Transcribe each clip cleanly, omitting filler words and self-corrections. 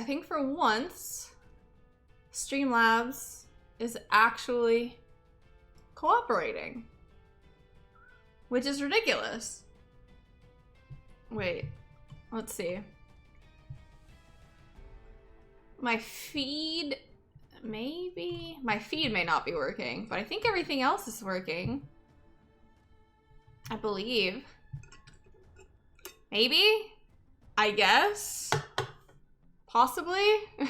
think for once, Streamlabs is actually cooperating, which is ridiculous. Wait, let's see. My feed, maybe? My feed may not be working, but I think everything else is working. I believe. Maybe? I guess? Possibly? I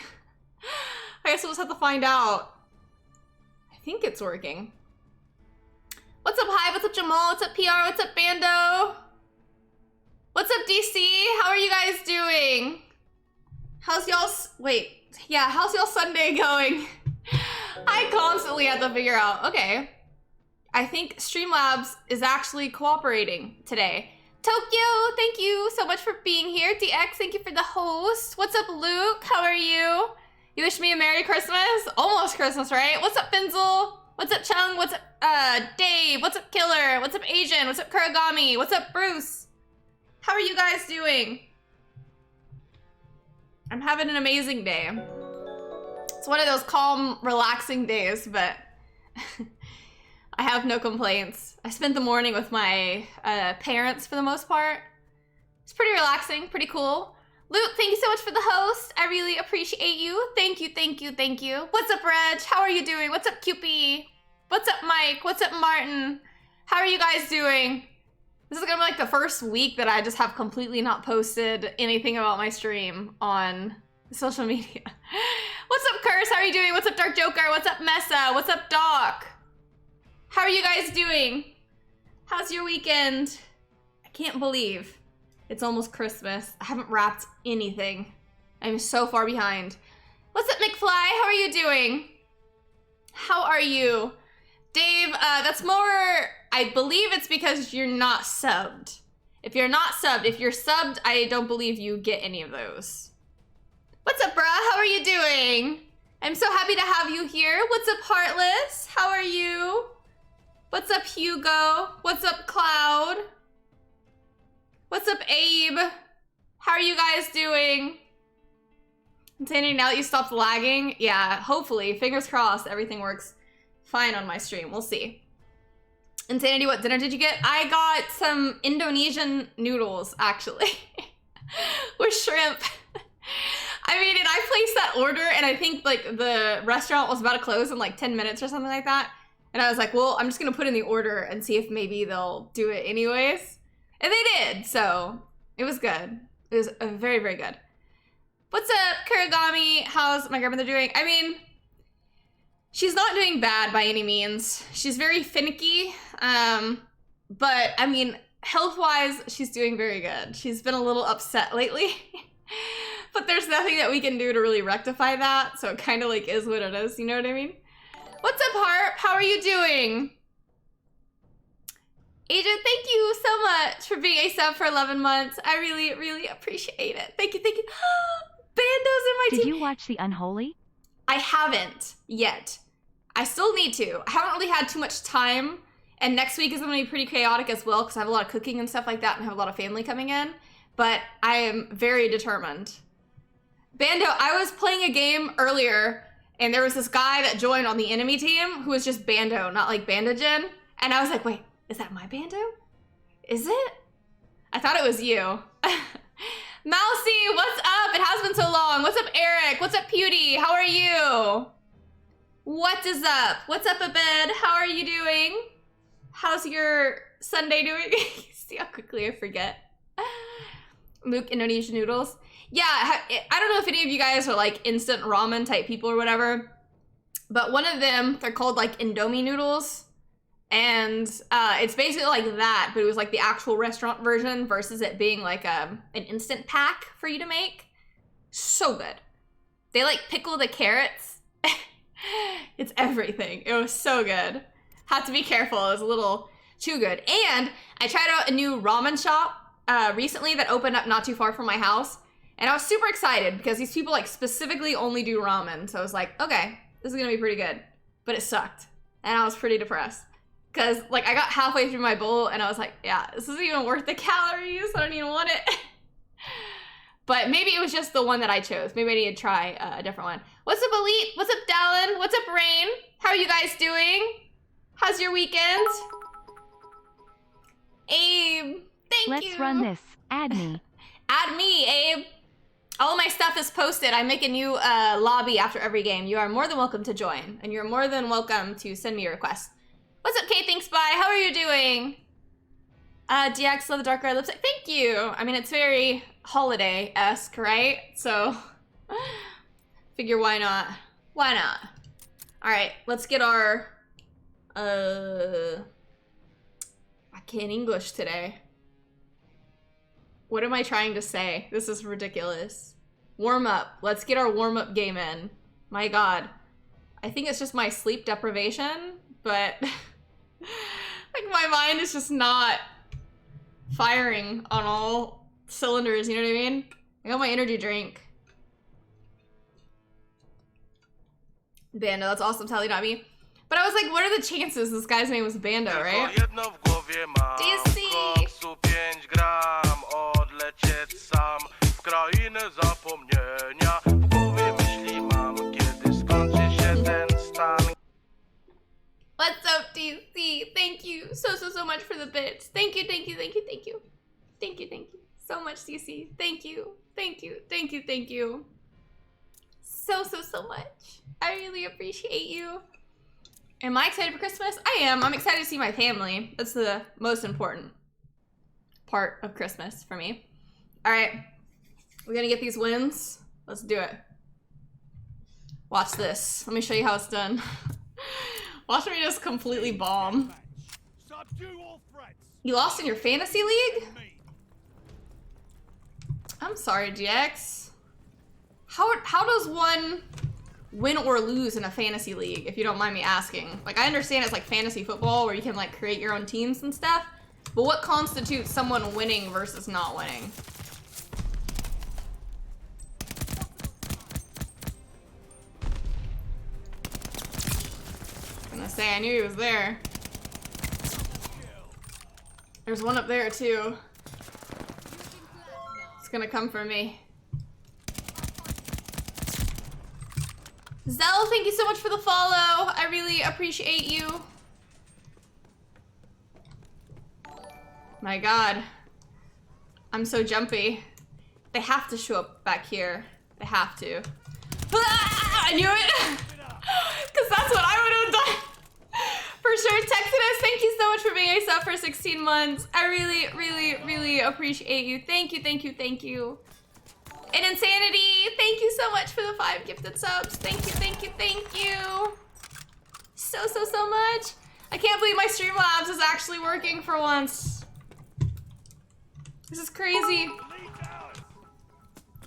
guess we'll just have to find out. I think it's working. What's up, Hive? What's up, Jamal? What's up, PR? What's up, Bando? What's up, DC? How are you guys doing? How's y'all's, wait, yeah, how's y'all Sunday going? I constantly have to figure out, okay. I think Streamlabs is actually cooperating today. Tokyo, thank you so much for being here. DX, thank you for the host. What's up, Luke? How are you? You wish me a Merry Christmas? Almost Christmas, right? What's up, Finzel? What's up, Chung? What's up, Dave? What's up, Killer? What's up, Asian? What's up, Kurogami? What's up, Bruce? How are you guys doing? I'm having an amazing day. It's one of those calm, relaxing days, but I have no complaints. I spent the morning with my parents for the most part. It's pretty relaxing, pretty cool. Luke, thank you so much for the host. I really appreciate you. Thank you, thank you, thank you. What's up, Reg? How are you doing? What's up, Cupie? What's up, Mike? What's up, Martin? How are you guys doing? This is gonna be like the first week that I just have completely not posted anything about my stream on social media. What's up, Curse? How are you doing? What's up, Dark Joker? What's up, Mesa? What's up, Doc? How are you guys doing? How's your weekend? I can't believe it's almost Christmas. I haven't wrapped anything. I'm so far behind. What's up, McFly? How are you doing? How are you? Dave, that's more, I believe it's because you're not subbed. If you're not subbed, if you're subbed, I don't believe you get any of those. What's up, bruh? How are you doing? I'm so happy to have you here. What's up, Heartless? How are you? What's up, Hugo? What's up, Cloud? What's up, Abe? How are you guys doing? Insanity, now that you stopped lagging? Yeah, hopefully, fingers crossed, everything works fine on my stream. We'll see. Insanity, what dinner did you get? I got some Indonesian noodles, actually, with shrimp. I mean, and I placed that order, and I think like the restaurant was about to close in like 10 minutes or something like that. And I was like, well, I'm just gonna put in the order and see if maybe they'll do it anyways. And they did, so it was good. It was very, very good. What's up, Kurogami? How's my grandmother doing? I mean, she's not doing bad by any means. She's very finicky, but I mean, health-wise, she's doing very good. She's been a little upset lately, but there's nothing that we can do to really rectify that, so it kind of like is what it is, you know what I mean? What's up, Harp? How are you doing? Agent, thank you so much for being a sub for 11 months. I really, really appreciate it. Thank you, thank you. Bando's in my team. Did you watch The Unholy? I haven't yet. I still need to. I haven't really had too much time, and next week is going to be pretty chaotic as well because I have a lot of cooking and stuff like that and have a lot of family coming in, but I am very determined. Bando, I was playing a game earlier, and there was this guy that joined on the enemy team who was just Bando, not like Bandagen, and I was like, wait, is that my Bando? Is it? I thought it was you. Mousy, what's up? It has been so long. What's up, Eric? What's up, Pewdie? How are you? What is up? What's up, Abed? How are you doing? How's your Sunday doing? See how quickly I forget. Luke, Indonesian noodles. Yeah, I don't know if any of you guys are like instant ramen type people or whatever, but one of them, they're called like Indomie noodles. And it's basically like that, but it was like the actual restaurant version versus it being like an instant pack for you to make. So good. They like pickle the carrots. It's everything. It was so good. Had to be careful. It was a little too good. And I tried out a new ramen shop recently that opened up not too far from my house. And I was super excited because these people like specifically only do ramen. So I was like, okay, this is gonna be pretty good. But it sucked. And I was pretty depressed. Because like I got halfway through my bowl and I was like, yeah, this isn't even worth the calories. I don't even want it. But maybe it was just the one that I chose. Maybe I need to try a different one. What's up, Elite? What's up, Dallin? What's up, Rain? How are you guys doing? How's your weekend? Abe, thank you. Let's run this. Add me. Add me, Abe. All of my stuff is posted. I make a new lobby after every game. You are more than welcome to join. And you're more than welcome to send me a request. What's up, Kate? Thanks, bye. How are you doing? DX, love the dark red lipstick. Thank you. I mean, it's very holiday-esque, right? So, figure why not? Why not? All right, let's get our, I can't English today. What am I trying to say? This is ridiculous. Warm up. Let's get our warm-up game in. My God. I think it's just my sleep deprivation, but like my mind is just not firing on all cylinders, you know what I mean? I got my energy drink. Bando, that's awesome, Tally, not me. But I was like, what are the chances this guy's name was Bando, right? DC! What's up, DC? Thank you so much for the bits. Thank you. Thank you so much, DC. Thank you. So much. I really appreciate you. Am I excited for Christmas? I am. I'm excited to see my family. That's the most important part of Christmas for me. All right, we're gonna get these wins. Let's do it. Watch this. Let me show you how it's done. Watch me just completely bomb. You lost in your fantasy league? I'm sorry, GX. How does one win or lose in a fantasy league, if you don't mind me asking? Like, I understand it's like fantasy football where you can like create your own teams and stuff, but what constitutes someone winning versus not winning? I'm gonna say, I knew he was there. There's one up there too. It's gonna come for me. Zell, thank you so much for the follow. I really appreciate you. My God. I'm so jumpy. They have to show up back here. They have to. Ah, I knew it! Because that's what I would have done. For sure. Texidus, thank you so much for being a sub for 16 months. I really appreciate you. Thank you. And Insanity, thank you so much for the 5 gifted subs. Thank you. So much. I can't believe my Streamlabs is actually working for once. This is crazy.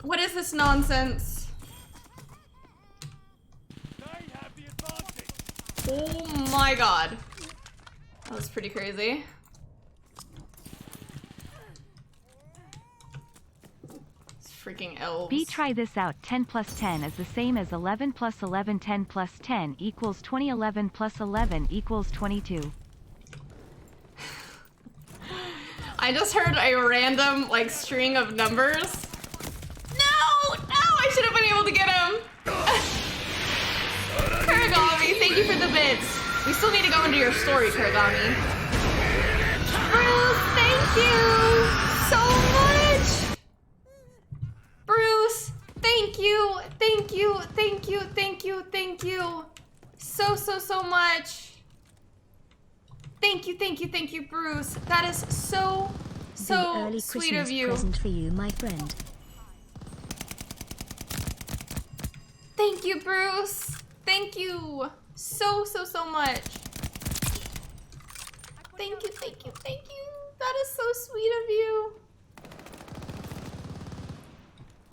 What is this nonsense? Oh my God. That was pretty crazy. Freaking elves. B, try this out. 10 plus 10 is the same as 11 plus 11. 10 plus 10 equals 20. 11 plus 11 equals 22. I just heard a random like string of numbers. No, I should have been able to get him. Kuragami, thank you for the bits. We still need to go into your story, Kuragami. Bruce, thank you so much. Bruce, thank you. So much. Thank you, Bruce. That is so sweet of you. Present for you, my friend. Thank you, Bruce. Thank you so much. Thank you. That is so sweet of you.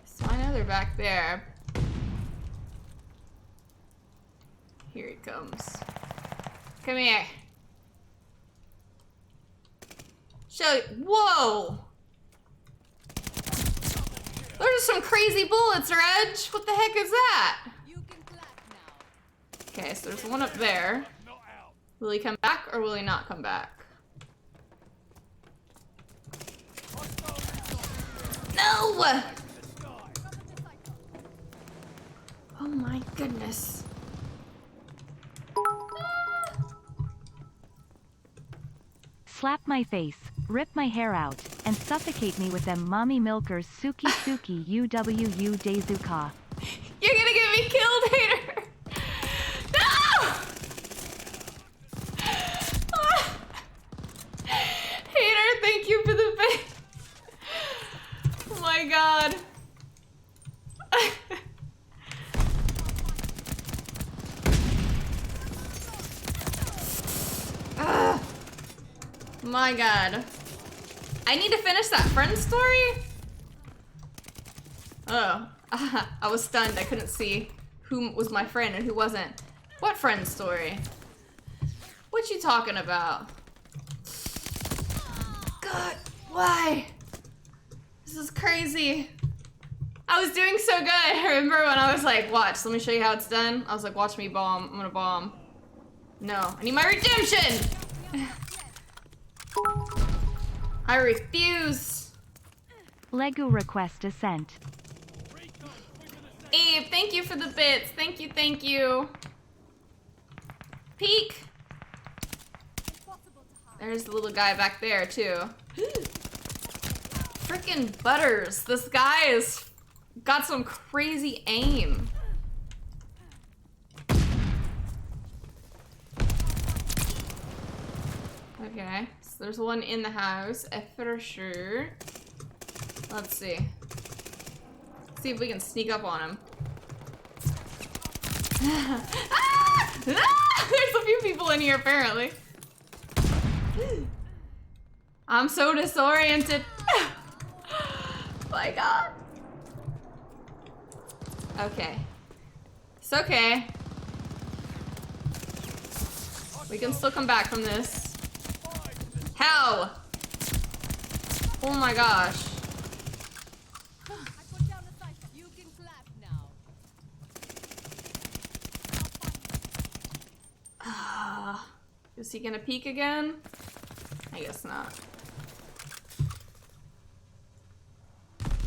So I know they're back there. Here he comes. Come here. Whoa! Those are some crazy bullets, Reg. What the heck is that? Okay, so there's one up there. Will he come back or will he not come back? No! goodness. Slap my face, rip my hair out, and suffocate me with them mommy milkers Suki Suki UWU Deizuka. You're gonna get me killed, Hater! No! Hater, thank you for the bait. Oh my god. My god. I need to finish that friend story? Oh. I was stunned. I couldn't see who was my friend and who wasn't. What friend story? What you talking about? God, why? This is crazy. I was doing so good. I remember when I was like, watch, let me show you how it's done. I was like, watch me bomb. I'm gonna bomb. No, I need my redemption! I refuse. Legu request assent. Abe, thank you for the bits. Thank you, thank you. Peek. There's the little guy back there, too. Frickin' Butters. This guy has got some crazy aim. Okay, so there's one in the house, for sure. Let's see. See if we can sneak up on him. Ah! Ah! There's a few people in here, apparently. I'm so disoriented. My god. Okay. It's okay. We can still come back from this. How? Oh my gosh. Is he gonna peek again? I guess not.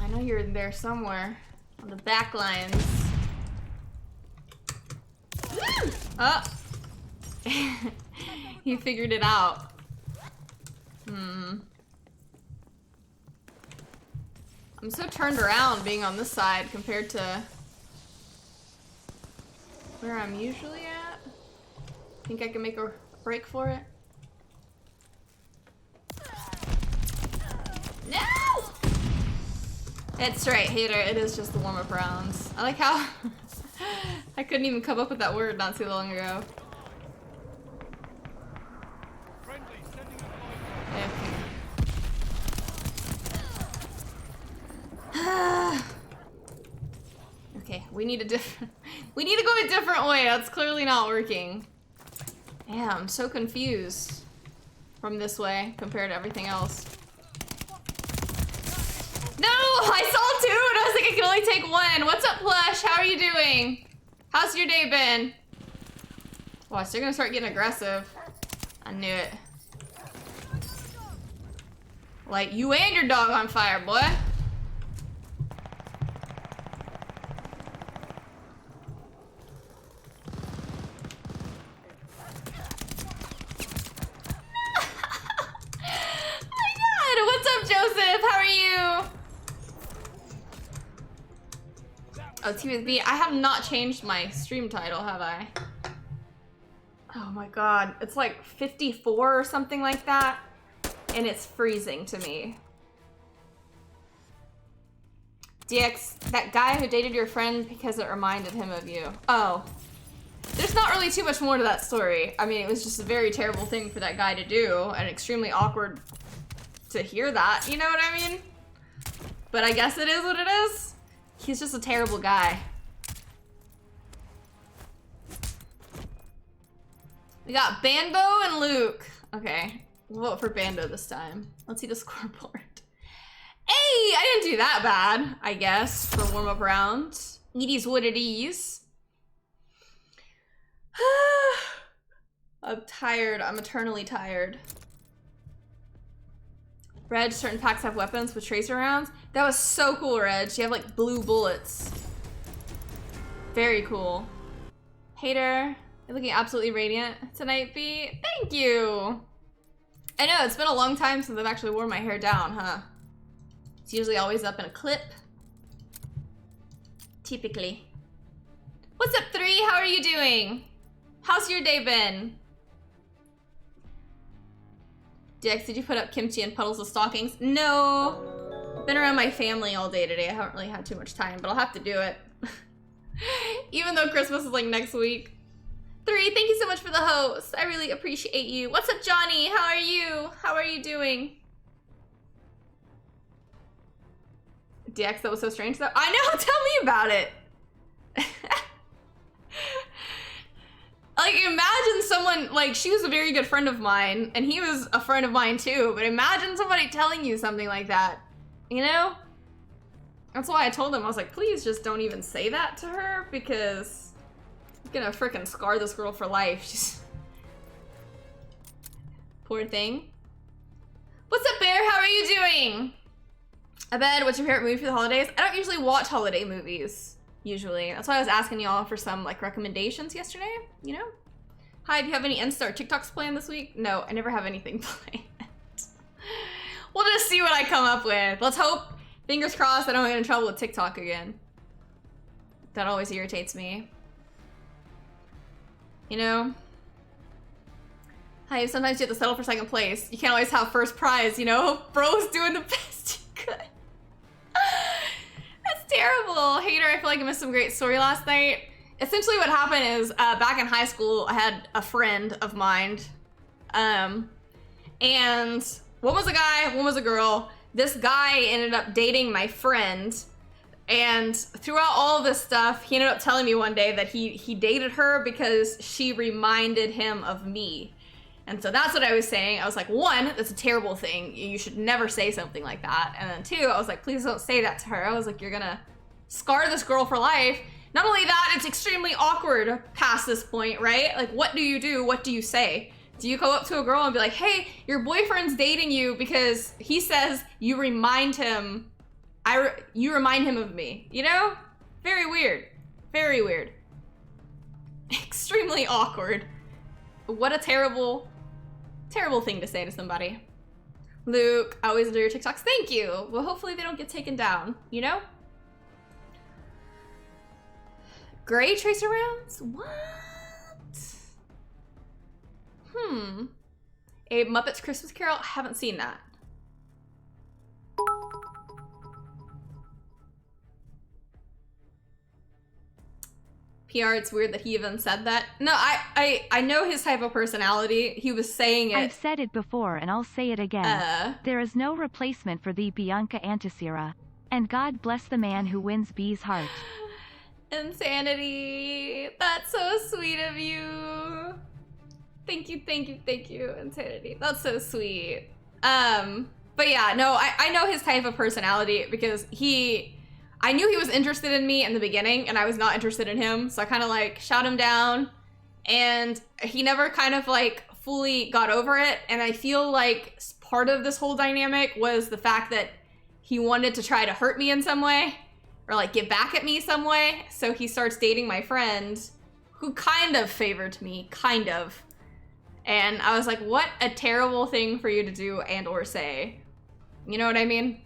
I know you're in there somewhere. On the back lines. Oh! He figured it out. I'm so turned around being on this side compared to where I'm usually at. Think I can make a break for it? No! That's right, Hater. It is just the warm-up rounds. I like how I couldn't even come up with that word not too long ago. Okay, we need to go a different way. That's clearly not working. Yeah, I'm so confused from this way compared to everything else. No, I saw two and I was like, I can only take one. What's up, Plush? How are you doing? How's your day been? Watch, they're gonna start getting aggressive. I knew it. Like, you and your dog on fire, boy. Oh, Team with me. I have not changed my stream title, have I? Oh my god. It's like 54 or something like that. And it's freezing to me. DX, that guy who dated your friend because it reminded him of you. Oh. There's not really too much more to that story. I mean, it was just a very terrible thing for that guy to do. And extremely awkward to hear that. You know what I mean? But I guess it is what it is. He's just a terrible guy. We got Bando and Luke. Okay, we'll vote for Bando this time. Let's see the scoreboard. Hey, I didn't do that bad, I guess, for warm-up round. Edie's what it is. I'm tired. I'm eternally tired. Reg, certain packs have weapons with tracer rounds. That was so cool, Reg. You have like blue bullets. Very cool. Hater, you're looking absolutely radiant tonight, B. Thank you. I know, it's been a long time since I've actually worn my hair down, huh? It's usually always up in a clip. Typically. What's up, 3? How are you doing? How's your day been? Dex, did you put up kimchi and puddles of stockings? No. Been around my family all day today. I haven't really had too much time, but I'll have to do it. Even though Christmas is like next week. 3, thank you so much for the host. I really appreciate you. What's up, Johnny? How are you? How are you doing? DX, that was so strange though. I know, tell me about it. Like, imagine someone, like, she was a very good friend of mine, and he was a friend of mine too, but imagine somebody telling you something like that, you know? That's why I told him, I was like, please just don't even say that to her, because it's gonna frickin' scar this girl for life. She's... Poor thing. What's up, Bear? How are you doing? Abed, what's your favorite movie for the holidays? I don't usually watch holiday movies. Usually. That's why I was asking y'all for some like recommendations yesterday, you know? Hi, do you have any Insta or TikToks planned this week? No, I never have anything planned. We'll just see what I come up with. Let's hope, fingers crossed, I don't get in trouble with TikTok again. That always irritates me. You know? Hi, sometimes you have to settle for second place. You can't always have first prize, you know? Bro's doing the best you could. That's terrible. Hater, I feel like I missed some great story last night. Essentially what happened is, back in high school, I had a friend of mine. And one was a guy, one was a girl. This guy ended up dating my friend. And throughout all of this stuff, he ended up telling me one day that he dated her because she reminded him of me. And so that's what I was saying. I was like, 1, that's a terrible thing. You should never say something like that. And then 2, I was like, please don't say that to her. I was like, you're gonna scar this girl for life. Not only that, it's extremely awkward past this point, right? Like, what do you do? What do you say? Do you go up to a girl and be like, hey, your boyfriend's dating you because he says you remind him, you remind him of me, you know? Very weird. Very weird. Extremely awkward. What a terrible thing to say to somebody. Luke, I always do your TikToks. Thank you. Well, hopefully they don't get taken down, you know? Gray tracer rounds? What? A Muppets Christmas Carol? I haven't seen that. PR, it's weird that he even said that. No, I know his type of personality. He was saying it. I've said it before and I'll say it again. There is no replacement for the Bianca Antisera. And God bless the man who wins B's heart. Insanity. That's so sweet of you. Thank you, thank you, thank you, Insanity. That's so sweet. But yeah, no, I know his type of personality because I knew he was interested in me in the beginning and I was not interested in him. So I kind of like shot him down and he never kind of like fully got over it. And I feel like part of this whole dynamic was the fact that he wanted to try to hurt me in some way or like get back at me some way. So he starts dating my friend who kind of favored me, kind of. And I was like, what a terrible thing for you to do and or say. You know what I mean?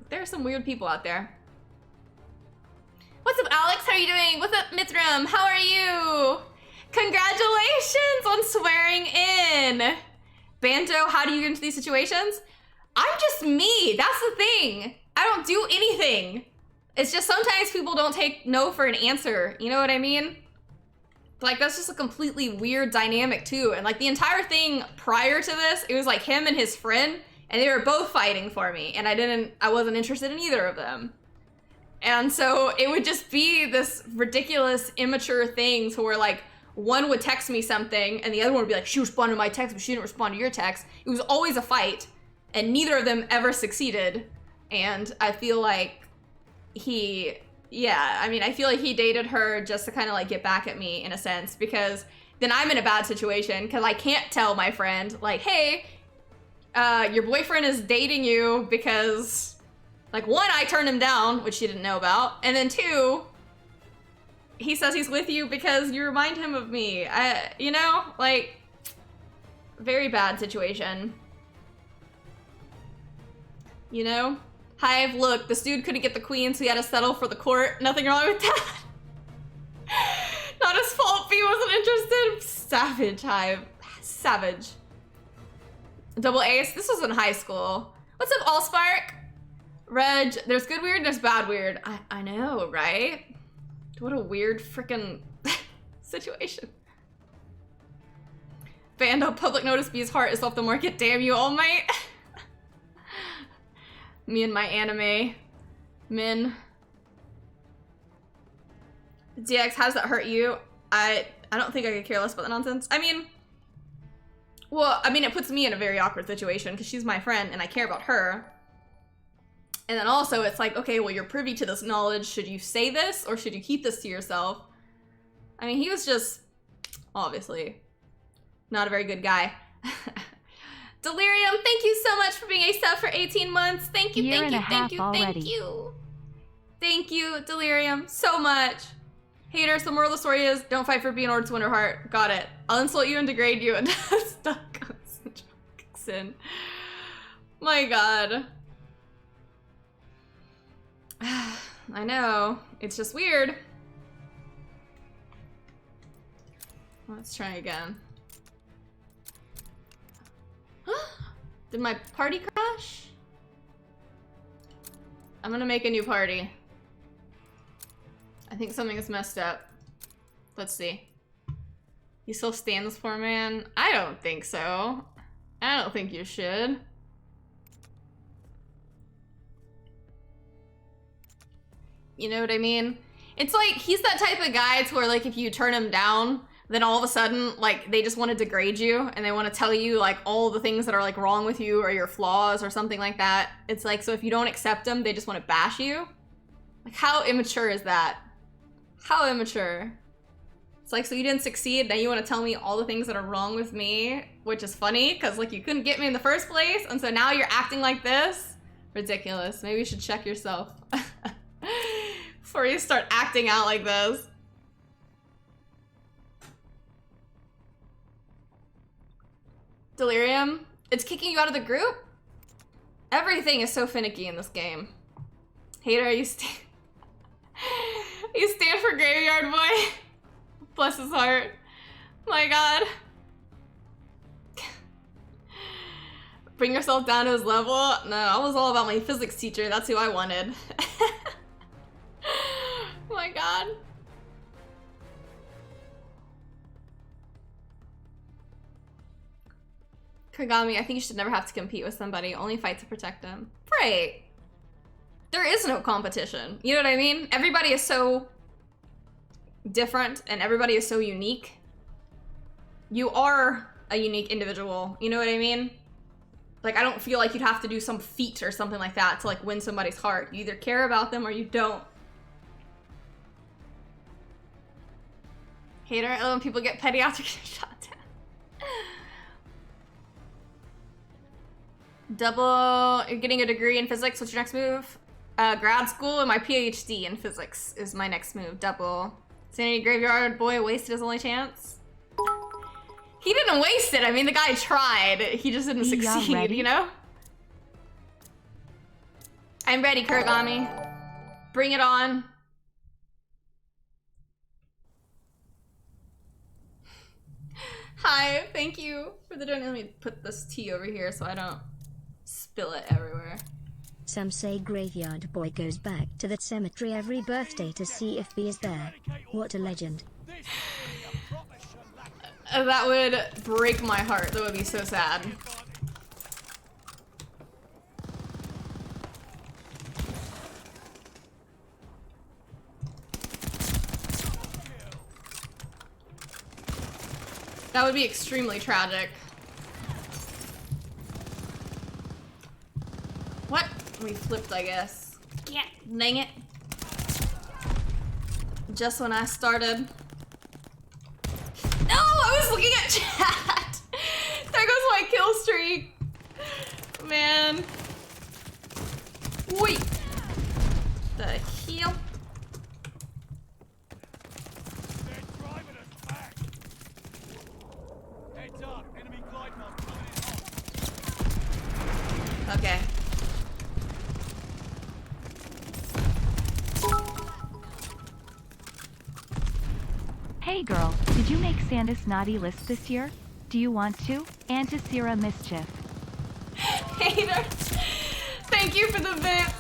There are some weird people out there. What's up, Alex? How are you doing? What's up, Mithram? How are you? Congratulations on swearing in. Banjo, how do you get into these situations? I'm just me. That's the thing. I don't do anything. It's just sometimes people don't take no for an answer. You know what I mean? Like, that's just a completely weird dynamic, too. And, like, the entire thing prior to this, it was, like, him and his friend, and they were both fighting for me, and I wasn't interested in either of them. And so it would just be this ridiculous, immature thing to where, like, one would text me something, and the other one would be like, she responded to my text, but she didn't respond to your text. It was always a fight, and neither of them ever succeeded. And I feel like I feel like he dated her just to kind of like get back at me in a sense, because then I'm in a bad situation because I can't tell my friend like, hey, your boyfriend is dating you because like 1, I turned him down, which she didn't know about. And then 2, he says he's with you because you remind him of me. You know, like, very bad situation. You know? Hive, look, this dude couldn't get the queen, so he had to settle for the court. Nothing wrong with that. Not his fault if he wasn't interested. Savage, Hive. Savage. Double ace. This was in high school. What's up, Allspark? Reg, there's good weird and there's bad weird. I know, right? What a weird freaking situation. Vandal, public notice B's heart is off the market. Damn you, All Might. Me and my anime. Min. DX, how does that hurt you? I don't think I could care less about the nonsense. I mean, well, I mean, it puts me in a very awkward situation because she's my friend and I care about her. And then also it's like, okay, well, you're privy to this knowledge. Should you say this or should you keep this to yourself? I mean, he was just obviously not a very good guy. Delirium, thank you so much for being a sub for 18 months. Thank you, thank you, thank you, thank you. Thank you, Delirium, so much. Haters, the moral of the story is, don't fight for being ordered to win her heart. Got it. I'll insult you and degrade you until stuck comes in. My god. I know. It's just weird. Let's try again. Did my party crash? I'm gonna make a new party. I think something is messed up. Let's see. You still stand this poor man? I don't think so. I don't think you should. You know what I mean? It's like, he's that type of guy to where, like, if you turn him down, then all of a sudden, like, they just want to degrade you and they want to tell you, like, all the things that are, like, wrong with you or your flaws or something like that. It's like, so if you don't accept them, they just want to bash you. Like, how immature is that? How immature? It's like, so you didn't succeed, now you want to tell me all the things that are wrong with me, which is funny, because, like, you couldn't get me in the first place, and so now you're acting like this? Ridiculous. Maybe you should check yourself. Before you start acting out like this. Delirium, it's kicking you out of the group? Everything is so finicky in this game. Hater, you stand for Graveyard Boy. Bless his heart. My god. Bring yourself down to his level? No, I was all about my physics teacher. That's who I wanted. Oh my god. Kagami, I think you should never have to compete with somebody. Only fight to protect them. Right. There is no competition. You know what I mean? Everybody is so different and everybody is so unique. You are a unique individual. You know what I mean? Like, I don't feel like you'd have to do some feat or something like that to, like, win somebody's heart. You either care about them or you don't. Hater, I love when people get petty after getting shot down. Double, you're getting a degree in physics. What's your next move? Grad school and my PhD in physics is my next move. Double. Sanity Graveyard Boy wasted his only chance. He didn't waste it. I mean, the guy tried. He just didn't succeed, you know? I'm ready, Kuragami. Bring it on. Hi, thank you for the donation. Let me put this tea over here so I don't spill it everywhere. Some say Graveyard Boy goes back to that cemetery every birthday to see if B is there. What a legend. That would break my heart. That would be so sad. That would be extremely tragic. What? We flipped, I guess. Yeah, dang it. Just when I started. No, I was looking at chat. There goes my kill streak. Man. Wait. The heal. Okay. Hey girl, did you make Santa's naughty list this year? Do you want to? Antisera mischief. Hater. Thank you for the bits.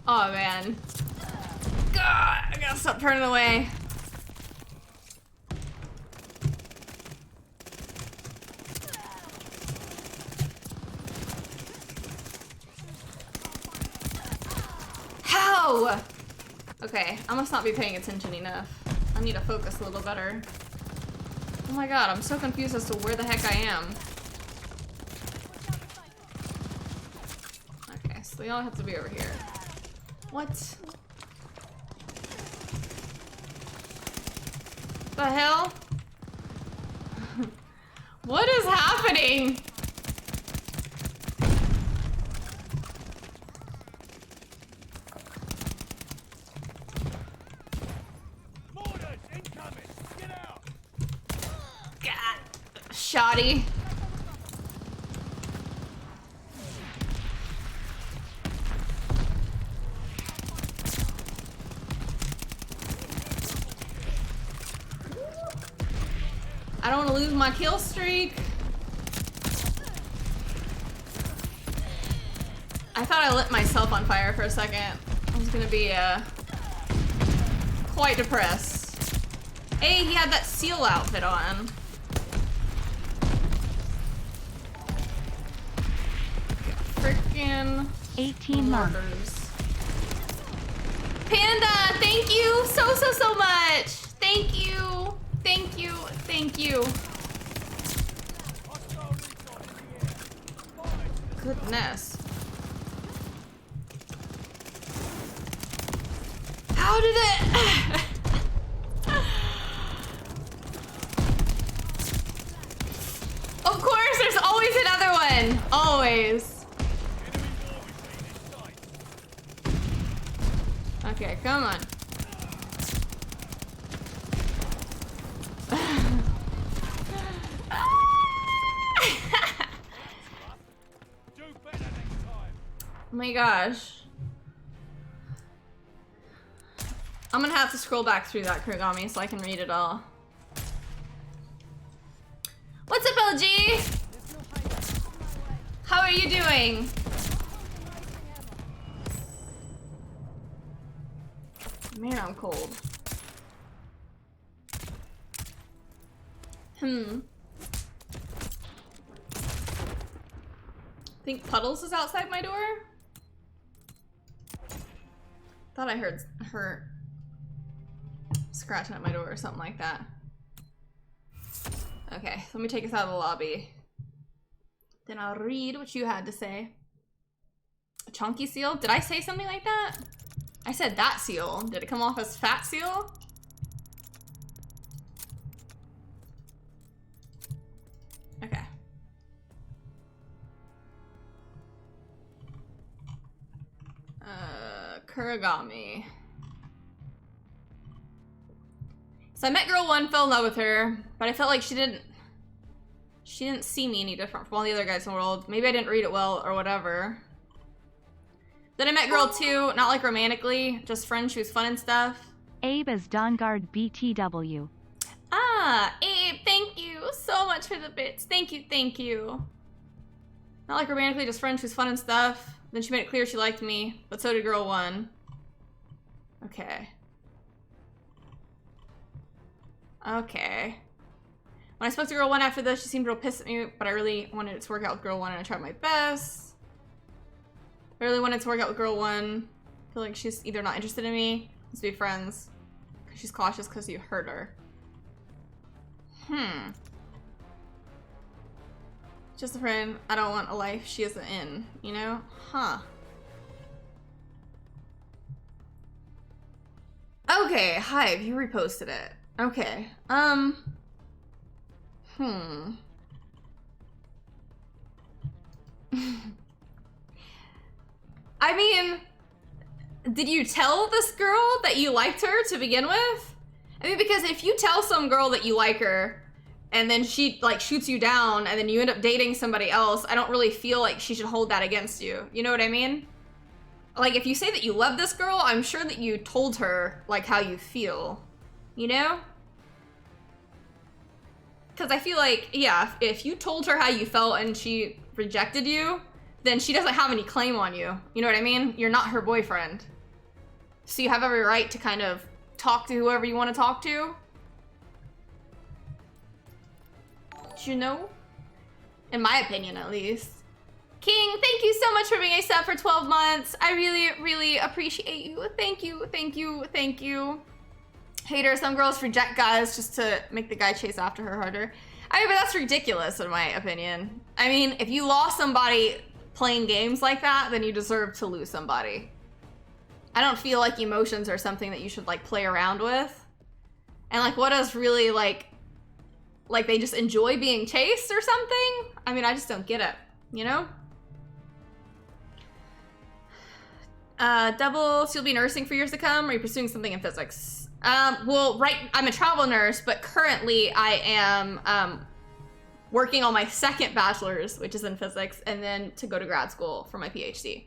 Oh man. God, I gotta stop turning away. How? Okay, I must not be paying attention enough. I need to focus a little better. Oh my god, I'm so confused as to where the heck I am. Okay, so they all have to be over here. What? The hell? What is happening? God. Shoddy. I don't want to lose my kill streak. I thought I lit myself on fire for a second. I was gonna be quite depressed. Hey, he had that seal outfit on. 18 months. Panda, thank you so much. Thank you. Thank you. Thank you. Goodness. How did it? Of course, there's always another one. Always. Okay, come on. Oh my gosh. I'm gonna have to scroll back through that Kurigami so I can read it all. What's up, LG? How are you doing? Man, I'm cold. I think Puddles is outside my door. Thought I heard her scratching at my door or something like that. Okay, let me take us out of the lobby. Then I'll read what you had to say. A chunky seal? Did I say something like that? I said that seal. Did it come off as fat seal? Okay. Kurigami. So I met girl one, fell in love with her, but I felt like she didn't see me any different from all the other guys in the world. Maybe I didn't read it well or whatever. Then I met girl two, not like romantically, just friends, she was fun and stuff. Abe is Dawnguard BTW. Ah, Abe, thank you so much for the bits. Thank you, thank you. Not like romantically, just friends, she was fun and stuff. Then she made it clear she liked me, but so did girl one. Okay. Okay. When I spoke to girl one after this, she seemed real pissed at me, but I really wanted it to work out with girl one and I tried my best. I really wanted to work out with girl one. I feel like she's either not interested in me, let's be friends. Cause she's cautious because you hurt her. Just a friend. I don't want a life she isn't in, you know? Huh. Okay, Hive, you reposted it. Okay. I mean, did you tell this girl that you liked her to begin with? I mean, because if you tell some girl that you like her, and then she like shoots you down and then you end up dating somebody else, I don't really feel like she should hold that against you. You know what I mean? Like, if you say that you love this girl, I'm sure that you told her like how you feel, you know? Because I feel like, yeah, if you told her how you felt and she rejected you, then she doesn't have any claim on you. You know what I mean? You're not her boyfriend. So you have every right to kind of talk to whoever you want to talk to. You know? In my opinion, at least. King, thank you so much for being a sub for 12 months. I really, really appreciate you. Thank you, thank you, thank you. Hater, some girls reject guys just to make the guy chase after her harder. I mean, but that's ridiculous in my opinion. I mean, if you lost somebody playing games like that, then you deserve to lose somebody. I don't feel like emotions are something that you should like play around with. And like, what is really like they just enjoy being chased or something? I mean, I just don't get it, you know? Double, so you'll be nursing for years to come, or are you pursuing something in physics? Well, right, I'm a travel nurse, but currently I am working on my second bachelor's, which is in physics, and then to go to grad school for my PhD.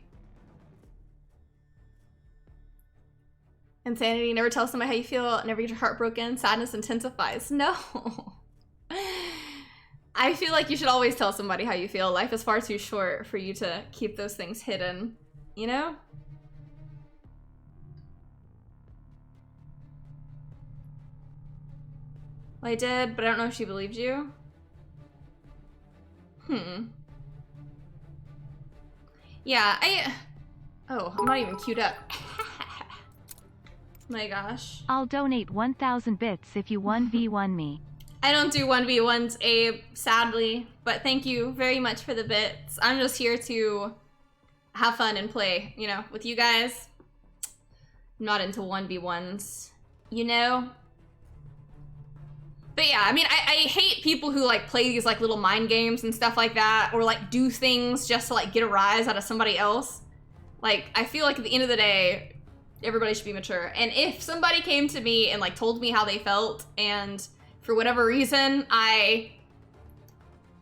Insanity, never tell somebody how you feel, never get your heart broken, sadness intensifies. No. I feel like you should always tell somebody how you feel. Life is far too short for you to keep those things hidden, you know? Well, I did, but I don't know if she believed you. Yeah, oh, I'm not even queued up. My gosh. I'll donate 1,000 bits if you 1v1 me. I don't do 1v1s, Abe, sadly, but thank you very much for the bits. I'm just here to have fun and play, you know, with you guys. I'm not into 1v1s, you know? But yeah, I mean, I hate people who like play these like little mind games and stuff like that, or like do things just to like get a rise out of somebody else. Like, I feel like at the end of the day, everybody should be mature. And if somebody came to me and like told me how they felt, and for whatever reason I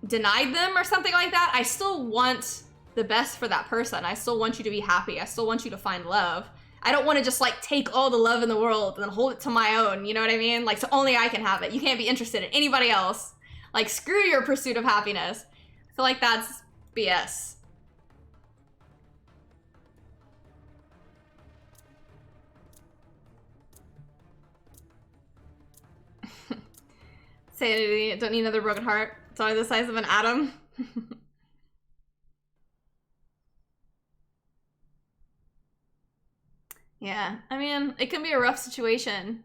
denied them or something like that, I still want the best for that person. I still want you to be happy. I still want you to find love. I don't want to just like take all the love in the world and then hold it to my own, you know what I mean? Like, so only I can have it. You can't be interested in anybody else. Like, screw your pursuit of happiness. I feel like that's BS. Sanity, don't need another broken heart. It's only the size of an atom. Yeah, I mean, it can be a rough situation.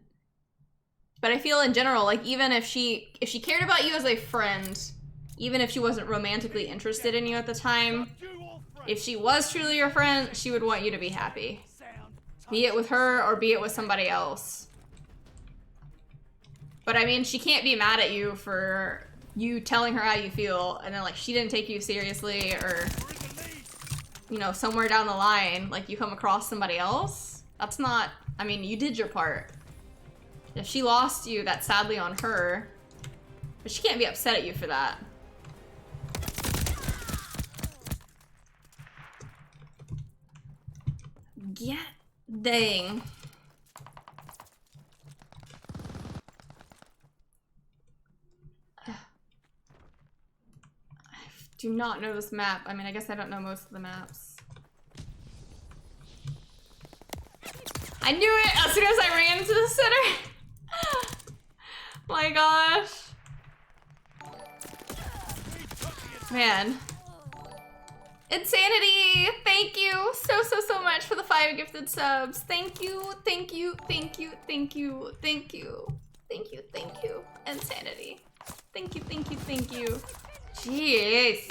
But I feel in general, like, even if she cared about you as a friend, even if she wasn't romantically interested in you at the time, if she was truly your friend, she would want you to be happy. Be it with her or be it with somebody else. But I mean, she can't be mad at you for you telling her how you feel, and then like she didn't take you seriously, or, you know, somewhere down the line, like you come across somebody else. That's not, I mean, you did your part. If she lost you, that's sadly on her. But she can't be upset at you for that. Yeah, dang. I do not know this map. I mean, I guess I don't know most of the maps. I knew it as soon as I ran into the center. My gosh. Man. Insanity, thank you so much for the 5 gifted subs. Thank you, thank you, thank you, thank you, thank you, thank you, thank you. Insanity. Thank you, thank you, thank you. Jeez.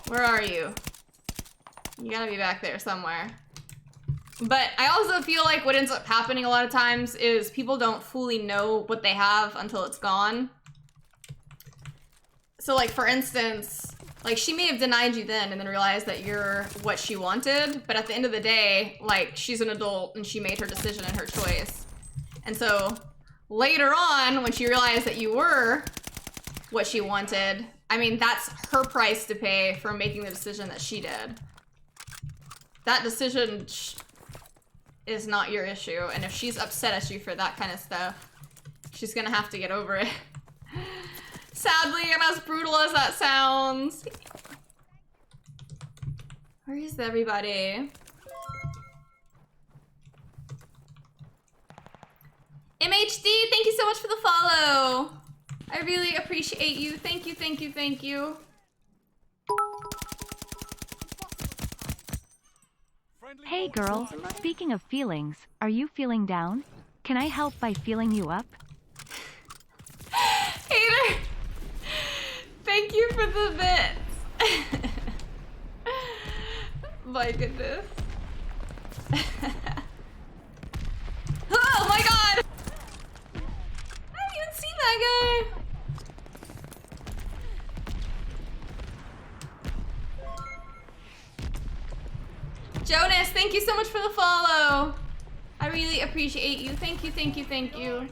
Where are you? You gotta be back there somewhere. But I also feel like what ends up happening a lot of times is people don't fully know what they have until it's gone. So like, for instance, like she may have denied you then and then realized that you're what she wanted, but at the end of the day, like she's an adult and she made her decision and her choice. And so later on, when she realized that you were what she wanted, I mean, that's her price to pay for making the decision that she did. That decision is not your issue, and if she's upset at you for that kind of stuff, she's gonna have to get over it. Sadly, and as brutal as that sounds. Where is everybody? MHD, thank you so much for the follow. I really appreciate you. Thank you, thank you, thank you. Hey girl, speaking of feelings, are you feeling down? Can I help by feeling you up? Hater! Thank you for the bits. My goodness. Oh my god! I haven't even seen that guy. Jonas, thank you so much for the follow. I really appreciate you. Thank you, thank you, thank you.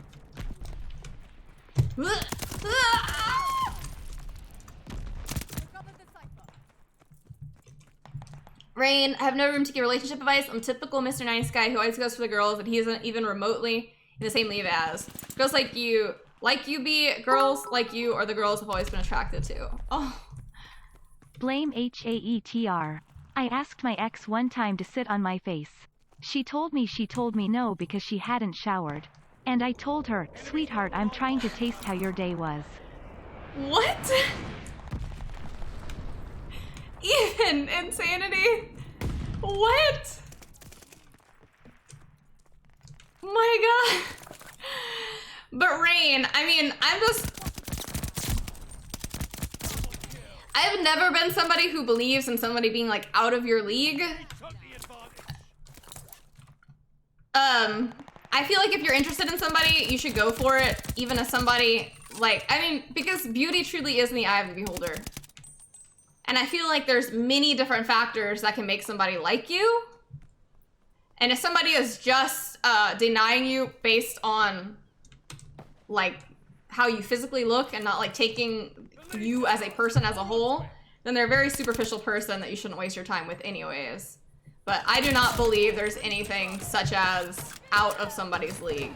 Rain, I have no room to give relationship advice. I'm typical Mr. Nice Guy who always goes for the girls that he isn't even remotely in the same league as. Girls like you be girls like you, or the girls have always been attracted to. Oh. Blame HAETR. I asked my ex one time to sit on my face. She told me no because she hadn't showered. And I told her, sweetheart, I'm trying to taste how your day was. What? Even insanity? What? My god. But Rain, I mean, I've never been somebody who believes in somebody being like out of your league. I feel like if you're interested in somebody, you should go for it, even if somebody, like, I mean, because beauty truly is in the eye of the beholder. And I feel like there's many different factors that can make somebody like you. And if somebody is just denying you based on, like, how you physically look and not, like, taking you as a person as a whole, then they're a very superficial person that you shouldn't waste your time with anyways. But I do not believe there's anything such as out of somebody's league.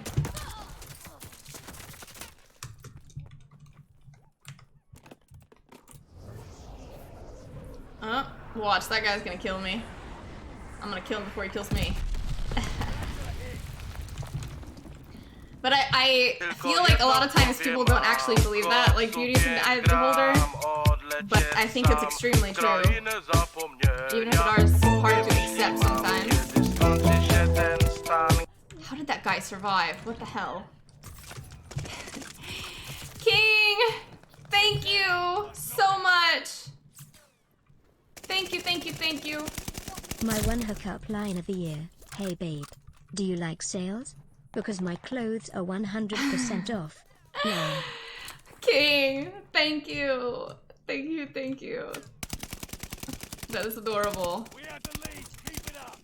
Watch, that guy's gonna kill me. I'm gonna kill him before he kills me. But I feel like a lot of times people don't actually believe that, like beauty's in the eye of the beholder. But I think it's extremely true. Even if it is hard to accept sometimes. How did that guy survive? What the hell? King! Thank you so much! Thank you, thank you, thank you. My one hookup line of the year. Hey babe, do you like sales? Because my clothes are 100% off. Yeah. King, thank you. Thank you, thank you. That is adorable. We have the lead. Keep it up.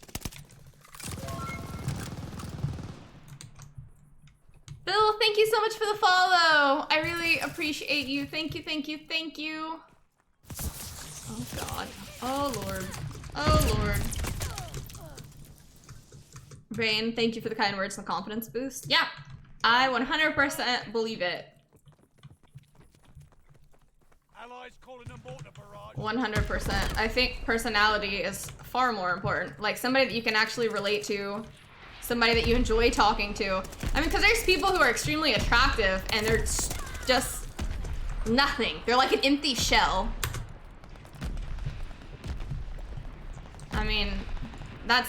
Bill, thank you so much for the follow. I really appreciate you. Thank you, thank you, thank you. Oh god. Oh lord. Oh lord. Rain, thank you for the kind words and the confidence boost. Yeah, I 100% believe it. Allies calling a mortar barrage. 100%. I think personality is far more important. Like somebody that you can actually relate to, somebody that you enjoy talking to. I mean, because there's people who are extremely attractive and they're just nothing. They're like an empty shell. I mean, that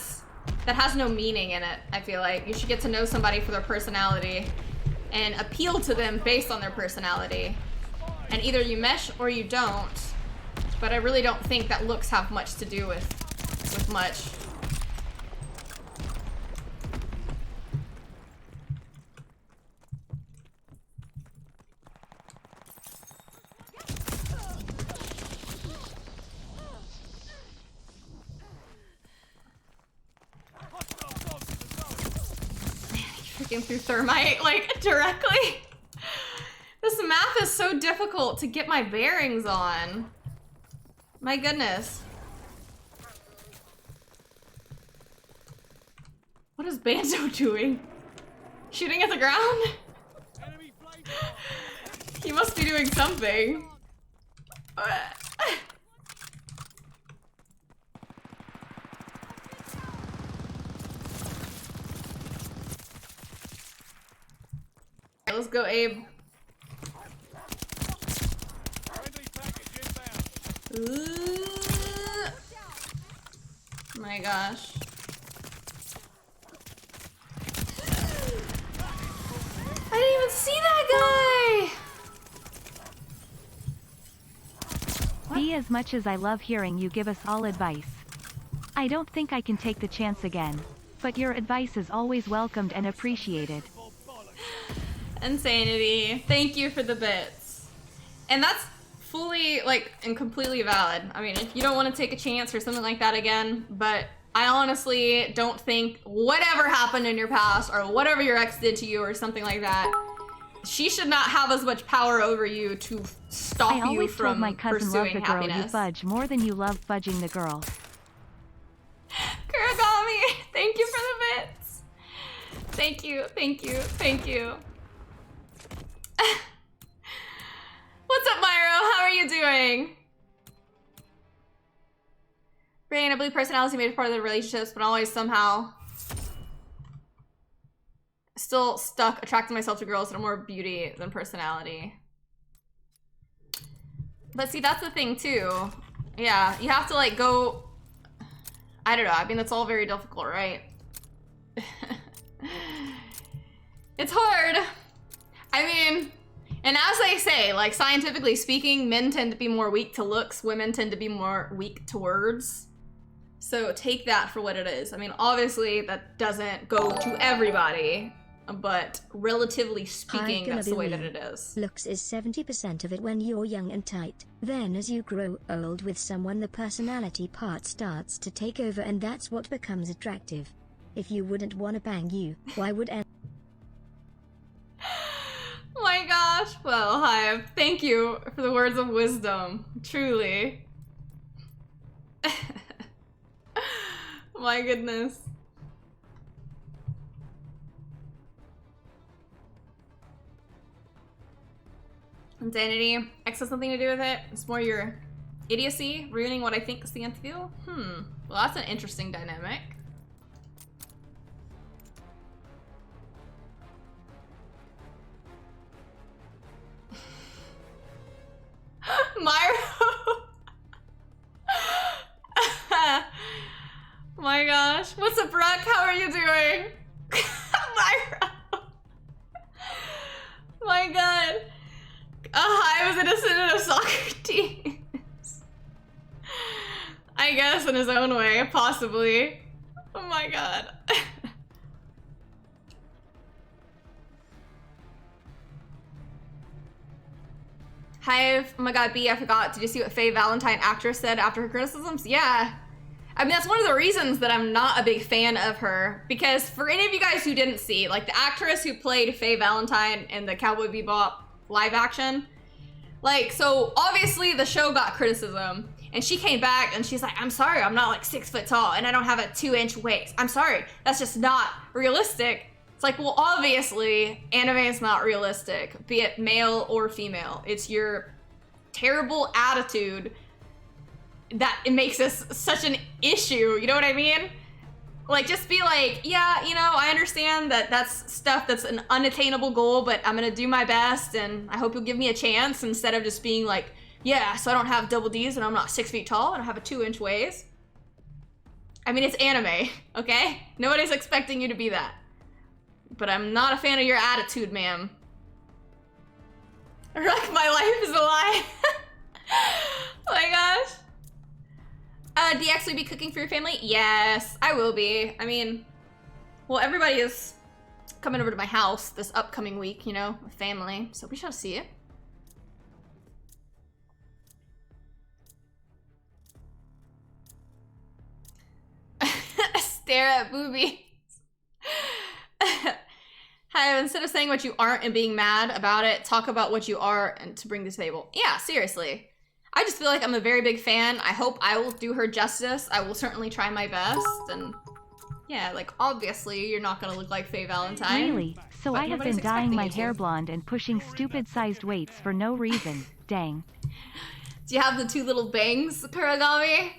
has no meaning in it, I feel like. You should get to know somebody for their personality and appeal to them based on their personality. And either you mesh or you don't. But I really don't think that looks have much to do with much. Came through thermite, like, directly. This map is so difficult to get my bearings on. My goodness. What is Banjo doing? Shooting at the ground? Enemy flamethrower. He must be doing something. Let's go, Abe. Friendly package inbound. Ooh. My gosh. I didn't even see that guy! Be as much as I love hearing you give us all advice. I don't think I can take the chance again, but your advice is always welcomed and appreciated. Insanity. Thank you for the bits. And that's fully, like, and completely valid. I mean, if you don't want to take a chance or something like that again, but I honestly don't think whatever happened in your past or whatever your ex did to you or something like that, she should not have as much power over you to stop I you always told from my cousin love pursuing the girl you happiness. fudge more than you love fudging the girl. Kuragami, thank you for the bits. Thank you, thank you, thank you. What's up, Myro? How are you doing? Brain, I believe personality made it part of the relationships, but always somehow still stuck attracting myself to girls that are more beauty than personality. But see, that's the thing too. Yeah, you have to like go, I don't know, I mean, that's all very difficult, right? It's hard. I mean, and as they say, like scientifically speaking, men tend to be more weak to looks, women tend to be more weak to words. So take that for what it is. I mean, obviously that doesn't go to everybody, but relatively speaking, that's the way that it is. Looks is 70% of it when you're young and tight. Then as you grow old with someone, the personality part starts to take over, and that's what becomes attractive. If you wouldn't want to bang you, why would Oh my gosh. Well, Hive, thank you for the words of wisdom. Truly. My goodness. Insanity. X has something to do with it. It's more your idiocy ruining what I think is the end feel. Well, that's an interesting dynamic. Myro. My gosh. What's up, Brock? How are you doing? Myro. My god. I was innocent of soccer teams. I guess in his own way, possibly. Oh my god. Hive, oh my god, B, I forgot. Did you see what Faye Valentine actress said after her criticisms? Yeah. I mean, that's one of the reasons that I'm not a big fan of her. Because for any of you guys who didn't see, like the actress who played Faye Valentine in the Cowboy Bebop live action, like, so obviously the show got criticism. And she came back and she's like, I'm sorry, I'm not like 6 foot tall and I don't have a 2-inch waist. I'm sorry, that's just not realistic. It's like, well, obviously, anime is not realistic, be it male or female. It's your terrible attitude that it makes this such an issue, you know what I mean? Like, just be like, yeah, you know, I understand that that's stuff that's an unattainable goal, but I'm gonna do my best and I hope you'll give me a chance, instead of just being like, yeah, so I don't have double D's and I'm not 6 feet tall and I have a 2-inch waist. I mean, it's anime, okay? Nobody's expecting you to be that. But I'm not a fan of your attitude, ma'am. Wreck my life is a lie. Oh my gosh. DX, will you be cooking for your family? Yes, I will be. I mean, well, everybody is coming over to my house this upcoming week, you know, with family. So we shall see it. Stare at boobies. instead of saying what you aren't and being mad about it, talk about what you are and to bring to the table. Yeah, seriously. I just feel like I'm a very big fan. I hope I will do her justice. I will certainly try my best. And yeah, like obviously you're not gonna look like Faye Valentine. Really? So I have been dyeing my hair blonde and pushing stupid-sized weights for no reason. Dang. Do you have the 2 little bangs, Kuragami?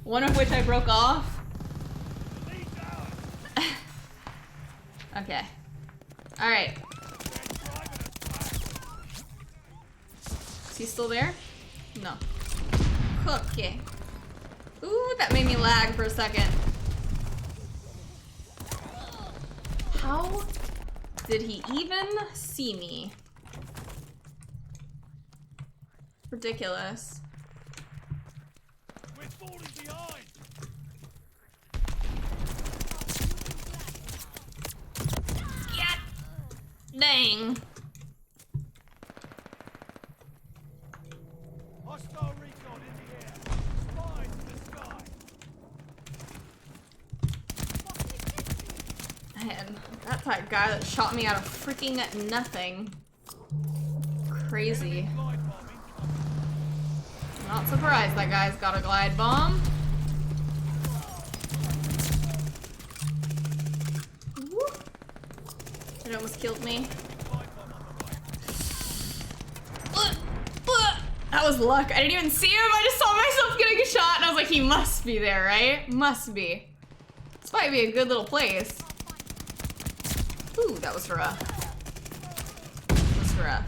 One of which I broke off. Okay. Alright. Is he still there? No. Okay. Ooh, that made me lag for a second. How did he even see me? Ridiculous. We're falling behind. Yeah. Dang. Hostile recon in the air. Spies in the sky. Man, that type guy that shot me out of freaking nothing. Crazy. Glide bomb incoming. Not surprised that guy's got a glide bomb. Woo. It almost killed me. That was luck. I didn't even see him. I just saw myself getting a shot and I was like, he must be there, right? Must be. This might be a good little place. Ooh, that was rough. That was rough.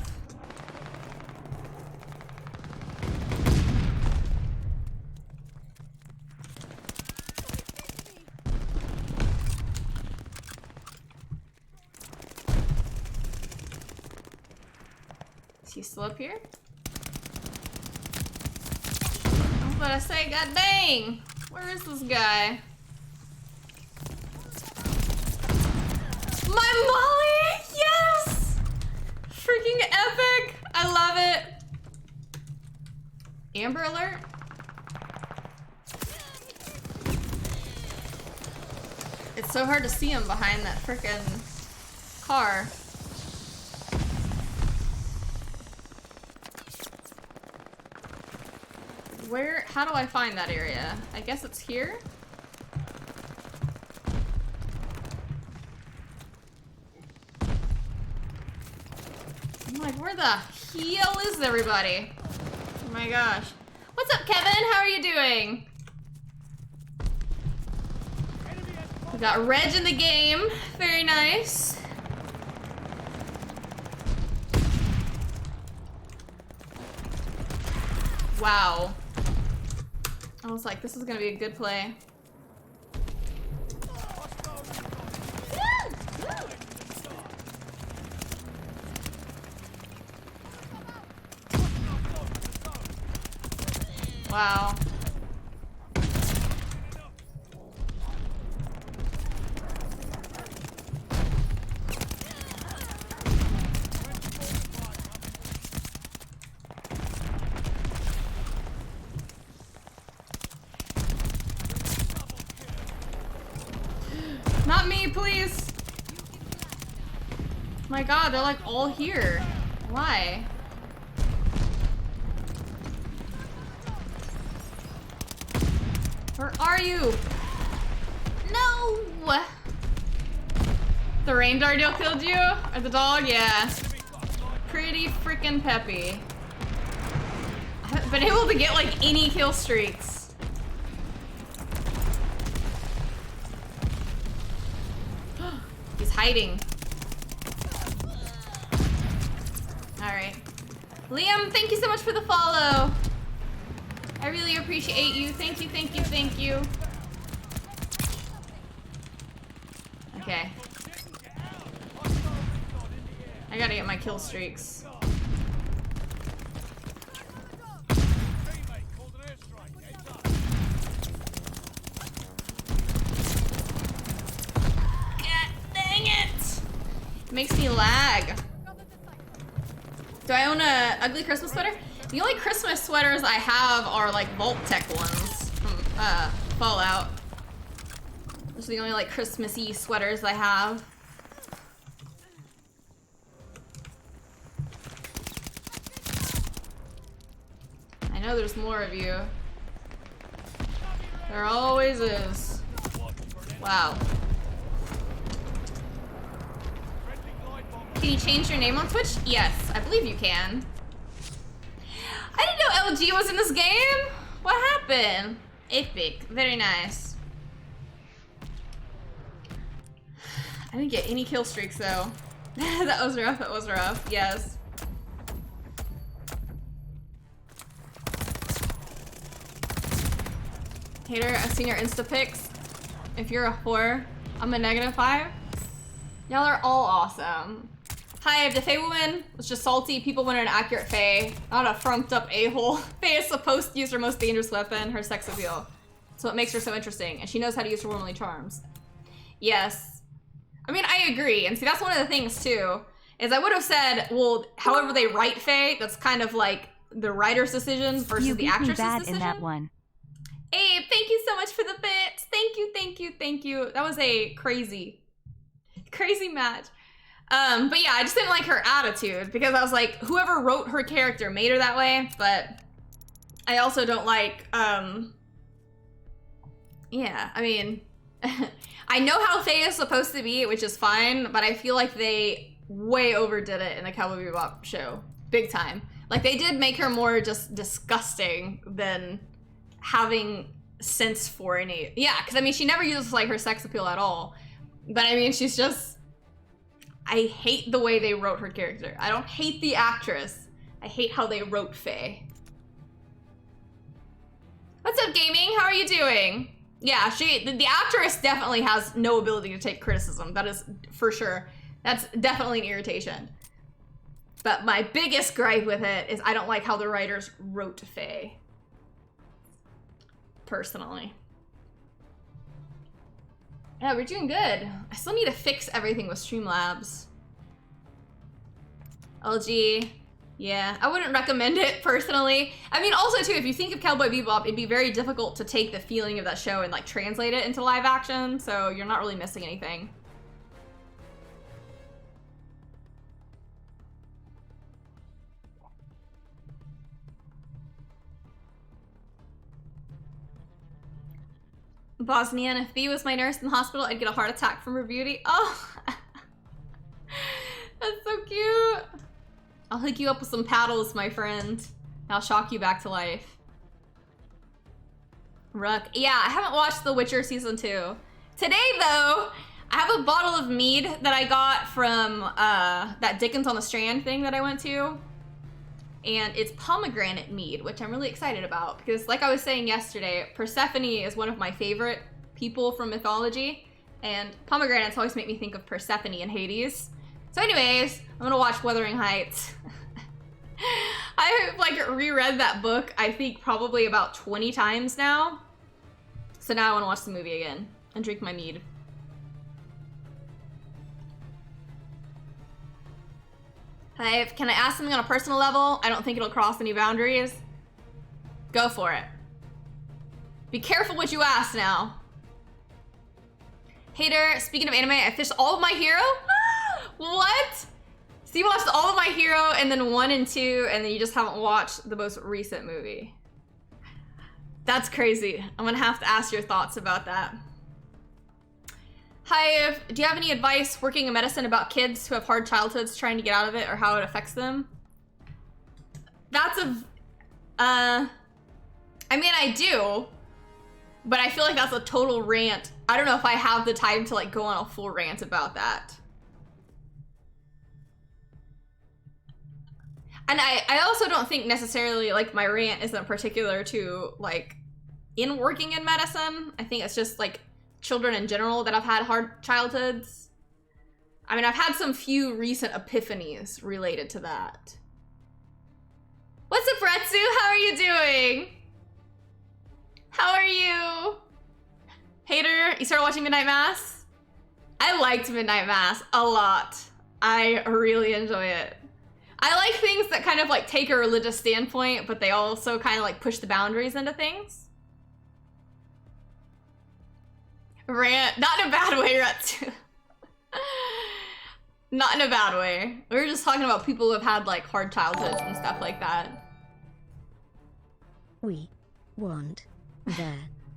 Is he still up here? I was about to say, god dang! Where is this guy? My Molly! Yes! Freaking epic! I love it! Amber alert? It's so hard to see him behind that frickin' car. Where, how do I find that area? I guess it's here? I'm like, where the hell is everybody? Oh my gosh. What's up, Kevin? How are you doing? We got Reg in the game. Very nice. Wow. I was like, this is gonna be a good play. Wow. Not me, please. My god, they're like all here. Why? Where are you? No! The rain Dardiel killed you? Or the dog? Yeah. Pretty freaking peppy. I haven't been able to get like any kill streaks. He's hiding. Alright. Liam, thank you so much for the follow. I really appreciate you. Thank you, thank you, thank you. Okay. I gotta get my kill streaks. God dang it! Makes me lag. Do I own a ugly Christmas sweater? The only Christmas sweaters I have are like Vault Tech ones from Fallout. Those are the only like Christmassy sweaters I have. know there's more of you. There always is. Wow. Can you change your name on Twitch? Yes, I believe you can. I didn't know LG was in this game. What happened? Epic. Very nice. I didn't get any kill streaks though. That was rough. That was rough. Yes. Hater, I've seen your Insta pics. If you're a whore, I'm a -5. Y'all are all awesome. Hi, the Fae woman was just salty. People wanted an accurate Fae, not a frumped up a-hole. Fae is supposed to use her most dangerous weapon, her sex appeal. So it makes her so interesting, and she knows how to use her womanly charms. Yes. I mean, I agree, and see, that's one of the things, too, is I would have said, well, however they write Fae, that's kind of like the writer's decisions versus the actress's decision. In that one. Abe, thank you so much for the bits. Thank you, thank you, thank you. That was a crazy match. But yeah, I just didn't like her attitude because I was like, whoever wrote her character made her that way, but I also don't like, yeah, I mean, I know how Faye is supposed to be, which is fine, but I feel like they way overdid it in the Cowboy Bebop show. Big time. Like, they did make her more just disgusting than having sense for any... Yeah, because, I mean, she never uses, like, her sex appeal at all. But, I mean, she's just... I hate the way they wrote her character. I don't hate the actress. I hate how they wrote Faye. What's up, gaming? How are you doing? Yeah, the actress definitely has no ability to take criticism. That is for sure. That's definitely an irritation. But my biggest gripe with it is I don't like how the writers wrote Faye. Personally. Yeah, we're doing good. I still need to fix everything with Streamlabs. LG. Yeah, I wouldn't recommend it personally. I mean, also too, if you think of Cowboy Bebop, it'd be very difficult to take the feeling of that show and like translate it into live action, so you're not really missing anything. Bosnian, if B was my nurse in the hospital, I'd get a heart attack from her beauty. Oh, that's so cute. I'll hook you up with some paddles, my friend. I'll shock you back to life. Rook. Yeah, I haven't watched The Witcher Season 2. Today, though, I have a bottle of mead that I got from that Dickens on the Strand thing that I went to. And it's pomegranate mead, which I'm really excited about. Because like I was saying yesterday, Persephone is one of my favorite people from mythology. And pomegranates always make me think of Persephone and Hades. So anyways, I'm gonna watch Wuthering Heights. I've like reread that book, I think probably about 20 times now. So now I wanna watch the movie again and drink my mead. Hi, can I ask something on a personal level? I don't think it'll cross any boundaries. Go for it. Be careful what you ask now. Hater, speaking of anime, I fished all of My Hero? What? So you watched all of My Hero and then 1 and 2 and then you just haven't watched the most recent movie. That's crazy. I'm gonna have to ask your thoughts about that. Hi, do you have any advice working in medicine about kids who have hard childhoods trying to get out of it or how it affects them? That's I mean, I do, but I feel like that's a total rant. I don't know if I have the time to like go on a full rant about that. And I also don't think necessarily like my rant isn't particular to like in working in medicine. I think it's just like children in general that have had hard childhoods. I mean, I've had some few recent epiphanies related to that. What's up, Retsu? How are you doing? How are you? Hater, you started watching Midnight Mass? I liked Midnight Mass a lot. I really enjoy it. I like things that kind of like take a religious standpoint, but they also kind of like push the boundaries into things. Rant, not in a bad way, Retsu. Not in a bad way. We were just talking about people who have had like hard childhoods and stuff like that. We want their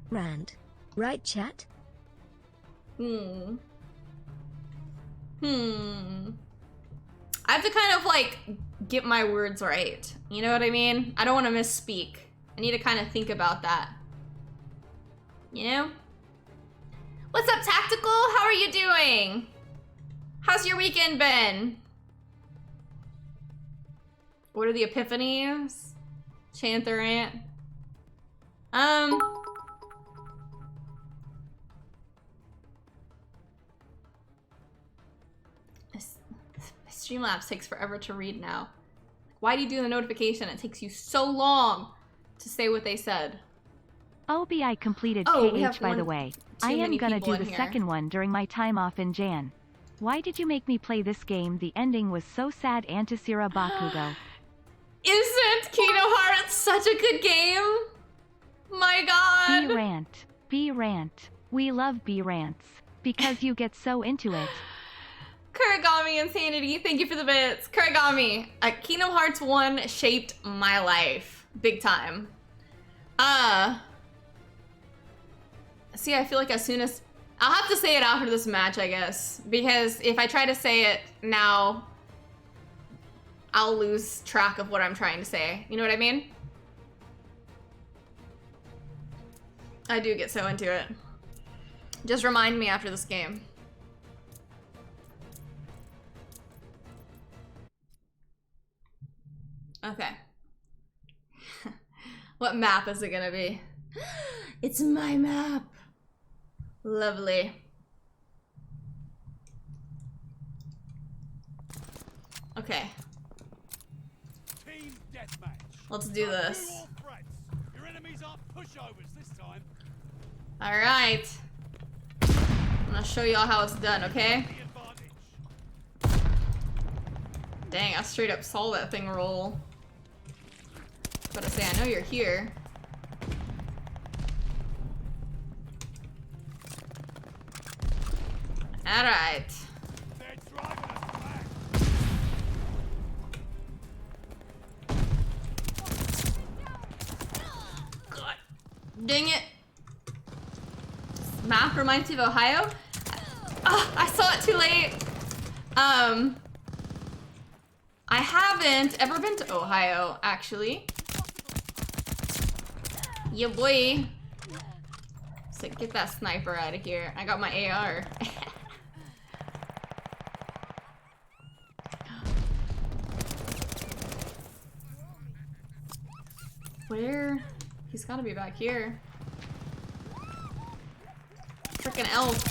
rant. Right, chat? I have to kind of like get my words right. You know what I mean? I don't want to misspeak. I need to kind of think about that. You know? What's up, Tactical? How are you doing? How's your weekend been? What are the epiphanies? Chant the rant. Streamlabs takes forever to read now. Why do you do the notification? It takes you so long to say what they said. OBI completed We have KH by the way. I am gonna do the second one during my time off in Jan. Why did you make me play this game? The ending was so sad. Antisera Bakugo. Isn't Kingdom Hearts such a good game? My god. B-rant. B-rant. We love B-rants. Because you get so into it. Kurigami Insanity, thank you for the bits. Kurigami, Kingdom Hearts 1 shaped my life. Big time. See, I feel like as soon as... I'll have to say it after this match, I guess. Because if I try to say it now, I'll lose track of what I'm trying to say. You know what I mean? I do get so into it. Just remind me after this game. Okay. What map is it gonna be? It's my map. Lovely. Okay. Team deathmatch. Let's do this. Do all threats. Your enemies aren't pushovers this time. All right. I'm gonna show y'all how it's done, okay? The advantage. Dang, I straight up saw that thing roll. But I say, I know you're here. All right. They're driving us back. God. Dang it. This map reminds me of Ohio. Oh, I saw it too late. I haven't ever been to Ohio, actually. Yeah, boy. So get that sniper out of here. I got my AR. Where? He's gotta be back here. Frickin' elf.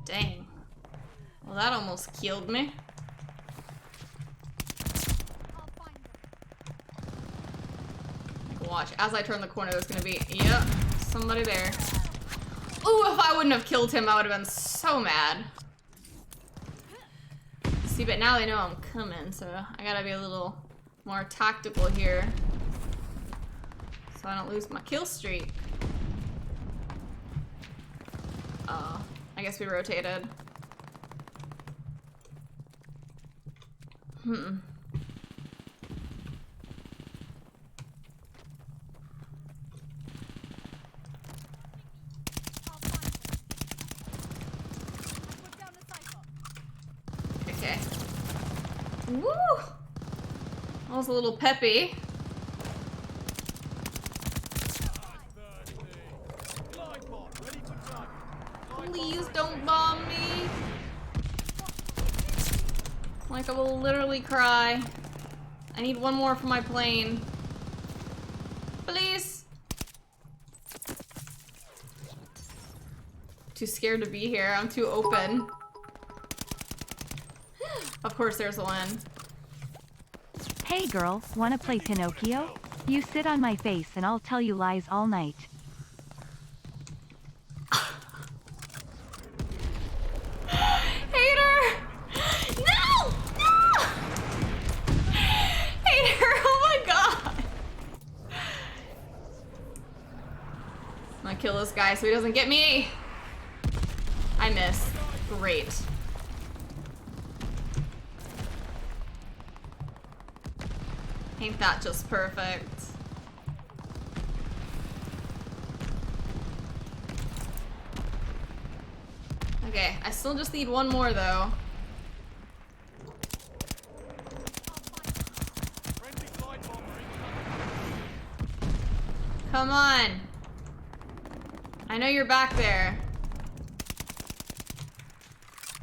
Dang. Well, that almost killed me. Like, watch. As I turn the corner, there's gonna be, yep, somebody there. Ooh, if I wouldn't have killed him, I would have been so mad. See, but now they know I'm coming, so I gotta be a little more tactical here. So I don't lose my kill streak. Oh, I guess we rotated. Okay. Woo! That was a little peppy. Please don't bomb me. Like, I will literally cry. I need one more for my plane. Please. Too scared to be here. I'm too open. Of course there's one. Hey girl, wanna play Pinocchio? You sit on my face and I'll tell you lies all night. Hater! No! No! Hater, oh my god! I'm gonna kill this guy so he doesn't get me. I missed. Great. Ain't that just perfect? Okay, I still just need one more though. Friendly glide bomber incoming. Come on. I know you're back there.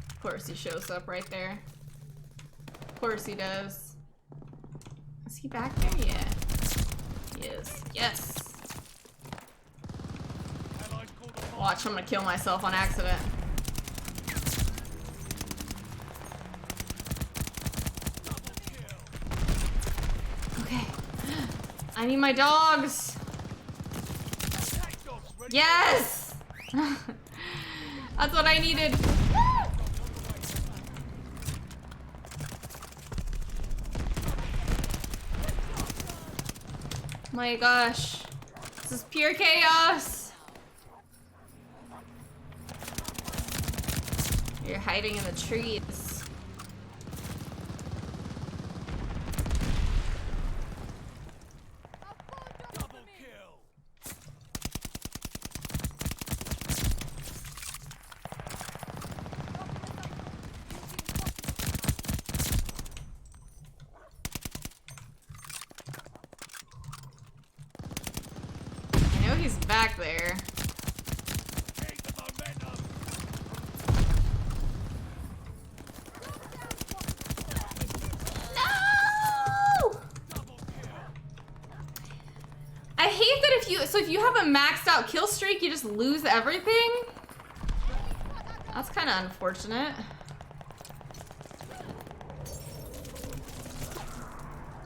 Of course he shows up right there. Of course he does. Is he back there? Yeah. He is. Yes. Allies called a Watch, I'm gonna kill myself on accident. double kill. Okay. I need my dogs. Attack dogs ready. Yes! That's what I needed. My gosh. This is pure chaos. You're hiding in the trees. Double kill. I know he's back there. Keep the momentum. No! Double kill. I hate that if you have a maxed out kill streak, you just lose everything. That's kind of unfortunate.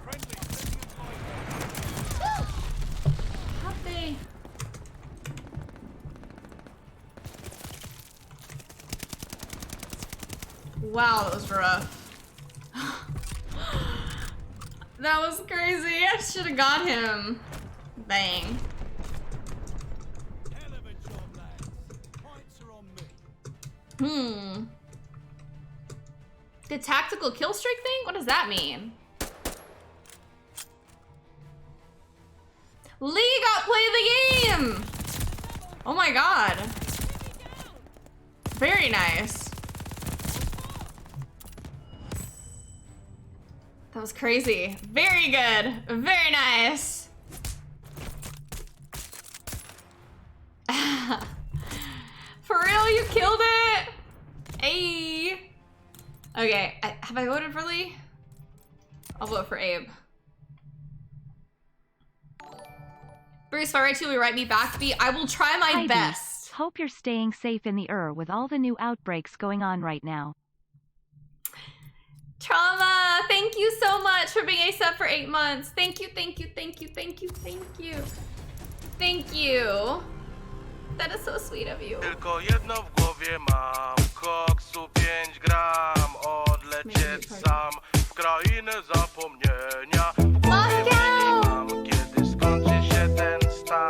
Friendly sending a glide bomber. How'd they? Wow, that was rough. That was crazy. I should have got him. Bang. Hell of a job, lads. Points are on me. The tactical kill streak thing? What does that mean? Lee got play the game! Oh my god. Very nice. That was crazy. Very good. Very nice. For real, you killed it? Hey. Okay, have I voted for Lee? I'll vote for Abe. Bruce, if I write you, will you write me back? B, I will try my Hi, Bee. best. Hope you're staying safe in the with all the new outbreaks going on right now. Trauma, thank you so much for being a sub for 8 months. Thank you, thank you, thank you, thank you, thank you. Thank you. That is so sweet of you. Tylko jedno w głowie mam, koksu 5 gram, odlecieć sam w krainę zapomnienia. W głowie minimum, kiedy skończy się ten stan.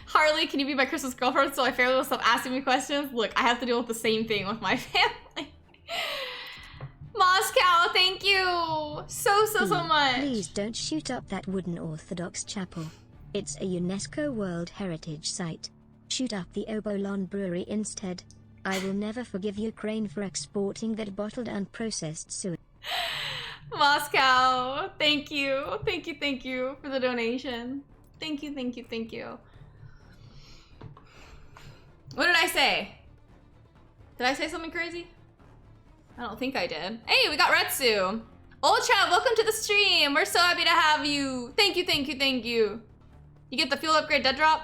Harley, can you be my Christmas girlfriend so my family will stop asking me questions? Look, I have to deal with the same thing with my family. Moscow, thank you so much. Please don't shoot up that wooden Orthodox chapel. It's a UNESCO World Heritage Site. Shoot up the Obolon Brewery instead. I will never forgive Ukraine for exporting that bottled and processed sewage. Moscow, thank you. Thank you for the donation. Thank you. What did I say? Did I say something crazy? I don't think I did. Hey, we got Retsu. Ultra, welcome to the stream. We're so happy to have you. Thank you. You get the fuel upgrade dead drop?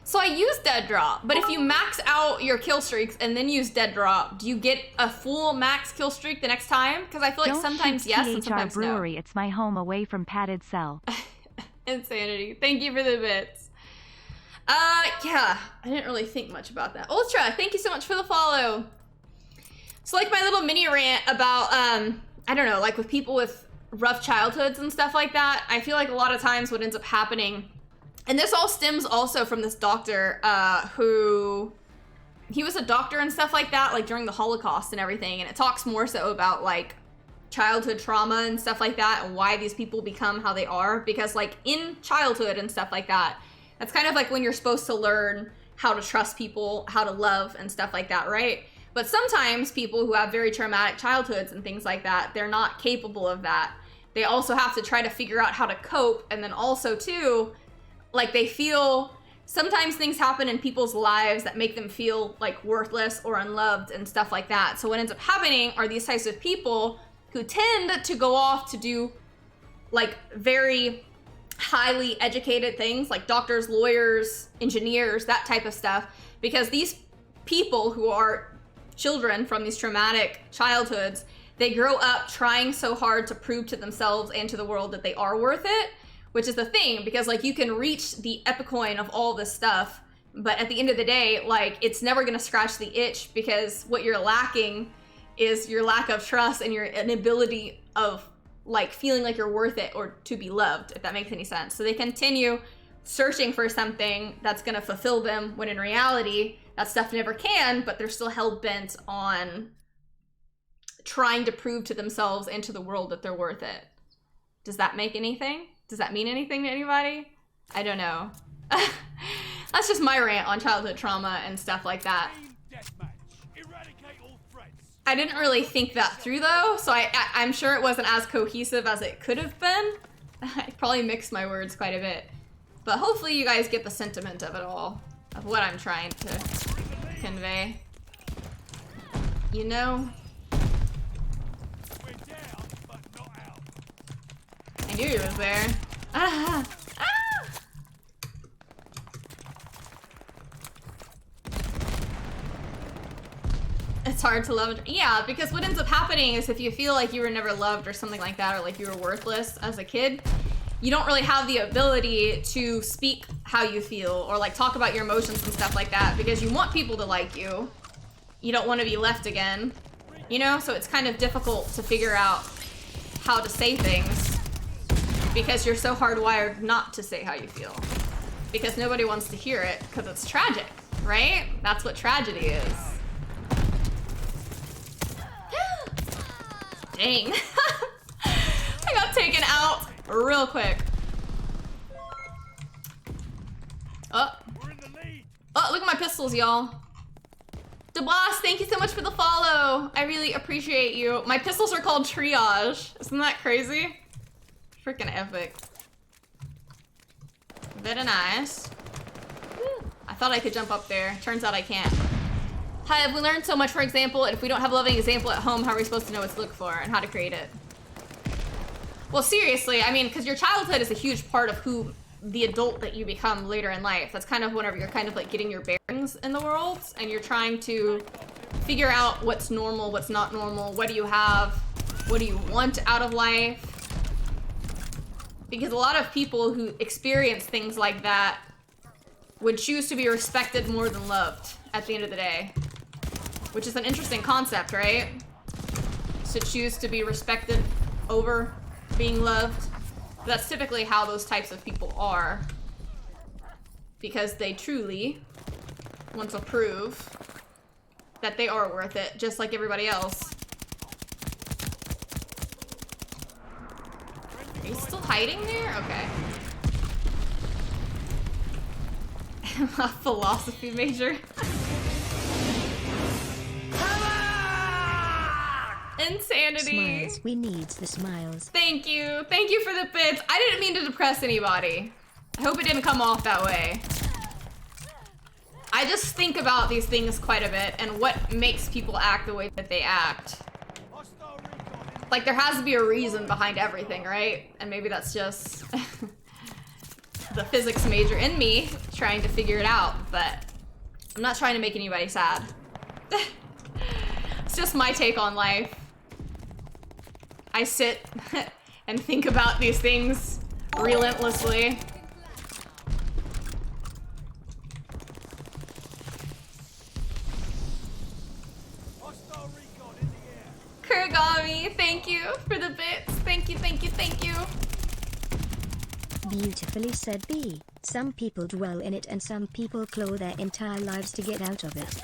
So I use dead drop, but if you max out your kill streaks and then use dead drop, do you get a full max kill streak the next time? Because I feel like Don't sometimes shoot yes and THR sometimes Brewery. no. It's my home away from padded cell. Insanity. Thank you for the bits. Yeah, I didn't really think much about that. Ultra, thank you so much for the follow. So like my little mini rant about, I don't know, like with people with rough childhoods and stuff like that, I feel like a lot of times what ends up happening, and this all stems also from this doctor he was a doctor and stuff like that, like during the Holocaust and everything, and it talks more so about like childhood trauma and stuff like that, and why these people become how they are. Because like in childhood and stuff like that, that's kind of like when you're supposed to learn how to trust people, how to love and stuff like that, right? But sometimes people who have very traumatic childhoods and things like that, they're not capable of that. They also have to try to figure out how to cope. And then also too, like they feel, sometimes things happen in people's lives that make them feel like worthless or unloved and stuff like that. So what ends up happening are these types of people who tend to go off to do like very highly educated things like doctors, lawyers, engineers, that type of stuff. Because these people who are children from these traumatic childhoods, they grow up trying so hard to prove to themselves and to the world that they are worth it, which is the thing, because like you can reach the epicoin of all this stuff, but at the end of the day, like it's never gonna scratch the itch, because what you're lacking is your lack of trust and your inability of like feeling like you're worth it or to be loved, if that makes any sense. So they continue searching for something that's gonna fulfill them, when in reality, that stuff never can, but they're still hell-bent on trying to prove to themselves and to the world that they're worth it. Does that make anything? Does that mean anything to anybody? I don't know. That's just my rant on childhood trauma and stuff like that. I didn't really think that through though, so I'm sure it wasn't as cohesive as it could have been. I probably mixed my words quite a bit. But hopefully you guys get the sentiment of it all, of what I'm trying to convey. You know? I knew he was there. Ah! Ah! It's hard to love. Yeah, because what ends up happening is if you feel like you were never loved or something like that, or like you were worthless as a kid, you don't really have the ability to speak how you feel or like talk about your emotions and stuff like that, because you want people to like you. You don't want to be left again, you know? So it's kind of difficult to figure out how to say things, because you're so hardwired not to say how you feel, because nobody wants to hear it, because it's tragic, right? That's what tragedy is. Dang. I got taken out real quick. Oh. Oh, look at my pistols, y'all. DeBoss, thank you so much for the follow. I really appreciate you. My pistols are called Triage. Isn't that crazy? Freaking epic. Very nice. Woo. I thought I could jump up there. Turns out I can't. Hi, we learned so much, for example, and if we don't have a loving example at home, how are we supposed to know what to look for and how to create it? Well, seriously, I mean, because your childhood is a huge part of who the adult that you become later in life. That's kind of whenever you're kind of like getting your bearings in the world and you're trying to figure out what's normal, what's not normal, what do you have, what do you want out of life. Because a lot of people who experience things like that would choose to be respected more than loved at the end of the day. Which is an interesting concept, right? To choose to be respected over being loved. That's typically how those types of people are. Because they truly want to prove that they are worth it, just like everybody else. Are you still hiding there? Okay. A philosophy major. Insanity. Smiles. We need the smiles. Thank you. Thank you for the bits. I didn't mean to depress anybody. I hope it didn't come off that way. I just think about these things quite a bit and what makes people act the way that they act. Like, there has to be a reason behind everything, right? And maybe that's just the physics major in me trying to figure it out, but I'm not trying to make anybody sad. It's just my take on life. I sit and think about these things relentlessly. Kurigami, thank you for the bits. Thank you, thank you, thank you. Beautifully said, B. Some people dwell in it and some people claw their entire lives to get out of it.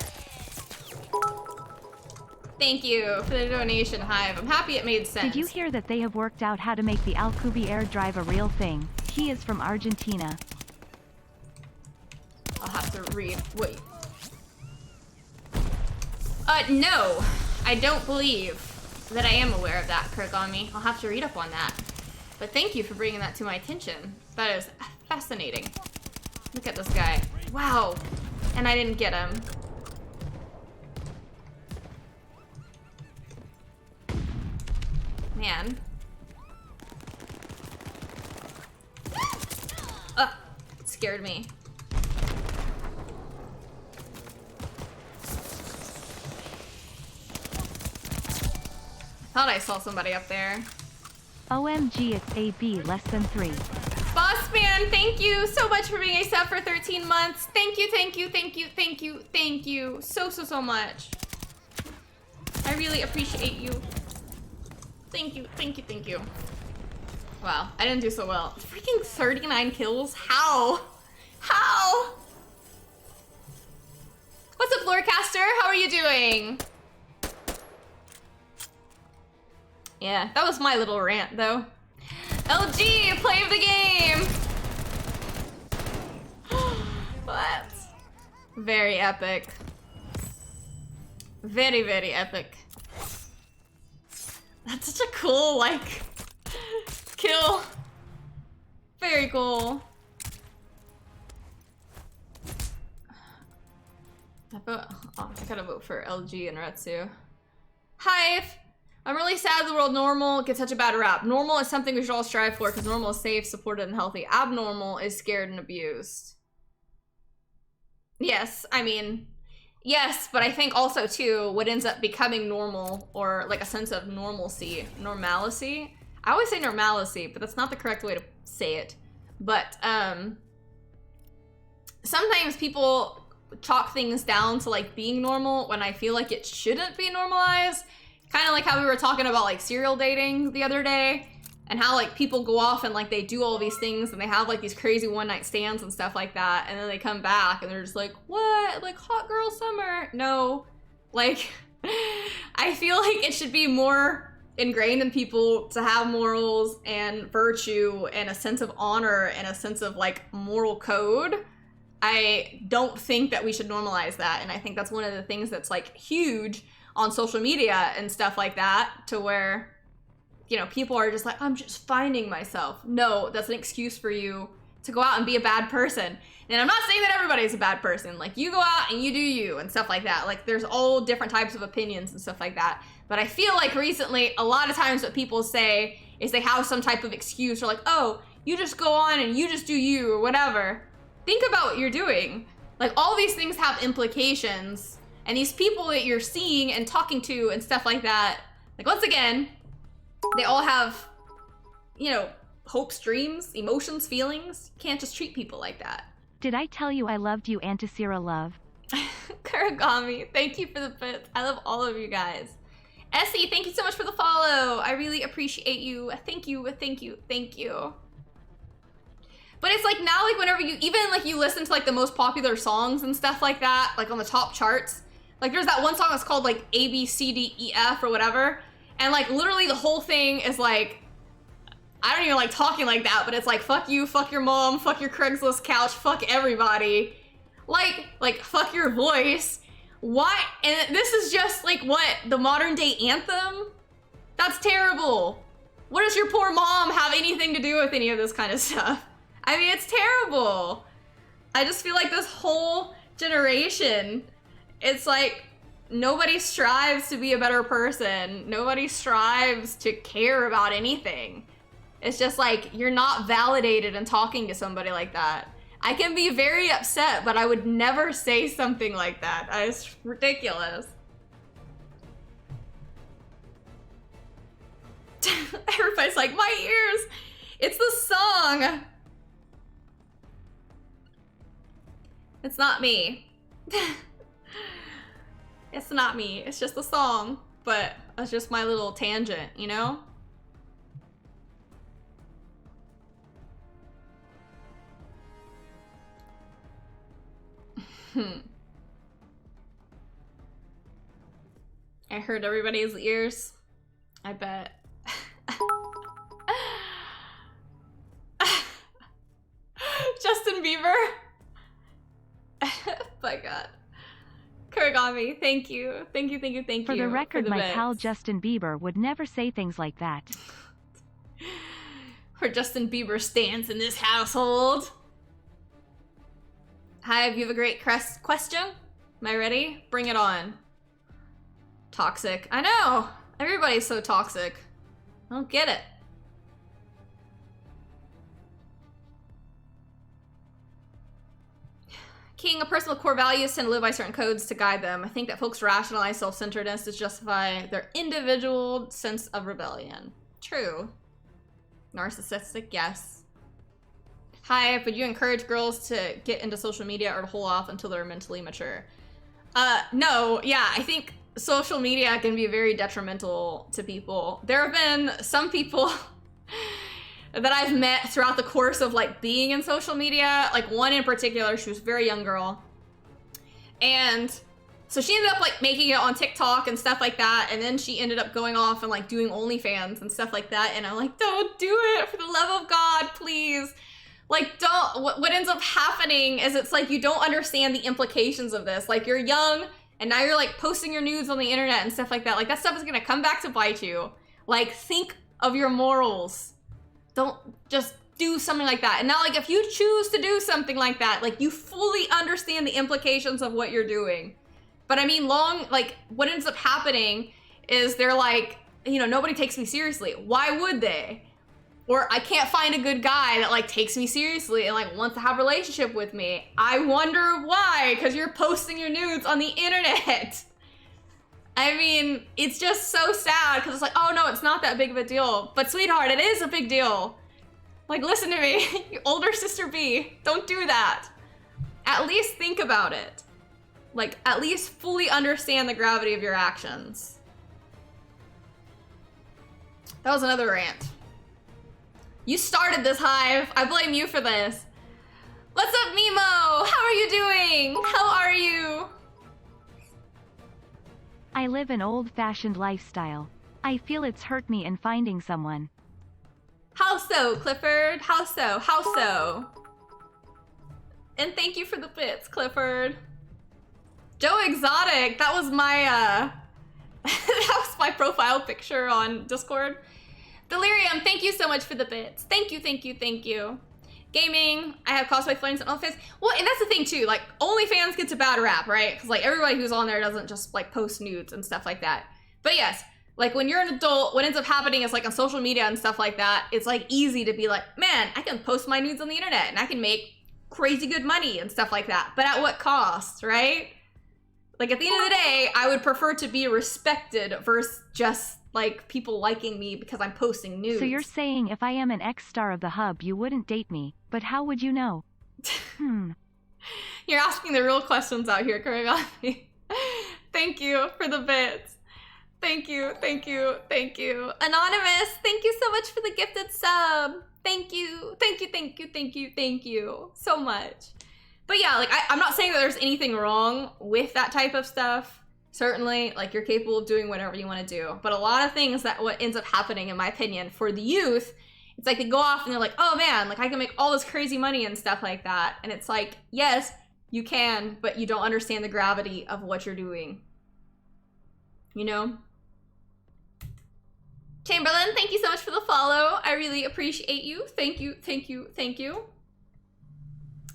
Thank you for the donation, Hive. I'm happy it made sense. Did you hear that they have worked out how to make the Alcubierre drive a real thing? He is from Argentina. I'll have to read. Wait. No. I don't believe that I am aware of that, Kuragami. I'll have to read up on that. But thank you for bringing that to my attention. That is fascinating. Look at this guy. Wow. And I didn't get him. Man. Ugh. It scared me. Thought I saw somebody up there. OMG, it's AB less than 3. Boss man, thank you so much for being a sub for 13 months. Thank you, thank you, thank you, thank you, thank you so much. I really appreciate you. Thank you, thank you, thank you. Wow, I didn't do so well. Freaking 39 kills? How? How? What's up, Lorecaster? How are you doing? Yeah, that was my little rant, though. LG, play of the game! What? Very epic. Very, very epic. That's such a cool, like, kill. Very cool. I gotta vote for LG and Retsu. Hive! I'm really sad the world normal gets such a bad rap. Normal is something we should all strive for because normal is safe, supported, and healthy. Abnormal is scared and abused. Yes, I mean, yes, but I think also too, what ends up becoming normal or like a sense of normalcy, normalcy. I always say normalcy, but that's not the correct way to say it. But sometimes people chalk things down to like being normal when I feel like it shouldn't be normalized. Kind of like how we were talking about like serial dating the other day and how like people go off and like they do all these things and they have like these crazy one night stands and stuff like that. And then they come back and they're just like, what? Like hot girl summer? No, like I feel like it should be more ingrained in people to have morals and virtue and a sense of honor and a sense of like moral code. I don't think that we should normalize that. And I think that's one of the things that's like huge on social media and stuff like that, to where, you know, people are just like, I'm just finding myself. No, that's an excuse for you to go out and be a bad person. And I'm not saying that everybody's a bad person. Like, you go out and you do you and stuff like that. Like, there's all different types of opinions and stuff like that. But I feel like recently, a lot of times what people say is they have some type of excuse or like, oh, you just go on and you just do you or whatever. Think about what you're doing. Like, all these things have implications. And these people that you're seeing and talking to and stuff like that, like, once again, they all have, you know, hopes, dreams, emotions, feelings. You can't just treat people like that. Did I tell you I loved you, Antisera love? Kuragami, thank you for the bits. I love all of you guys. Essie, thank you so much for the follow. I really appreciate you. Thank you, thank you, thank you. But it's like now, like whenever you, even like you listen to like the most popular songs and stuff like that, like on the top charts, like there's that one song that's called like A, B, C, D, E, F or whatever. And like literally the whole thing is like, I don't even like talking like that, but it's like, fuck you, fuck your mom, fuck your Craigslist couch, fuck everybody. Like fuck your voice. Why? And this is just like what, the modern day anthem? That's terrible. What does your poor mom have anything to do with any of this kind of stuff? I mean, it's terrible. I just feel like this whole generation, it's like nobody strives to be a better person. Nobody strives to care about anything. It's just like you're not validated in talking to somebody like that. I can be very upset, but I would never say something like that. It's ridiculous. Everybody's like, my ears. It's the song. It's not me. It's not me. It's just a song, but it's just my little tangent, you know? I heard everybody's ears. I bet. Justin Bieber. My God. Kurigami, thank you. Thank you, thank you, thank you. For the record, my bits. pal Justin Bieber would never say things like that. For Justin Bieber stands in this household. Hi, you have a great question? Am I ready? Bring it on. Toxic. I know! Everybody's so toxic. I don't get it. King, a personal core values tend to live by certain codes to guide them. I think that folks rationalize self-centeredness to justify their individual sense of rebellion. True. Narcissistic, yes. Hi, would you encourage girls to get into social media or to hold off until they're mentally mature? No, yeah, I think social media can be very detrimental to people. There have been some people that I've met throughout the course of like being in social media. Like one in particular, she was a very young girl. And so she ended up like making it on TikTok and stuff like that. And then she ended up going off and like doing OnlyFans and stuff like that. And I'm like, don't do it, for the love of God, please. Like, don't, what ends up happening is it's like you don't understand the implications of this. Like, you're young, and now you're like posting your nudes on the internet and stuff like that. Like, that stuff is gonna come back to bite you. Like, think of your morals. Don't just do something like that. And now, like, if you choose to do something like that, like, you fully understand the implications of what you're doing. But I mean, like, what ends up happening is they're like, you know, nobody takes me seriously. Why would they? Or I can't find a good guy that like takes me seriously and like wants to have a relationship with me. I wonder why, because you're posting your nudes on the internet. I mean, it's just so sad because it's like, oh no, it's not that big of a deal. But sweetheart, it is a big deal. Like, listen to me, your older sister B, don't do that. At least think about it. Like, at least fully understand the gravity of your actions. That was another rant. You started this, Hive. I blame you for this. What's up, Mimo? How are you doing? How are you? I live an old-fashioned lifestyle. I feel it's hurt me in finding someone. How so, Clifford? How so? How so? And thank you for the bits, Clifford. Joe Exotic, that was my, that was my profile picture on Discord. Delirium, thank you so much for the bits. Thank you, thank you, thank you. Gaming, I have cosplay flames and OnlyFans. Well, and that's the thing too, like OnlyFans gets a bad rap, right? Because like everybody who's on there doesn't just like post nudes and stuff like that. But yes, like when you're an adult, what ends up happening is like on social media and stuff like that, it's like easy to be like, man, I can post my nudes on the internet and I can make crazy good money and stuff like that. But at what cost, right? Like at the end of the day, I would prefer to be respected versus just like people liking me because I'm posting nudes. So you're saying if I am an ex-star of the hub, you wouldn't date me, but how would you know? You're asking the real questions out here, Kurigami. Thank you for the bits. Thank you, thank you, thank you. Anonymous, thank you so much for the gifted sub. Thank you, thank you, thank you, thank you, thank you so much. But yeah, like I'm not saying that there's anything wrong with that type of stuff. Certainly, like you're capable of doing whatever you want to do. But a lot of things that what ends up happening, in my opinion, for the youth, it's like they go off and they're like, oh man, like I can make all this crazy money and stuff like that. And it's like, yes, you can, but you don't understand the gravity of what you're doing. You know? Chamberlain, thank you so much for the follow. I really appreciate you. Thank you, thank you, thank you.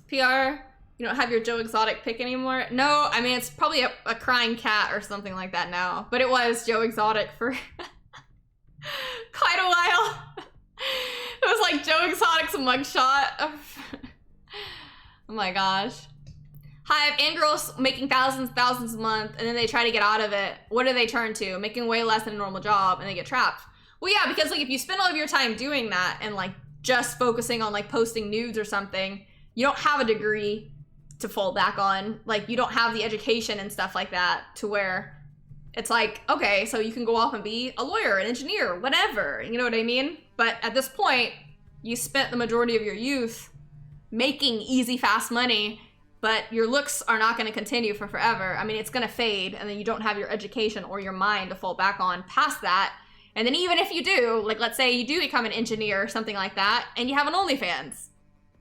PR, you don't have your Joe Exotic pick anymore? No, I mean, it's probably a crying cat or something like that now. But it was Joe Exotic for quite a while. It was like Joe Exotic's mugshot. Oh my gosh. Hive and girls making thousands a month, and then they try to get out of it. What do they turn to? Making way less than a normal job, and they get trapped. Well, yeah, because like if you spend all of your time doing that and like just focusing on like posting nudes or something, you don't have a degree to fall back on. Like you don't have the education and stuff like that to where it's like, okay, so you can go off and be a lawyer, an engineer, whatever, you know what I mean? But at this point, you spent the majority of your youth making easy, fast money but your looks are not going to continue for forever. I mean, it's going to fade, and then you don't have your education or your mind to fall back on past that. And then even if you do, like let's say you do become an engineer or something like that, and you have an OnlyFans,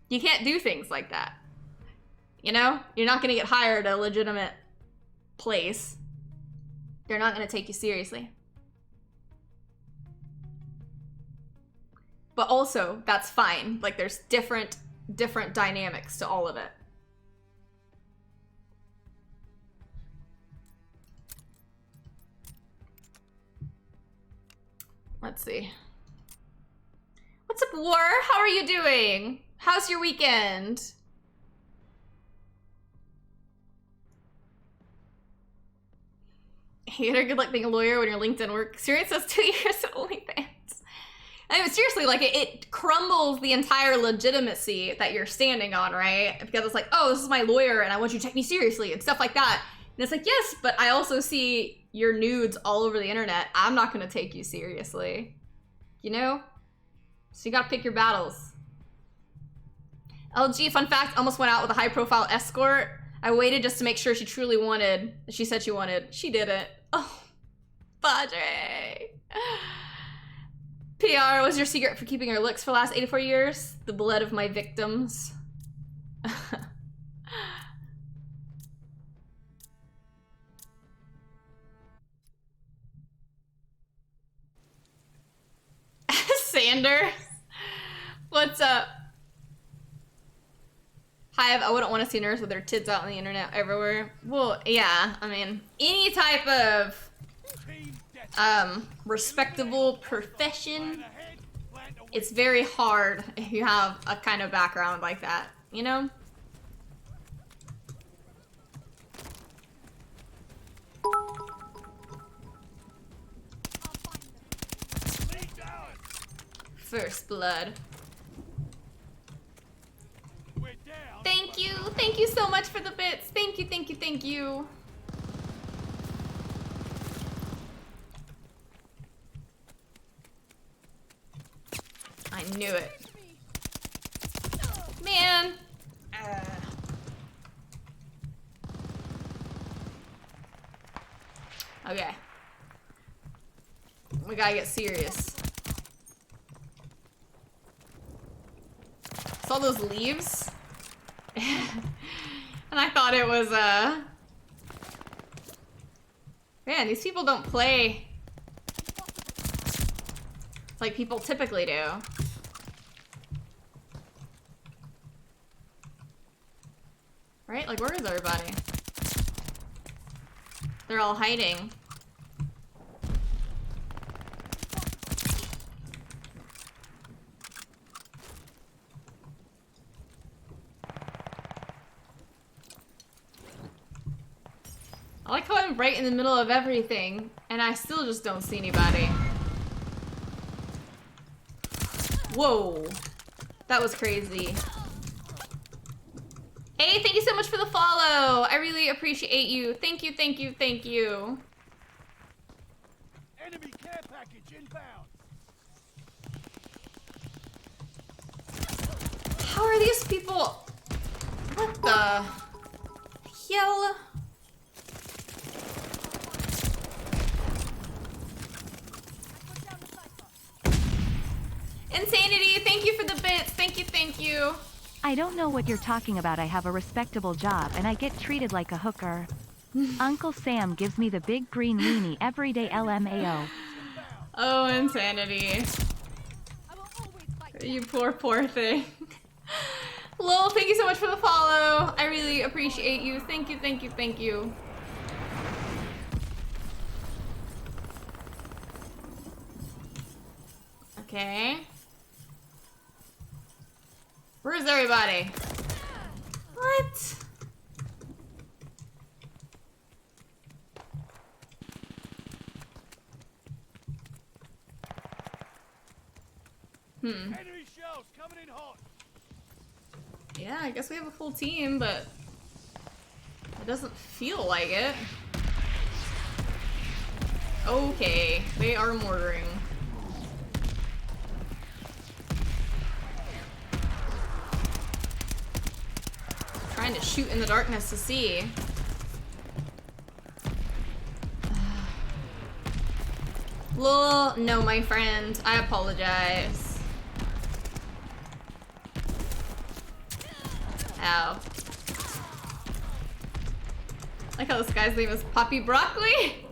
you can't do things like that. You know? You're not going to get hired at a legitimate place. They're not going to take you seriously. But also, that's fine. Like, there's different dynamics to all of it. Let's see. What's up, War? How are you doing? How's your weekend? You better good luck being a lawyer when your LinkedIn work experience says 2 years at OnlyFans. I mean, seriously, like, it crumbles the entire legitimacy that you're standing on, right? Because it's like, oh, this is my lawyer and I want you to take me seriously and stuff like that. And it's like, yes, but I also see your nudes all over the internet. I'm not gonna take you seriously. You know? So you gotta pick your battles. LG, fun fact, almost went out with a high-profile escort. I waited just to make sure she truly wanted. She said she wanted. She didn't. Oh, Padre. PR, was your secret for keeping your looks for the last 84 years? The blood of my victims. Sander, what's up? Hi, I wouldn't want to see nurses with their tits out on the internet everywhere. Well, yeah, I mean, any type of respectable profession, it's very hard if you have a kind of background like that, you know? First blood. Thank you so much for the bits. Thank you. I knew it. Man. Okay. We gotta get serious. Saw those leaves? And I thought it was, man, these people don't play like people typically do. Right? Like, where is everybody? They're all hiding. I like how I'm right in the middle of everything, and I still just don't see anybody. Whoa. That was crazy. Hey, thank you so much for the follow. I really appreciate you. Thank you. Enemy care package inbound. How are these people? What the hell? Insanity, thank you for the bits. Thank you. I don't know what you're talking about. I have a respectable job and I get treated like a hooker. Uncle Sam gives me the big green weenie every day, LMAO. Oh, Insanity. You poor thing. Lol, thank you so much for the follow. I really appreciate you. Thank you. Okay. Where's everybody? What? Enemy shells coming in hot. Yeah, I guess we have a full team, but it doesn't feel like it. Okay, they are mortaring. trying to shoot in the darkness to see. Lol, no, my friend. I apologize. Ow. I like how this guy's name is Poppy Broccoli.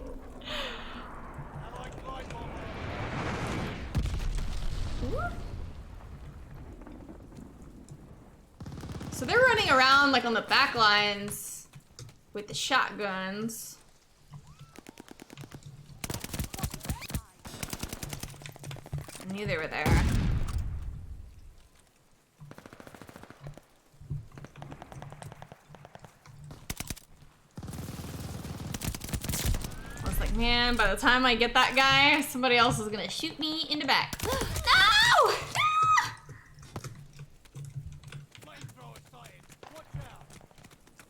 So they're running around like on the back lines with the shotguns. I knew they were there. I was like, man, by the time I get that guy, somebody else is gonna shoot me in the back. No!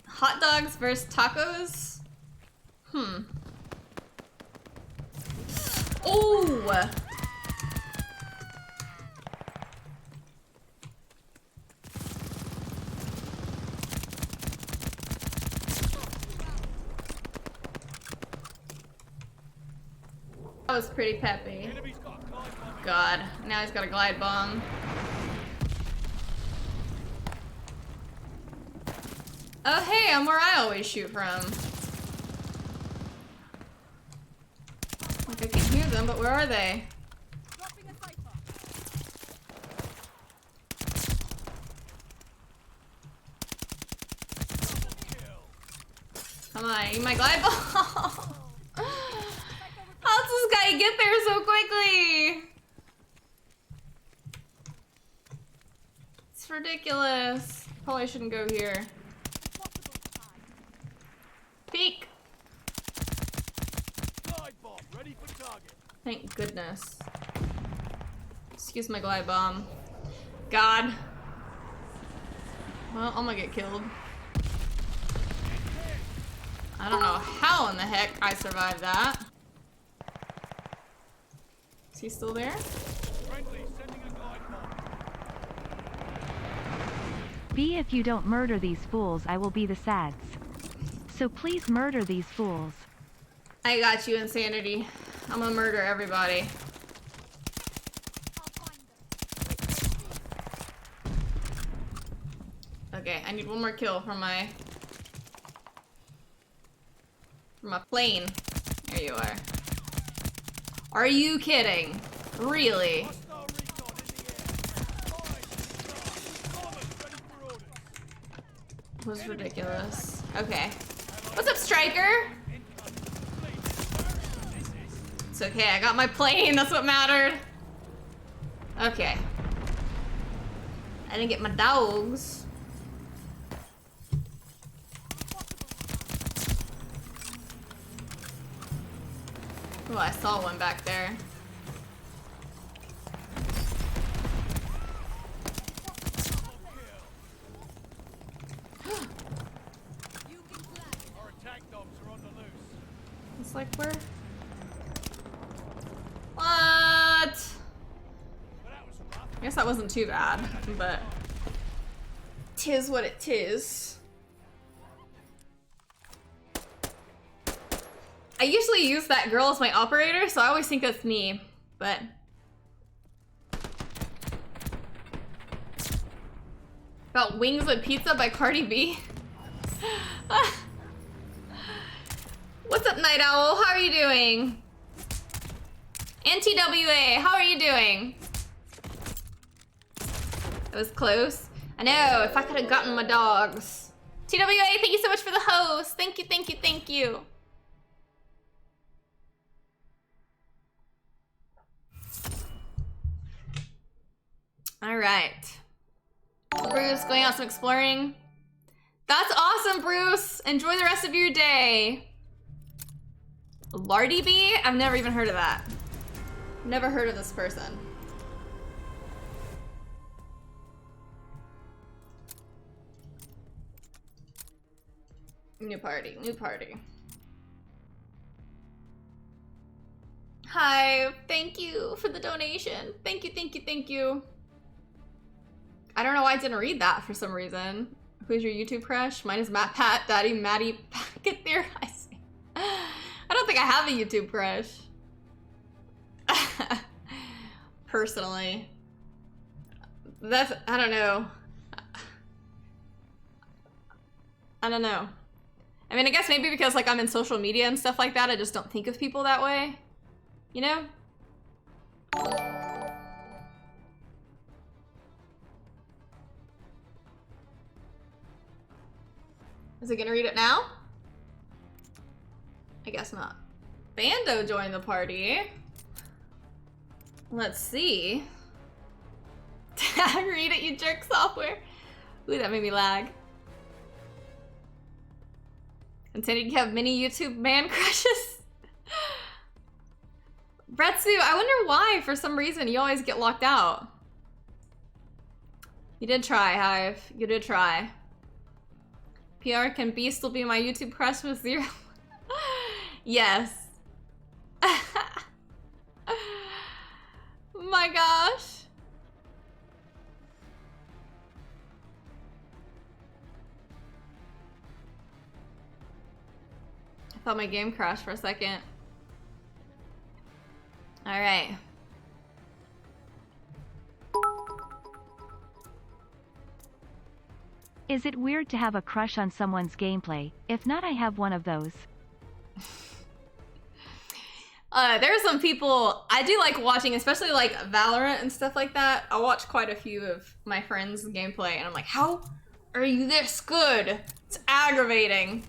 Hot dogs versus tacos? Oh! That was pretty peppy. God, now he's got a glide bomb. Oh hey, I'm where I always shoot from. Like I can hear them, but where are they? Come on, eat my glide ball. How does this guy get there so quickly? It's ridiculous. Probably shouldn't go here. Peek. Thank goodness. Excuse my glide bomb. God. Well, I'm gonna get killed. I don't know how in the heck I survived that. Is he still there? B, if you don't murder these fools, I will be the sads. So please murder these fools. I got you, Insanity. I'm gonna murder everybody. Okay, I need one more kill from my plane. There you are. Are you kidding? Really? It was ridiculous. Okay. What's up, Striker? It's okay, I got my plane, that's what mattered. Okay. I didn't get my dogs. Oh, I saw one back there. It's like where? What? I guess that wasn't too bad, but tis what it tis. I usually use that girl as my operator, so I always think that's me, but about Wings with Pizza by Cardi B. What's up, Night Owl? How are you doing? NTWA, how are you doing? That was close. I know, if I could have gotten my dogs. TWA, thank you so much for the host. Thank you, thank you, thank you. All right. Bruce, going out some exploring. That's awesome, Bruce. Enjoy the rest of your day. Lardy Bee? I've never even heard of that. Never heard of this person. New party, new party. Hi, thank you for the donation. Thank you, thank you, thank you. I don't know why I didn't read that for some reason. Who's your YouTube crush? Mine is Matt Pat, Daddy, Maddie, Packet Theorizing. I don't think I have a YouTube crush. Personally. That's, I don't know. I don't know. I mean, I guess maybe because like I'm in social media and stuff like that, I just don't think of people that way. You know? Is it gonna read it now? I guess not. Bando joined the party. Let's see. Read it, you jerk software. Ooh, that made me lag. Intended to have mini YouTube man crushes. Bretsu, I wonder why, for some reason, you always get locked out. You did try, Hive. You did try. PR, can B still be my YouTube crush with 0? Yes. My gosh. I thought my game crashed for a second. All right. Is it weird to have a crush on someone's gameplay? If not, I have one of those. There are some people I do like watching, especially like Valorant and stuff like that. I watch quite a few of my friends' gameplay and I'm like, how are you this good? It's aggravating.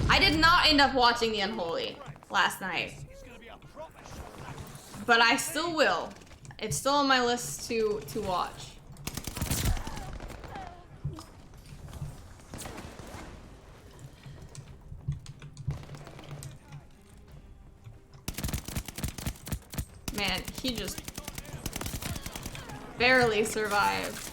I did not end up watching The Unholy last night, but I still will. It's still on my list to watch. Man, he just barely survived.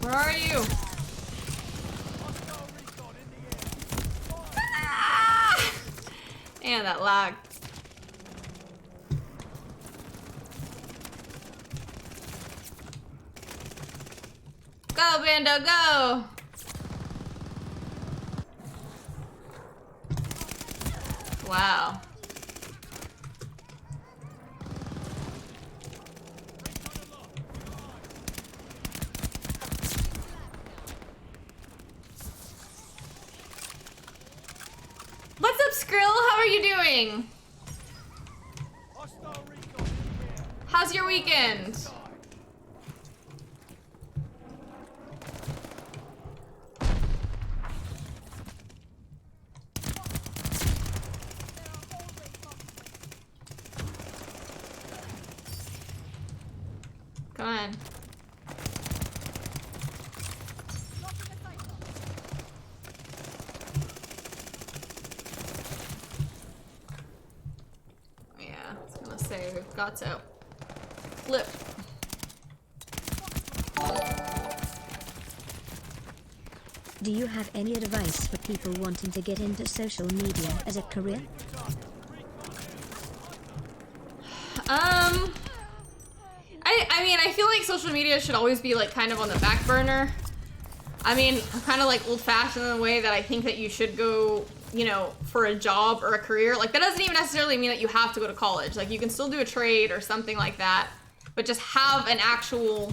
Where are you? And that lag. Go, Bando, go! Wow. What's up, Skrill? How are you doing? How's your weekend? Come on. Yeah, I was gonna say we've got to flip. Do you have any advice for people wanting to get into social media as a career? I mean, I feel like social media should always be like kind of on the back burner. I mean, I'm kind of like old-fashioned in the way that I think that you should go, you know, for a job or a career. Like that doesn't even necessarily mean that you have to go to college. Like you can still do a trade or something like that, but just have an actual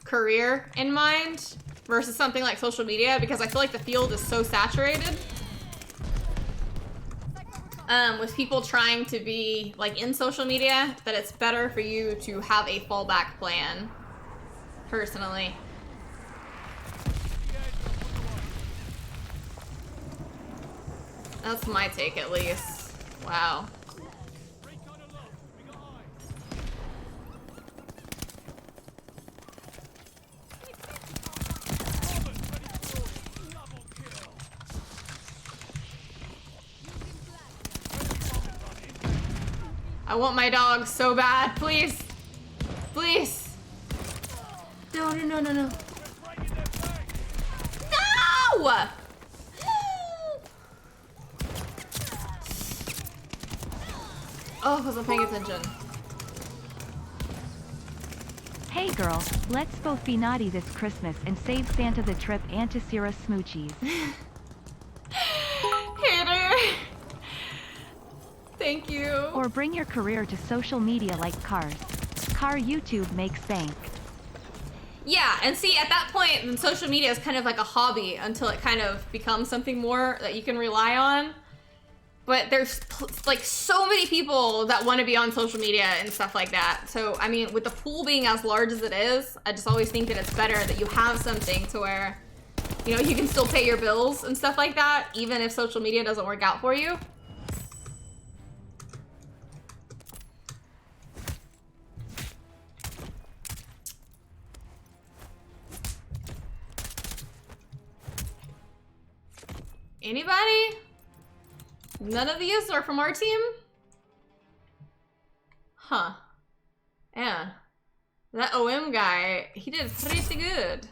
career in mind versus something like social media, because I feel like the field is so saturated. With people trying to be like in social media, that it's better for you to have a fallback plan, personally. That's my take, at least. Wow. I want my dog so bad, please. Please. No, no, no, no, no. No! Oh, I wasn't paying attention. Hey girl, let's both be naughty this Christmas and save Santa the trip Antisera smoochies. Hater. Thank you. Or bring your career to social media like cars. Car YouTube makes bank. Yeah, and see, at that point, then social media is kind of like a hobby until it kind of becomes something more that you can rely on. But there's like so many people that want to be on social media and stuff like that. So, I mean, with the pool being as large as it is, I just always think that it's better that you have something to where, you know, you can still pay your bills and stuff like that, even if social media doesn't work out for you. Anybody? None of these are from our team? Huh. Yeah. That OM guy, he did pretty good.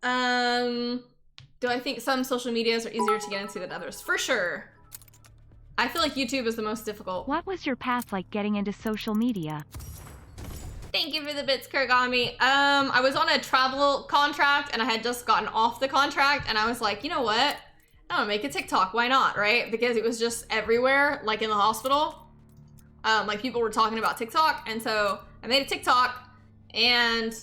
Do I think some social medias are easier to get into than others? For sure. I feel like YouTube is the most difficult. What was your path like getting into social media? Thank you for the bits, Kurigami. I was on a travel contract and I had just gotten off the contract and I was like, you know what? I'm gonna make a TikTok, why not, right? Because it was just everywhere, like in the hospital. Like people were talking about TikTok, and so I made a TikTok and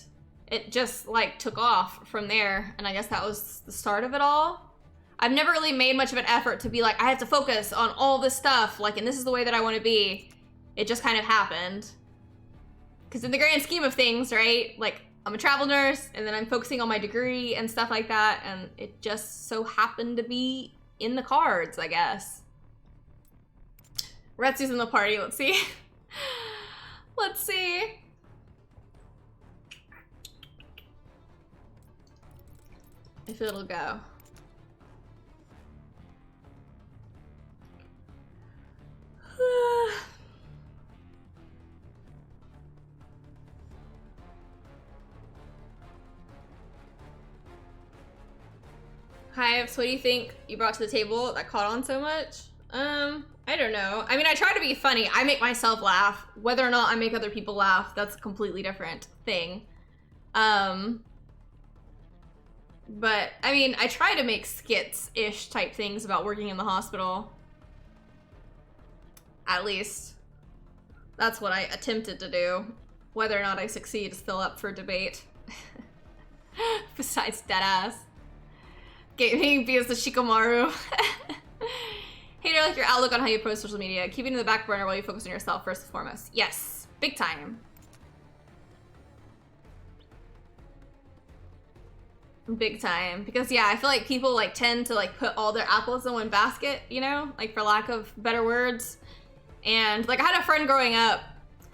it just like took off from there, and I guess that was the start of it all. I've never really made much of an effort to be like, I have to focus on all this stuff, like, and this is the way that I want to be. It just kind of happened. Because in the grand scheme of things, right, like, I'm a travel nurse, and then I'm focusing on my degree and stuff like that, and it just so happened to be in the cards, I guess. Retsu's in the party, let's see. Let's see. If it'll go. Hives, what do you think you brought to the table that caught on so much? I don't know. I mean, I try to be funny. I make myself laugh. Whether or not I make other people laugh, that's a completely different thing. But, I mean, I try to make skits-ish type things about working in the hospital. At least. That's what I attempted to do. Whether or not I succeed is still up for debate. Besides deadass. Gaming because the Shikamaru. Hater, like your outlook on how you approach social media. Keeping it in the back burner while you focus on yourself first and foremost. Yes, big time. Big time. Because yeah, I feel like people like tend to like put all their apples in one basket, you know? Like for lack of better words. And like I had a friend growing up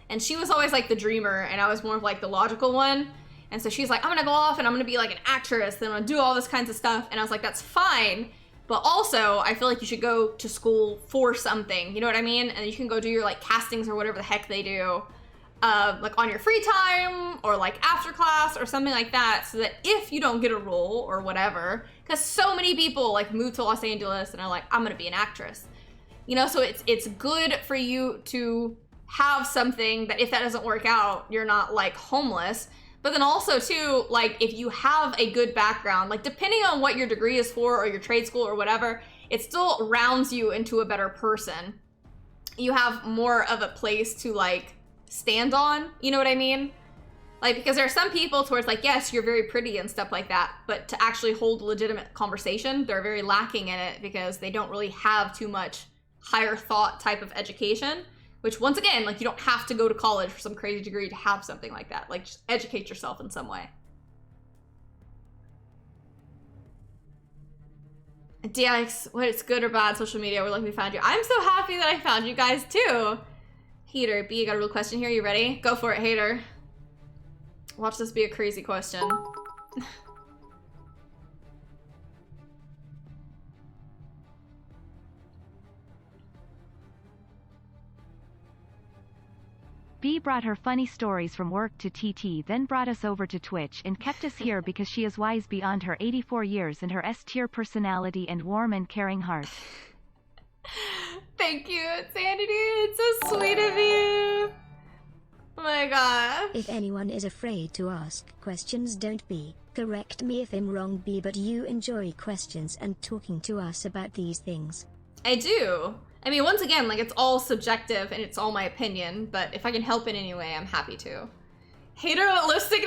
and she was always like the dreamer and I was more of like the logical one. And so she's like, I'm gonna go off and I'm gonna be like an actress and I'm gonna do all this kinds of stuff. And I was like, that's fine. But also, I feel like you should go to school for something. You know what I mean? And you can go do your like castings or whatever the heck they do. Like on your free time or like after class or something like that. So that if you don't get a role or whatever, because so many people like move to Los Angeles and are like, I'm gonna be an actress. You know, so it's good for you to have something that if that doesn't work out, you're not like homeless. But then also too, like if you have a good background, like depending on what your degree is for or your trade school or whatever, it still rounds you into a better person. You have more of a place to like stand on, you know what I mean? Like, because there are some people towards like, yes, you're very pretty and stuff like that, but to actually hold a legitimate conversation, they're very lacking in it because they don't really have too much higher thought type of education. Which, once again, like, you don't have to go to college for some crazy degree to have something like that. Like, just educate yourself in some way. DX, what it's good or bad, social media, we're lucky we found you. I'm so happy that I found you guys, too. Hater, B, you got a real question here. You ready? Go for it, Hater. Watch this be a crazy question. B brought her funny stories from work to TT, then brought us over to Twitch and kept us here because she is wise beyond her 84 years and her S-tier personality and warm and caring heart. Thank you, Sanity. It's so sweet of you. Oh my god. If anyone is afraid to ask questions, don't be. Correct me if I'm wrong, B, but you enjoy questions and talking to us about these things. I do. I mean, once again, like, it's all subjective and it's all my opinion, but if I can help in any way, I'm happy to. Hater about lipstick?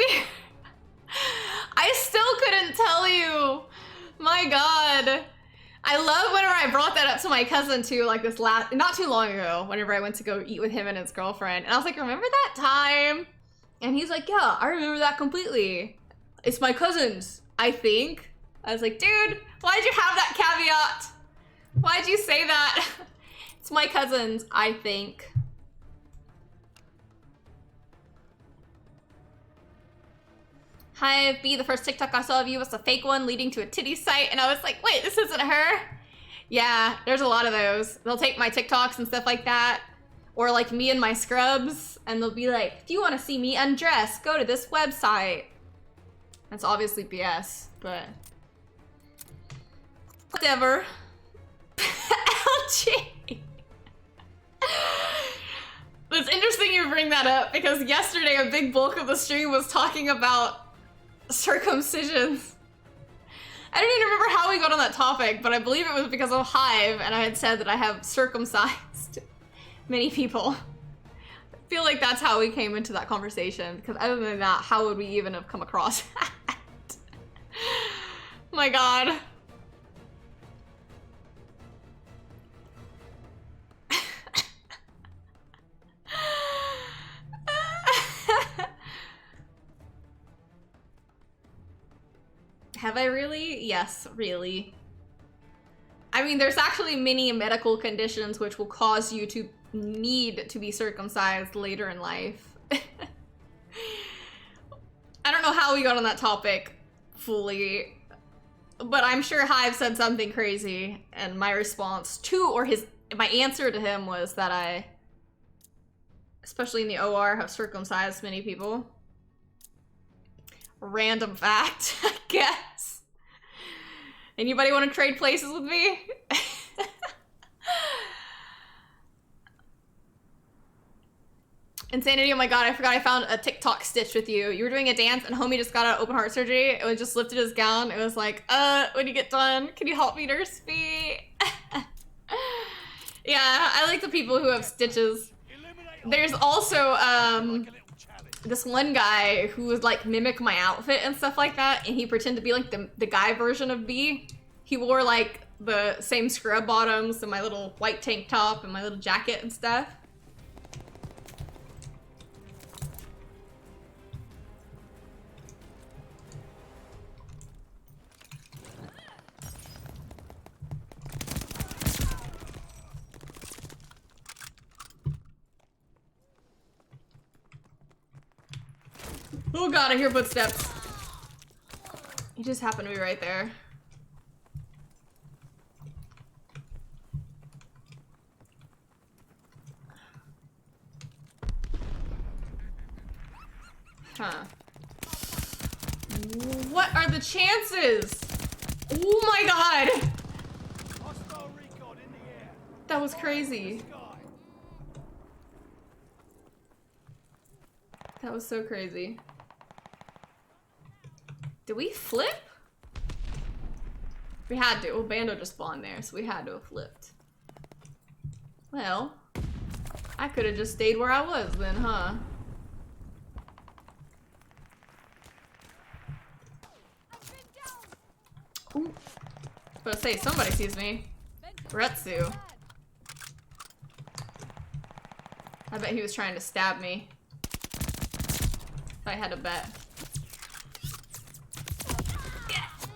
I still couldn't tell you. My god. I love whenever I brought that up to my cousin too, like this not too long ago, whenever I went to go eat with him and his girlfriend. And I was like, remember that time? And he's like, yeah, I remember that completely. It's my cousin's, I think. I was like, dude, why'd you have that caveat? Why'd you say that? It's my cousin's, I think. Hi, B, the first TikTok I saw of you was a fake one leading to a titty site, and I was like, wait, this isn't her? Yeah, there's a lot of those. They'll take my TikToks and stuff like that, or like me and my scrubs, and they'll be like, if you want to see me undress, go to this website. That's obviously BS, but whatever. LG. It's interesting you bring that up because yesterday a big bulk of the stream was talking about circumcisions. I don't even remember how we got on that topic, but I believe it was because of Hive, and I had said that I have circumcised many people. I feel like that's how we came into that conversation, because other than that, how would we even have come across that? My god. Have I really? Yes, really. I mean, there's actually many medical conditions which will cause you to need to be circumcised later in life. I don't know how we got on that topic fully, but I'm sure Hive said something crazy, and my response to, or my answer to him was that I, especially in the OR, have circumcised many people. Random fact, I guess. Anybody want to trade places with me? Insanity, oh my god, I forgot I found a TikTok stitch with you. You were doing a dance and homie just got out of open heart surgery. It was just lifted his gown. It was like, when you get done, can you help me nurse me? Yeah, I like the people who have stitches. There's also, this one guy who would like mimic my outfit and stuff like that, and he pretended to be like the guy version of B. He wore like the same scrub bottoms and my little white tank top and my little jacket and stuff. Oh god, I hear footsteps. He just happened to be right there. Huh. What are the chances? Oh my god! That was crazy. That was so crazy. Did we flip? We had to. Well, Bando just spawned there, so we had to have flipped. Well, I could have just stayed where I was then, huh? Ooh. But say somebody sees me. Retsu. I bet he was trying to stab me. If I had to bet.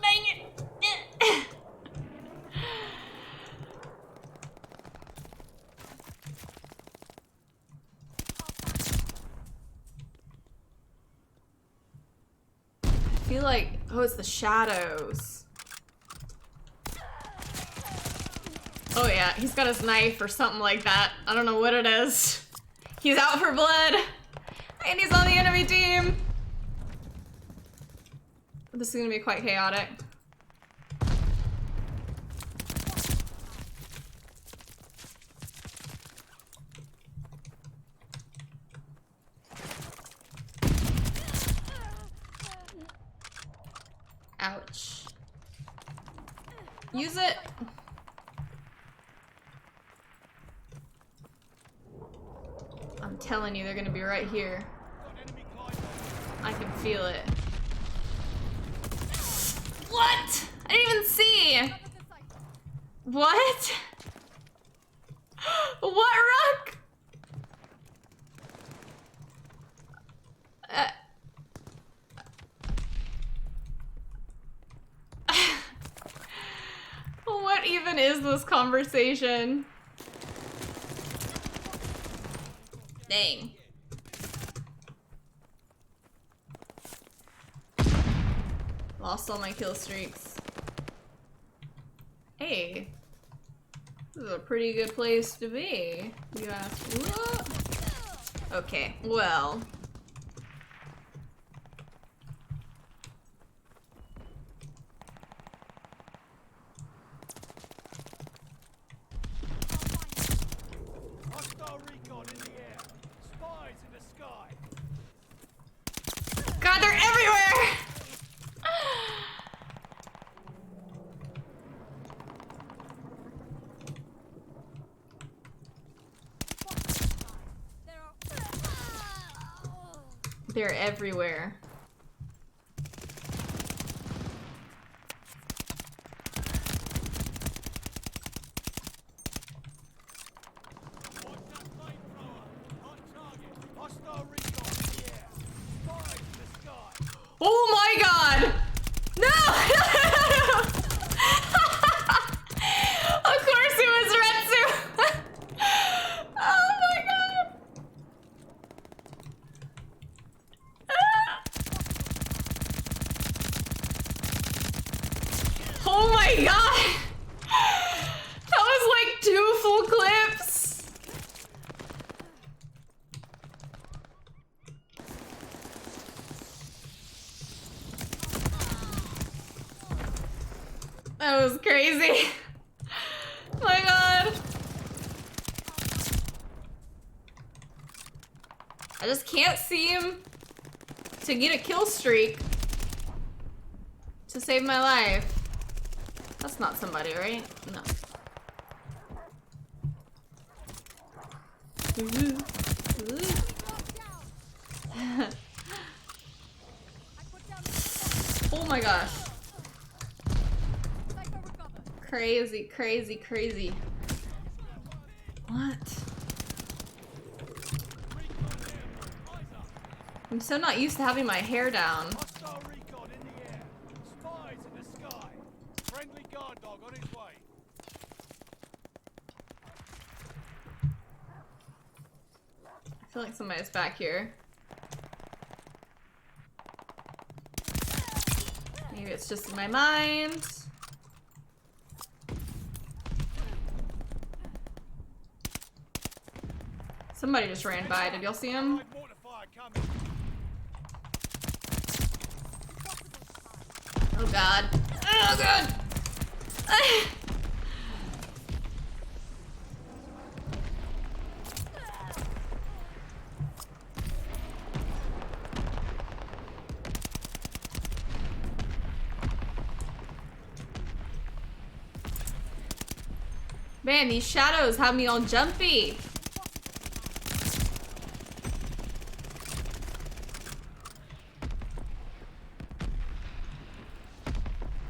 Dang it! I feel like, oh, it's the shadows. Oh yeah, he's got his knife or something like that. I don't know what it is. He's out for blood. And he's on the enemy team. This is gonna be quite chaotic. Ouch. Use it. I'm telling you, they're gonna be right here. I can feel it. What? I didn't even see. What? What rock? What even is this conversation? Dang. Lost all my kill streaks. Hey. This is a pretty good place to be. You ask. What? Okay, well. God, they're everywhere! They're everywhere. Oh my god! No! Of course it was Retsu! Oh my god! Oh my god! That was like 2 full clips! That was crazy. My god. I just can't seem to get a kill streak to save my life. That's not somebody, right? No. Oh my gosh. Crazy, crazy, crazy. What? I'm so not used to having my hair down. I feel like somebody's back here. Maybe it's just in my mind. Somebody just ran by. Did y'all see him? Oh god. Oh god! Man, these shadows have me all jumpy.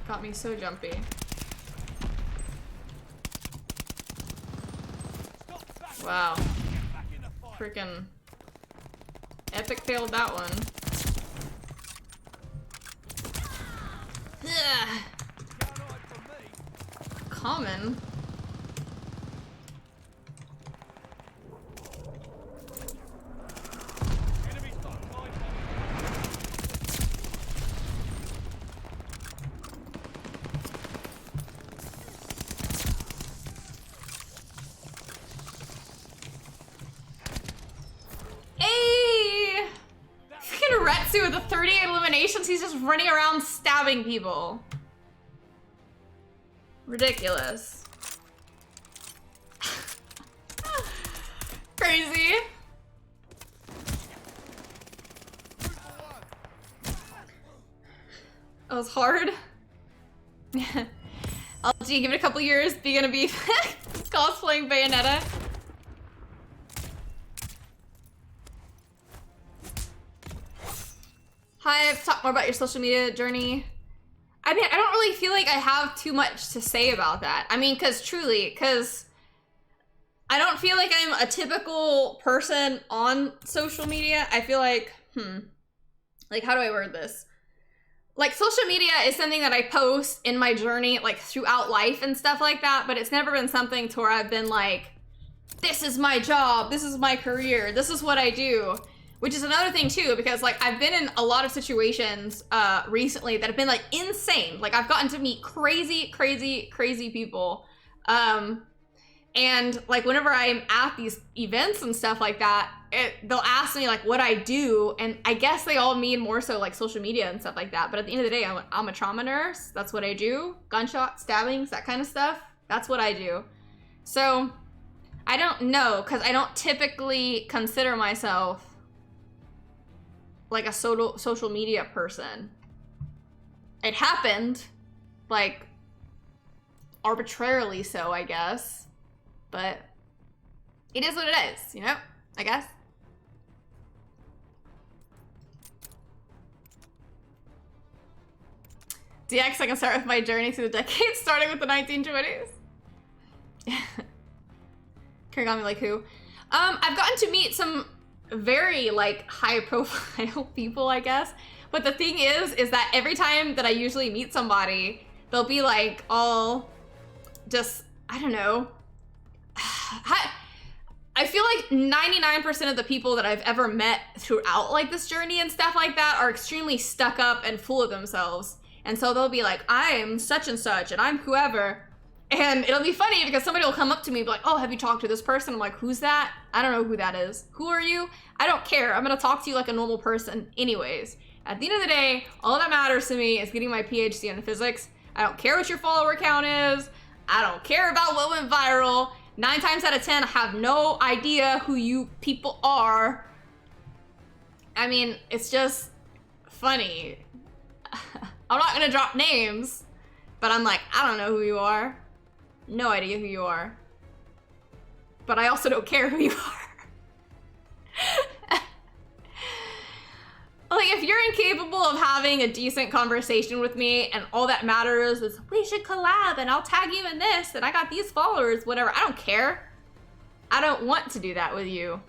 Got me so jumpy. Wow. Freaking epic failed that one. Ugh. Common. he's just running around stabbing people. Ridiculous. Crazy. That was hard. LG, give it a couple years, be gonna be cosplaying Bayonetta. Hi, talk more about your social media journey. I mean, I don't really feel like I have too much to say about that. I mean, because I don't feel like I'm a typical person on social media. I feel like, like, how do I word this? Like, social media is something that I post in my journey, like, throughout life and stuff like that, but it's never been something to where I've been like, this is my job, this is my career, this is what I do. Which is another thing, too, because, like, I've been in a lot of situations recently that have been, like, insane. Like, I've gotten to meet crazy, crazy, crazy people. And, like, whenever I'm at these events and stuff like that, they'll ask me, like, what I do, and I guess they all mean more so, like, social media and stuff like that, but at the end of the day, I'm a trauma nurse. That's what I do. Gunshot, stabbings, that kind of stuff. That's what I do. So, I don't know, because I don't typically consider myself, like, a social media person. It happened, like, arbitrarily so, I guess. But it is what it is, you know? I guess. DX, I can start with my journey through the decades, starting with the 1920s. Kirigami, like who? I've gotten to meet some very, like, high-profile people, I guess. But the thing is that every time that I usually meet somebody, they'll be, like, all just, I don't know. I feel like 99% of the people that I've ever met throughout, like, this journey and stuff like that are extremely stuck up and full of themselves. And so they'll be like, I'm such and such, and I'm whoever. And it'll be funny because somebody will come up to me and be like, oh, have you talked to this person? I'm like, who's that? I don't know who that is. Who are you? I don't care. I'm gonna talk to you like a normal person anyways. At the end of the day, all that matters to me is getting my PhD in physics. I don't care what your follower count is. I don't care about what went viral. 9 times out of 10, I have no idea who you people are. I mean, it's just funny. I'm not gonna drop names, but I'm like, I don't know who you are. No idea who you are. But I also don't care who you are. Like, if you're incapable of having a decent conversation with me and all that matters is we should collab and I'll tag you in this and I got these followers, whatever, I don't care. I don't want to do that with you.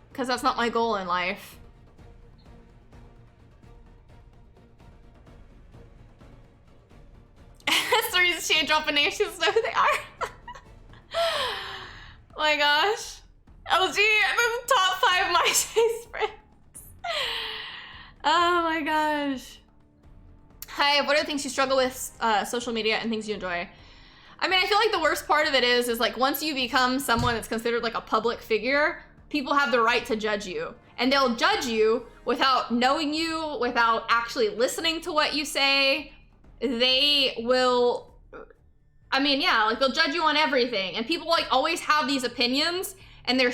Because that's not my goal in life. Stories change off of nations, know who they are. Oh my gosh. LG, I'm in the top 5 MySpace friends. Oh my gosh. Hi, what are the things you struggle with, social media and things you enjoy? I mean, I feel like the worst part of it is like once you become someone that's considered like a public figure, people have the right to judge you. And they'll judge you without knowing you, without actually listening to what you say. They will, I mean, yeah, like they'll judge you on everything. And people like always have these opinions and they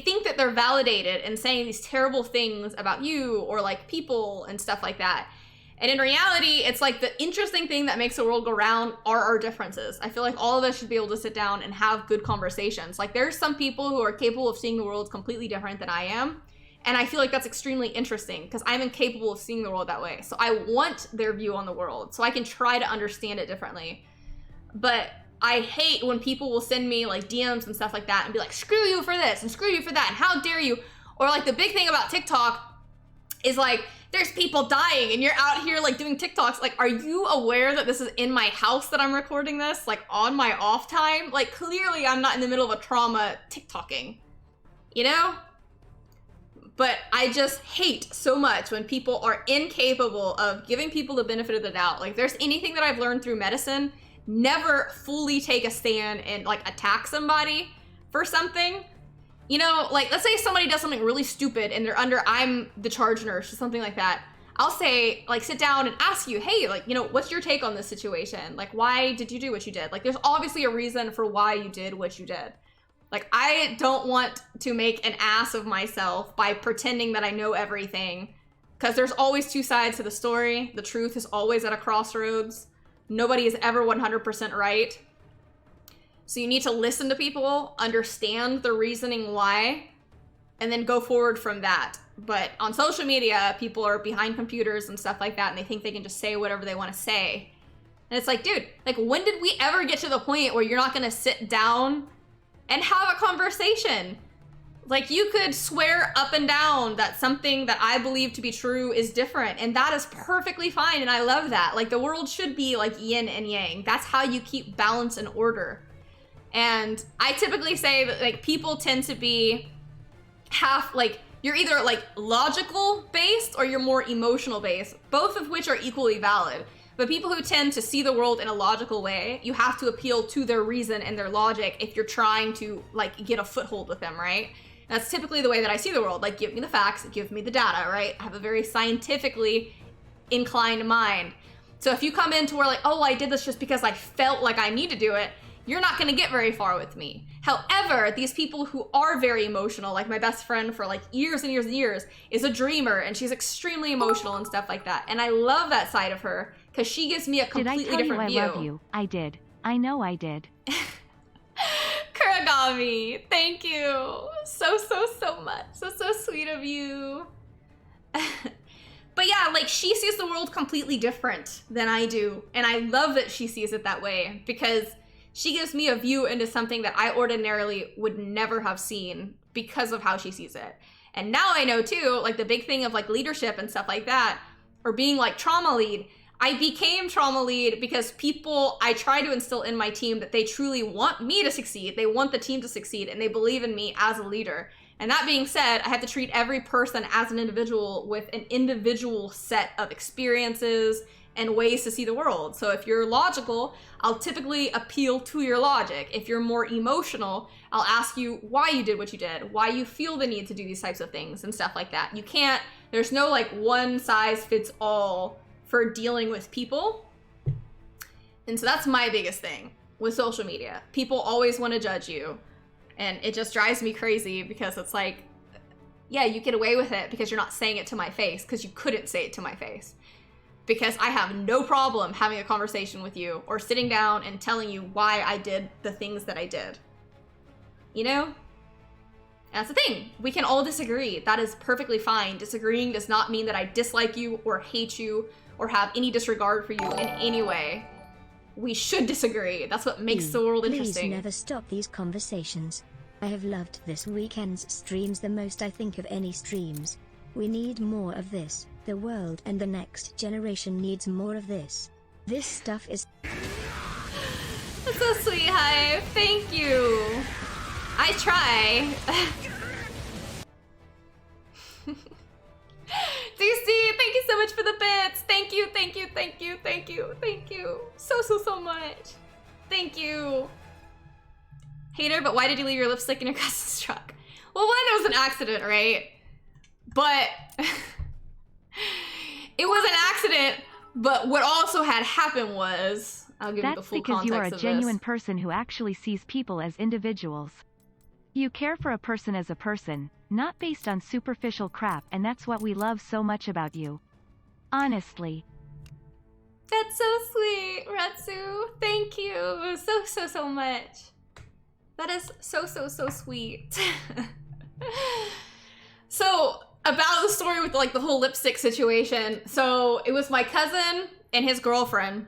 think that they're validated in saying these terrible things about you or like people and stuff like that. And in reality, it's like the interesting thing that makes the world go round are our differences. I feel like all of us should be able to sit down and have good conversations. Like there's some people who are capable of seeing the world completely different than I am. And I feel like that's extremely interesting because I'm incapable of seeing the world that way. So I want their view on the world so I can try to understand it differently. But I hate when people will send me like DMs and stuff like that and be like, screw you for this and screw you for that and how dare you. Or like the big thing about TikTok is like, there's people dying and you're out here like doing TikToks. Like, are you aware that this is in my house that I'm recording this? Like on my off time? Like clearly I'm not in the middle of a trauma TikToking, you know? But I just hate so much when people are incapable of giving people the benefit of the doubt. Like there's anything that I've learned through medicine, never fully take a stand and like attack somebody for something. you know, like, let's say somebody does something really stupid and they're under, I'm the charge nurse or something like that. I'll say, like, sit down and ask you, hey, like, you know, what's your take on this situation? Like, why did you do what you did? Like, there's obviously a reason for why you did what you did. Like, I don't want to make an ass of myself by pretending that I know everything, because there's always two sides to the story. The truth is always at a crossroads. Nobody is ever 100% right. So you need to listen to people, understand the reasoning why, and then go forward from that. But on social media, people are behind computers and stuff like that, and they think they can just say whatever they want to say. And it's like, dude, like, when did we ever get to the point where you're not gonna sit down and have a conversation? Like, you could swear up and down that something that I believe to be true is different, and that is perfectly fine, and I love that. Like, the world should be like yin and yang. That's how you keep balance and order. And I typically say that, like, people tend to be half, like, you're either like logical based or you're more emotional based, both of which are equally valid. But people who tend to see the world in a logical way, you have to appeal to their reason and their logic if you're trying to, like, get a foothold with them, right? And that's typically the way that I see the world. Like, give me the facts, give me the data, right? I have a very scientifically inclined mind. So if you come into where, like, oh, I did this just because I felt like I need to do it, you're not gonna get very far with me. However, these people who are very emotional, like my best friend for like years and years and years, is a dreamer, and she's extremely emotional and stuff like that. And I love that side of her, because she gives me a completely different view. Did I tell you I love you? I did. I know I did. Kuragami, thank you so much. So sweet of you. But yeah, like, she sees the world completely different than I do, and I love that she sees it that way, because she gives me a view into something that I ordinarily would never have seen because of how she sees it. And now I know too, like, the big thing of like leadership and stuff like that, or being like trauma lead. I became trauma lead because people, I try to instill in my team that they truly want me to succeed. They want the team to succeed, and they believe in me as a leader. And that being said, I have to treat every person as an individual with an individual set of experiences and ways to see the world. So if you're logical, I'll typically appeal to your logic. If you're more emotional, I'll ask you why you did what you did, why you feel the need to do these types of things and stuff like that. You can't, there's no like one size fits all for dealing with people. And so that's my biggest thing with social media. People always want to judge you, and it just drives me crazy, because it's like, yeah, you get away with it because you're not saying it to my face, because you couldn't say it to my face. Because I have no problem having a conversation with you or sitting down and telling you why I did the things that I did. You know? That's the thing. We can all disagree. That is perfectly fine. Disagreeing does not mean that I dislike you or hate you or have any disregard for you in any way. We should disagree. That's what makes the world interesting. Please never stop these conversations. I have loved this weekend's streams the most, I think, of any streams. We need more of this. The world and the next generation needs more of this. This stuff is... That's so sweet, Hive. Thank you. I try. DC, thank you so much for the bits. Thank you. So much. Thank you. Hater, but why did you leave your lipstick in your cousin's truck? Well, one, it was an accident, right? But it was an accident, but what also had happened was, I'll give you the full context of this. That's because you are a genuine person who actually sees people as individuals. You care for a person as a person, not based on superficial crap, and that's what we love so much about you. Honestly. That's so sweet, Ratsu. Thank you so much. That is so sweet. So, about the story with like the whole lipstick situation. So it was my cousin and his girlfriend.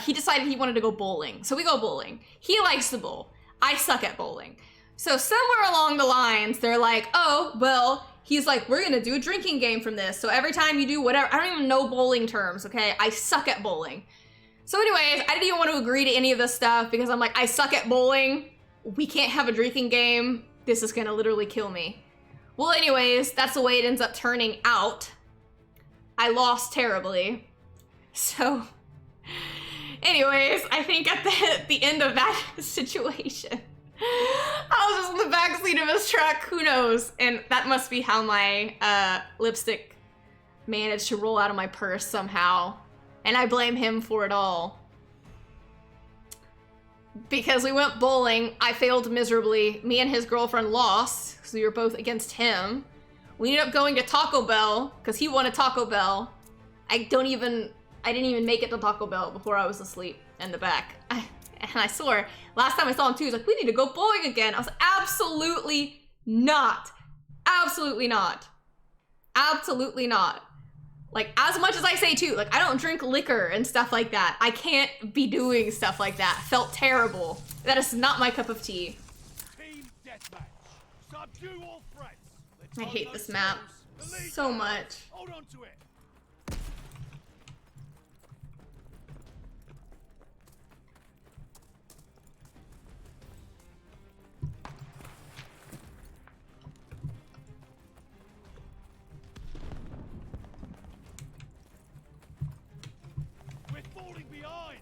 He decided he wanted to go bowling. So we go bowling. He likes to bowl. I suck at bowling. So somewhere along the lines, they're like, oh, well, he's like, we're gonna do a drinking game from this. So every time you do whatever, I don't even know bowling terms, okay? I suck at bowling. So anyways, I didn't even want to agree to any of this stuff because I'm like, I suck at bowling. We can't have a drinking game. This is gonna literally kill me. Well, anyways, that's the way it ends up turning out. I lost terribly. So, anyways, I think at the end of that situation, I was just in the backseat of his truck, who knows? And that must be how my lipstick managed to roll out of my purse somehow. And I blame him for it all. Because we went bowling, I failed miserably. Me and his girlfriend lost, because we were both against him. We ended up going to Taco Bell, because he wanted Taco Bell. I didn't even make it to Taco Bell before I was asleep in the back. And I swore, last time I saw him too, he was like, we need to go bowling again. I was like, absolutely not. Absolutely not. Absolutely not. Like, as much as I say too, like, I don't drink liquor and stuff like that. I can't be doing stuff like that. Felt terrible. That is not my cup of tea. Team deathmatch. Subdue all threats. Let's I hold hate those this map teams. The lead so now. much. Hold on to it. We're falling behind.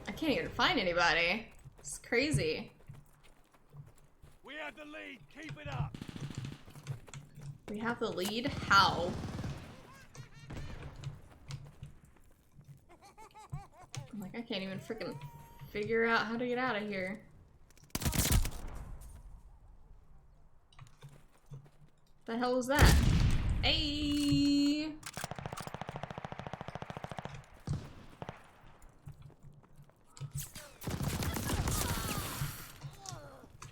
I can't even find anybody. It's crazy. We have the lead. Keep it up. We have the lead? How? I'm like, I can't even freaking figure out how to get out of here. The hell is that? Hey!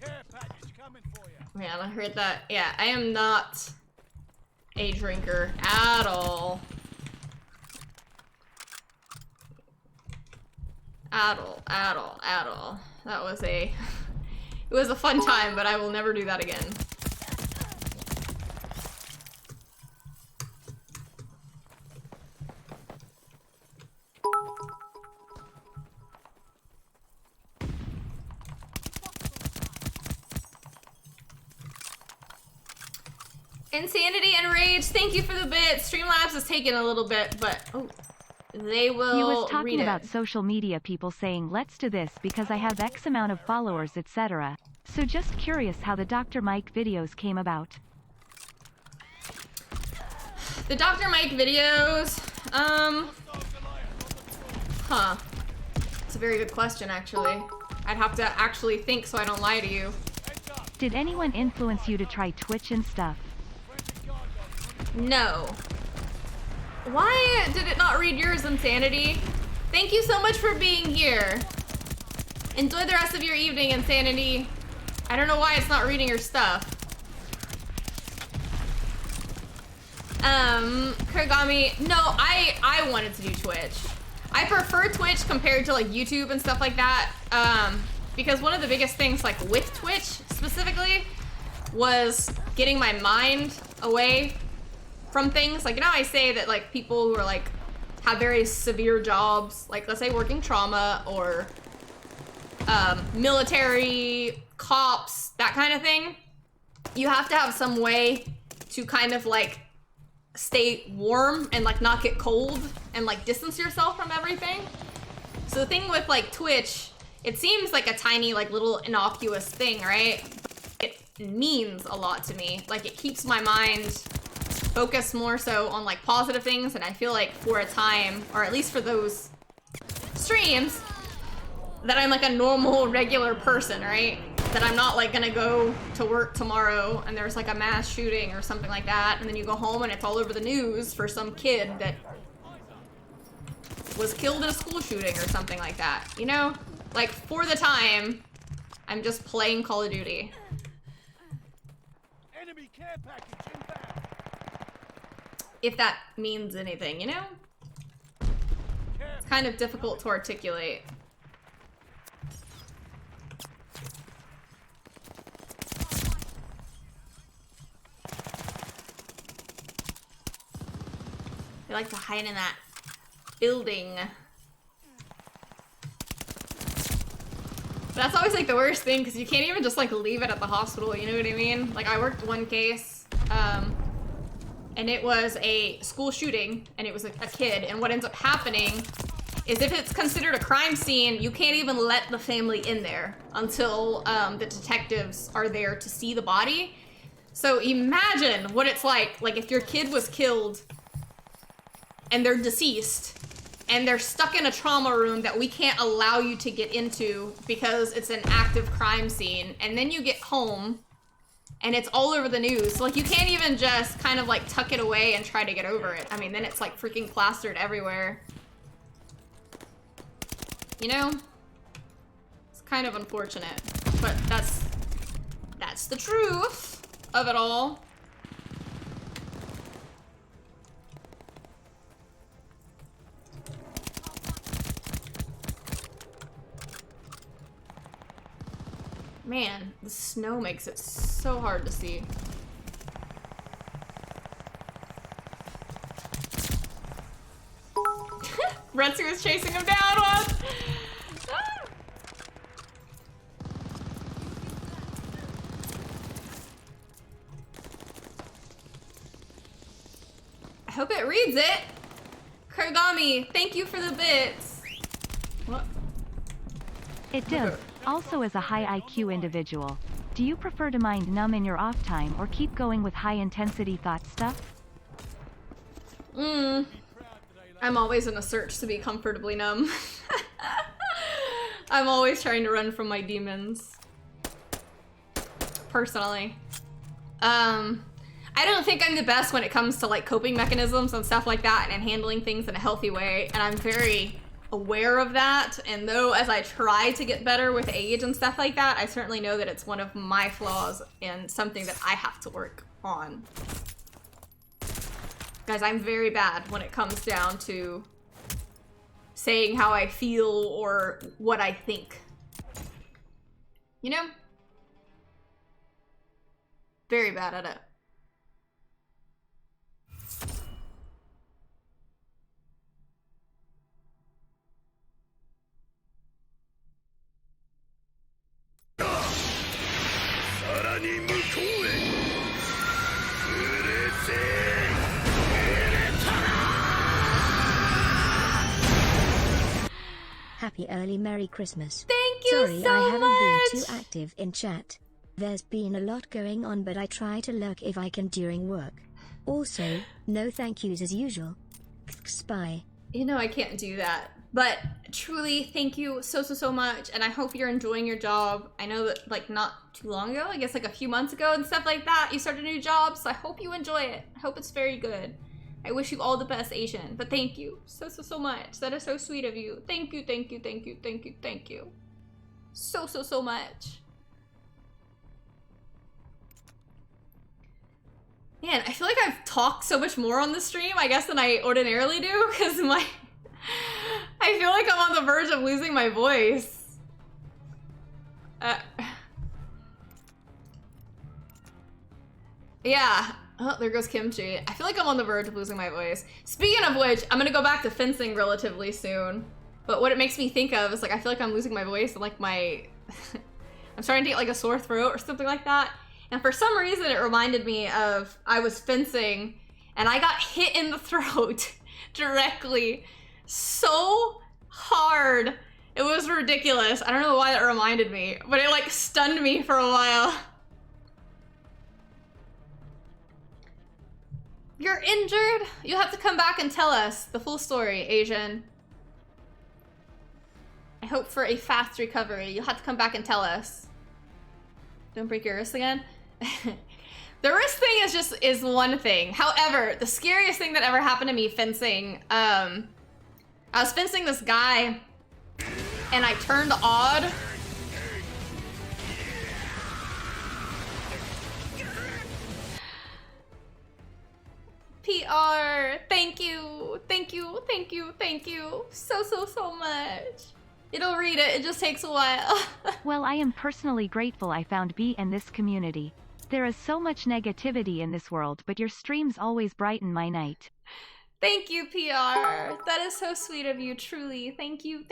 Care package coming for you. Man, I heard that. Yeah, I am not a drinker at all. At all. That was it was a fun time, but I will never do that again. Insanity and Rage, thank you for the bit. Streamlabs is taking a little bit, but they will He was talking read about it. social media people saying let's do this because I have X amount of followers, etc. So just curious how the Dr. Mike videos came about. The Dr. Mike videos, huh. It's a very good question, actually. I'd have to actually think so I don't lie to you. Did anyone influence you to try Twitch and stuff? No. Why did it not read yours, Insanity? Thank you so much for being here. Enjoy the rest of your evening, Insanity. I don't know why it's not reading your stuff. Kurigami, no, I wanted to do Twitch. I prefer Twitch compared to like YouTube and stuff like that. Because one of the biggest things like with Twitch specifically was getting my mind away from things. Like, you know, I say that like people who are like have very severe jobs, like let's say working trauma or military, cops, that kind of thing. You have to have some way to kind of like stay warm and like not get cold and like distance yourself from everything. So the thing with like Twitch, it seems like a tiny like little innocuous thing, right? It means a lot to me. Like it keeps my mind focused more so on like positive things, and I feel like for a time, or at least for those streams, that I'm like a normal regular person, right? That I'm not like gonna go to work tomorrow and there's like a mass shooting or something like that, and then you go home and it's all over the news for some kid that was killed in a school shooting or something like that, you know? Like, for the time, I'm just playing Call of Duty. Enemy care package inbound. If that means anything, you know? It's kind of difficult to articulate. They like to hide in that building. But that's always like the worst thing, because you can't even just like leave it at the hospital, you know what I mean? Like I worked one case, and it was a school shooting, and it was like a kid, and what ends up happening is if it's considered a crime scene, you can't even let the family in there until the detectives are there to see the body. So imagine what it's like if your kid was killed and they're deceased and they're stuck in a trauma room that we can't allow you to get into because it's an active crime scene, and then you get home and it's all over the news. So like you can't even just kind of like tuck it away and try to get over it. I mean, then it's like freaking plastered everywhere. You know? It's kind of unfortunate, but that's the truth of it all. Man, the snow makes it so hard to see. Retsu is chasing him down once. I hope it reads it. Kagami, thank you for the bits. What? It does. Also, as a high IQ individual, do you prefer to mind numb in your off time or keep going with high intensity thought stuff? I'm always in a search to be comfortably numb. I'm always trying to run from my demons. Personally. I don't think I'm the best when it comes to like coping mechanisms and stuff like that and handling things in a healthy way, and I'm very aware of that, and though as I try to get better with age and stuff like that, I certainly know that it's one of my flaws and something that I have to work on. Guys, I'm very bad when it comes down to saying how I feel or what I think. You know? Very bad at it. Happy early Merry Christmas. Thank you Sorry, so I haven't much. been too active in chat. There's been a lot going on, but I try to lurk if I can during work. Also, no thank yous as usual. Spy. You know I can't do that. But truly, thank you so much, and I hope you're enjoying your job. I know that like not too long ago, I guess like a few months ago and stuff like that, you started a new job, so I hope you enjoy it. I hope it's very good. I wish you all the best, Asian, but thank you so much. That is so sweet of you. Thank you. So much. Man, I feel like I've talked so much more on the stream, I guess, than I ordinarily do, because I feel like I'm on the verge of losing my voice. Yeah. Oh, there goes Kimchi. I feel like I'm on the verge of losing my voice. Speaking of which, I'm gonna go back to fencing relatively soon. But what it makes me think of is like, I feel like I'm losing my voice and like my... I'm starting to get like a sore throat or something like that. And for some reason it reminded me of I was fencing and I got hit in the throat directly so hard. It was ridiculous. I don't know why that reminded me, but it like stunned me for a while. You're injured? You'll have to come back and tell us the full story, Asian. I hope for a fast recovery. You'll have to come back and tell us. Don't break your wrist again? The wrist thing is one thing. However, the scariest thing that ever happened to me fencing, I was fencing this guy and I turned odd. PR, thank you so much. It'll read it just takes a while. Well, I am personally grateful I found B in this community. There is so much negativity in this world, but your streams always brighten my night. Thank you, PR. That is so sweet of you, truly. Thank you.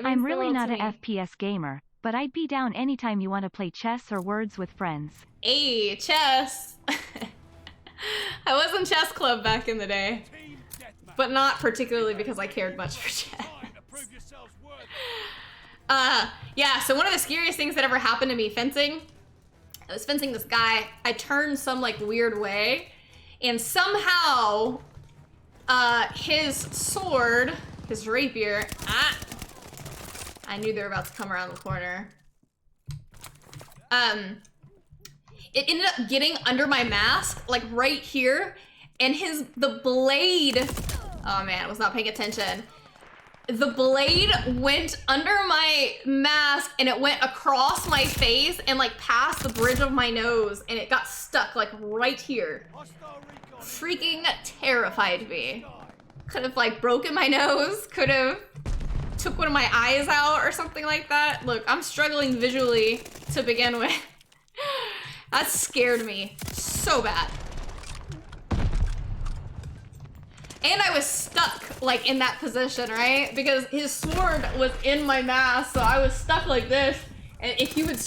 I'm really not a FPS gamer, but I'd be down anytime you want to play chess or Words with Friends. Hey, chess. I was in chess club back in the day. Team deathmatch. but not particularly because I cared much for chess. Prove yourselves worthy. Yeah, so one of the scariest things that ever happened to me fencing, I was fencing this guy, I turned some like weird way, and somehow his sword, his rapier, I knew they were about to come around the corner. It ended up getting under my mask, like right here, and the blade, oh man, I was not paying attention. The blade went under my mask and it went across my face and like past the bridge of my nose, and it got stuck like right here. Hostile recon. Freaking terrified me. Could have like broken my nose, could have took one of my eyes out or something like that. Look, I'm struggling visually to begin with. That scared me so bad. And I was stuck like in that position, right? Because his sword was in my mask, so I was stuck like this. And if he would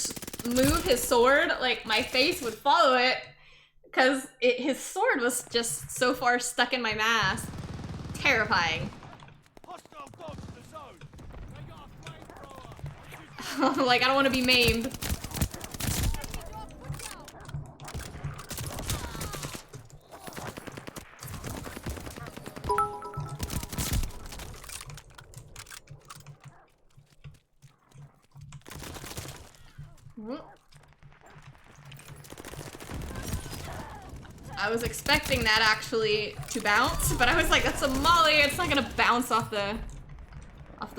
move his sword, like my face would follow it, because his sword was just so far stuck in my mask. Terrifying. Hostile dogs in the zone. They got a flamethrower. Like, I don't want to be maimed. I was expecting that actually to bounce, but I was like, that's a molly, it's not gonna bounce off the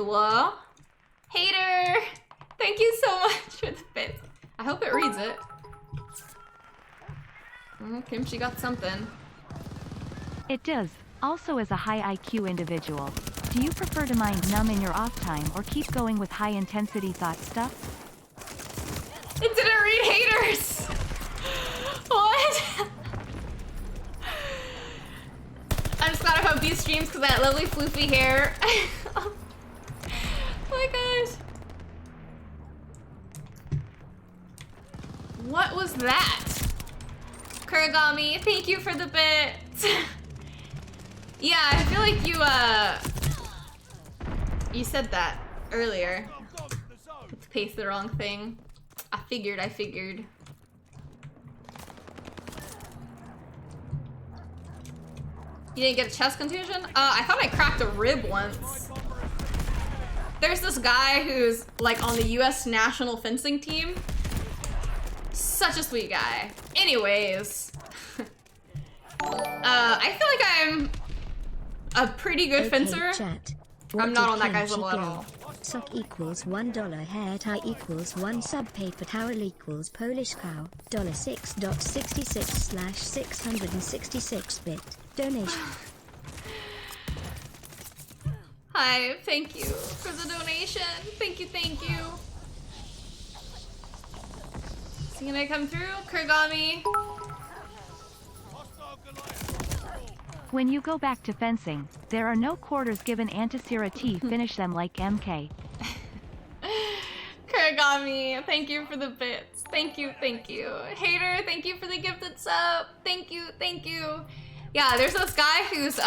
wall. Hater! Thank you so much for the bit. I hope it reads it. Kimchi got something. It does. Also, as a high IQ individual, do you prefer to mind numb in your off time or keep going with high intensity thought stuff? It didn't read haters! What? I'm just glad I have these streams because that lovely floofy hair. Oh my gosh. What was that? Kuragami, thank you for the bit. Yeah, I feel like you said that earlier. Let's paste the wrong thing. I figured. You didn't get a chest contusion? I thought I cracked a rib once. There's this guy who's like on the US national fencing team. Such a sweet guy. Anyways. I feel like I'm a pretty good fencer. Chat. I'm not on that guy's level at all. Sock equals $1, hair tie equals 1, sub paper towel equals Polish cow, $6.66/666 bit. Donation. Hi, thank you for the donation. Thank you. Is he gonna come through? Kurgami. When you go back to fencing, there are no quarters given Antisera T finish them like MK. Kurgami, thank you for the bits. Thank you. Hater, thank you for the gifted sub. Thank you. Yeah, there's this guy who's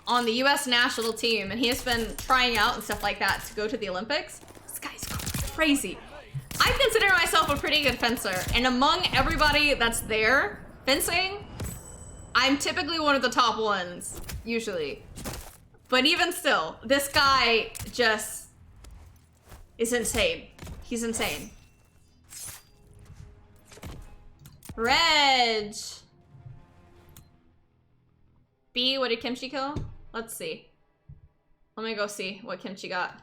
on the US national team, and he has been trying out and stuff like that to go to the Olympics. This guy's crazy. I consider myself a pretty good fencer, and among everybody that's there fencing, I'm typically one of the top ones, usually. But even still, this guy just is insane. He's insane. Reg! B, what did Kimchi kill? Let's see. Let me go see what Kimchi got.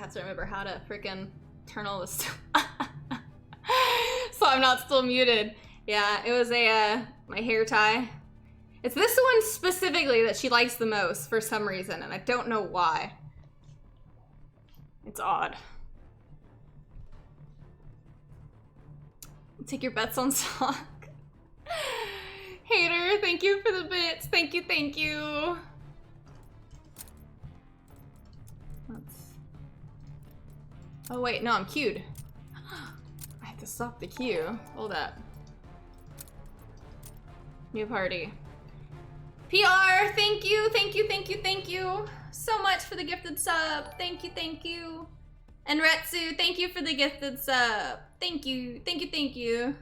have to remember how to freaking turn all this so I'm not still muted. Yeah, it was a my hair tie. It's this one specifically that she likes the most for some reason, and I don't know why. It's odd. Take your bets on sock. Hater, thank you for the bits. Thank you, thank you. Oh wait, no, I'm queued. I have to stop the queue. Hold up. New party. PR, thank you, thank you, thank you, thank you so much for the gifted sub. Thank you, thank you. And Retsu, thank you for the gifted sub. Thank you, thank you, thank you.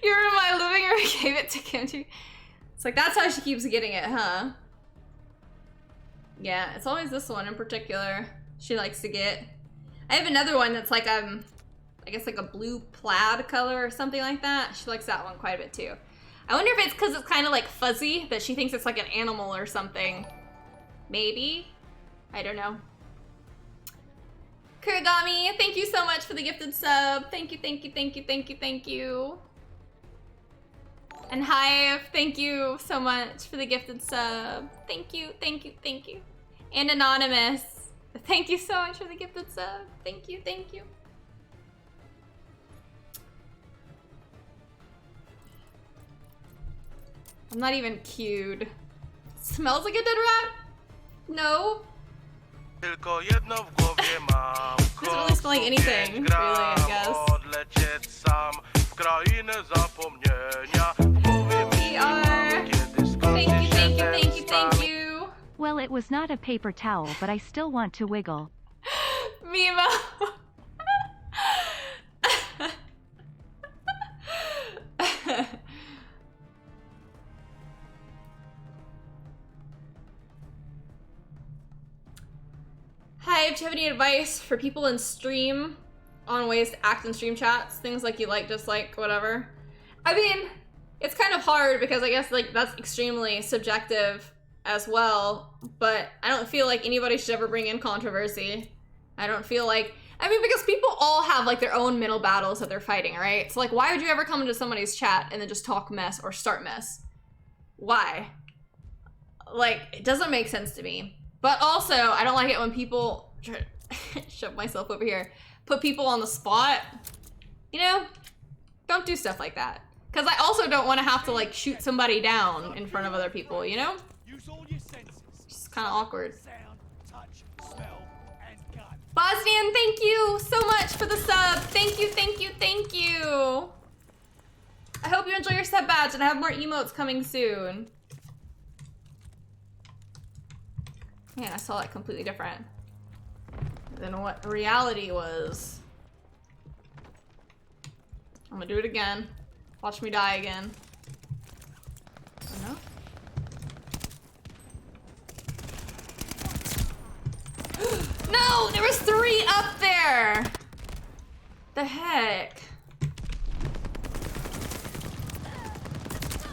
You're in my living room, I gave it to Kimchi. It's like, that's how she keeps getting it, huh? Yeah, it's always this one in particular she likes to get. I have another one that's like, I guess like a blue plaid color or something like that. She likes that one quite a bit too. I wonder if it's because it's kind of like fuzzy, that she thinks it's like an animal or something. Maybe? I don't know. Kurigami, thank you so much for the gifted sub. Thank you, thank you, thank you, thank you, thank you. And Hive, thank you so much for the gifted sub. Thank you, thank you, thank you. And Anonymous, thank you so much for the gifted sub. Thank you, thank you. I'm not even queued. Smells like a dead rat? No. Doesn't really smell like anything, really, I guess. Thank you, thank you, thank you, thank you. Well, it was not a paper towel, but I still want to wiggle. Mimo. Hi, do you have any advice for people in stream on ways to act in stream chats? Things like you like, dislike, whatever. I mean, it's kind of hard because I guess like that's extremely subjective as well, but I don't feel like anybody should ever bring in controversy. I don't feel like, I mean, because people all have like their own mental battles that they're fighting, right? So like, why would you ever come into somebody's chat and then just talk mess or start mess? Why? Like, it doesn't make sense to me. But also, I don't like it when people, shove myself over here, put people on the spot. You know, don't do stuff like that. Because I also don't want to have to like shoot somebody down in front of other people, you know? Use all your senses. It's kind of awkward. Sound, touch, smell, and gut. Bosnian, thank you so much for the sub. Thank you, thank you, thank you. I hope you enjoy your sub badge and I have more emotes coming soon. Man, I saw that completely different than what reality was. I'm gonna do it again. Watch me die again. Oh, no? No! There was 3 up there! The heck?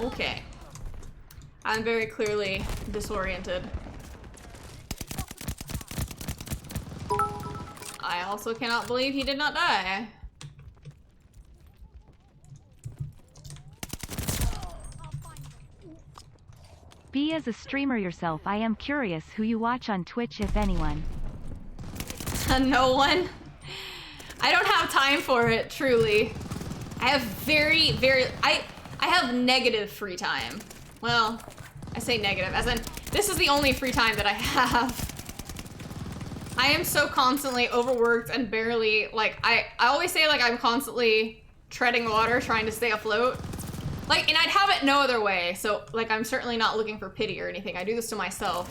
Okay. I'm very clearly disoriented. I also cannot believe he did not die. Be as a streamer yourself. I am curious who you watch on Twitch, if anyone. No one. I don't have time for it, truly. I have I have negative free time. Well, I say negative, as in, this is the only free time that I have. I am so constantly overworked and barely, like, I always say, like, I'm constantly treading water trying to stay afloat. Like, and I'd have it no other way, so, like, I'm certainly not looking for pity or anything. I do this to myself.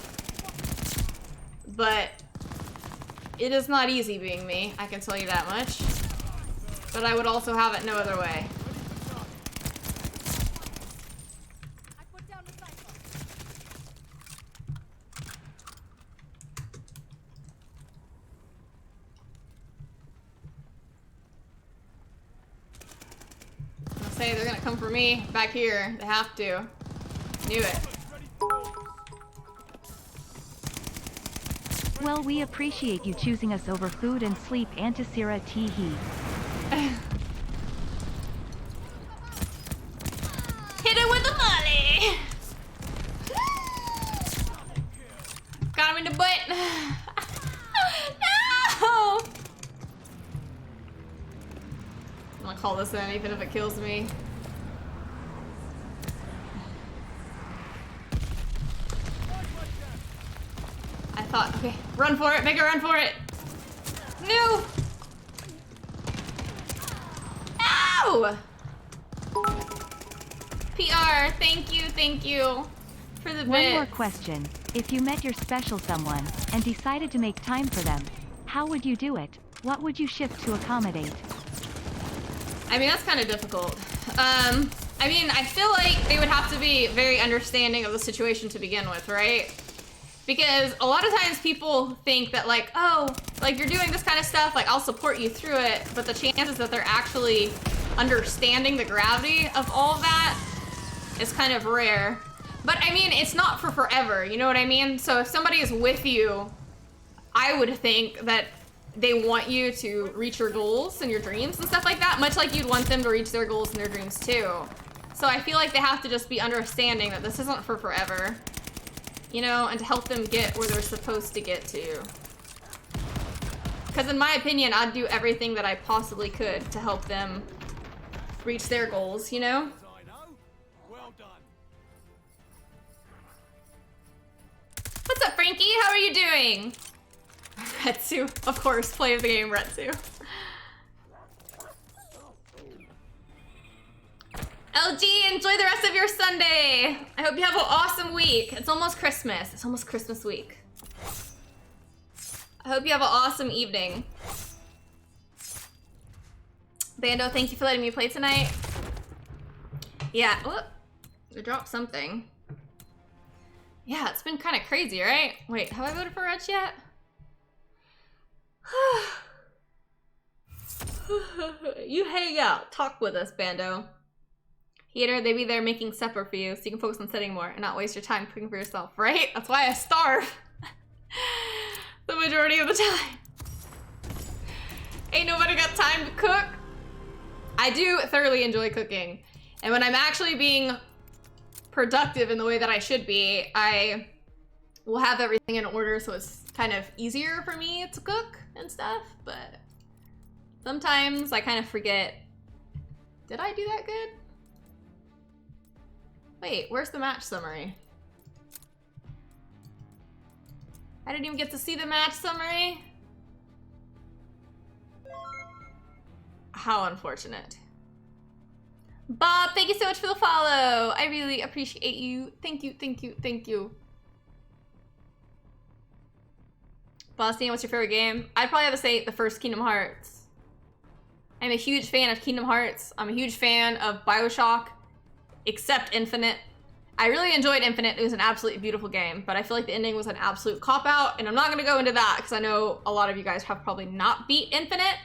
But it is not easy being me, I can tell you that much. But I would also have it no other way. Say they're gonna come for me back here. They have to. Knew it. Well, we appreciate you choosing us over food and sleep, Antisera tee-hee. Hit it with the molly! Got him in the butt! No! I'm gonna call this in even if it kills me. I thought, okay, run for it, make a run for it! No! No! PR, thank you for the bit. One more question. If you met your special someone, and decided to make time for them, how would you do it? What would you shift to accommodate? I mean, that's kind of difficult. I mean, I feel like they would have to be very understanding of the situation to begin with, right? Because a lot of times people think that like, oh, like you're doing this kind of stuff, like I'll support you through it, but the chances that they're actually understanding the gravity of all of that is kind of rare. But I mean, it's not for forever, you know what I mean? So if somebody is with you, I would think that they want you to reach your goals and your dreams and stuff like that, much like you'd want them to reach their goals and their dreams too. So I feel like they have to just be understanding that this isn't for forever, you know, and to help them get where they're supposed to get to. Because in my opinion, I'd do everything that I possibly could to help them reach their goals, you know? I know. Well done. What's up, Frankie? How are you doing? Retsu, of course, play of the game, Retsu. LG, enjoy the rest of your Sunday. I hope you have an awesome week. It's almost Christmas. It's almost Christmas week. I hope you have an awesome evening. Bando, thank you for letting me play tonight. Yeah, whoop, I dropped something. Yeah, it's been kind of crazy, right? Wait, have I voted for Reg yet? You hang out, talk with us, Bando. Hater, they be there making supper for you so you can focus on studying more and not waste your time cooking for yourself, right? That's why I starve the majority of the time. Ain't nobody got time to cook. I do thoroughly enjoy cooking. And when I'm actually being productive in the way that I should be, I will have everything in order so it's kind of easier for me to cook and stuff, but sometimes I kind of forget. Did I do that good? Wait, where's the match summary? I didn't even get to see the match summary. How unfortunate. Bob, thank you so much for the follow. I really appreciate you. Thank you, thank you, thank you. Boston, what's your favorite game? I'd probably have to say the first Kingdom Hearts. I'm a huge fan of Kingdom Hearts. I'm a huge fan of BioShock, except Infinite. I really enjoyed Infinite. It was an absolutely beautiful game, but I feel like the ending was an absolute cop-out, and I'm not gonna go into that because I know a lot of you guys have probably not beat Infinite.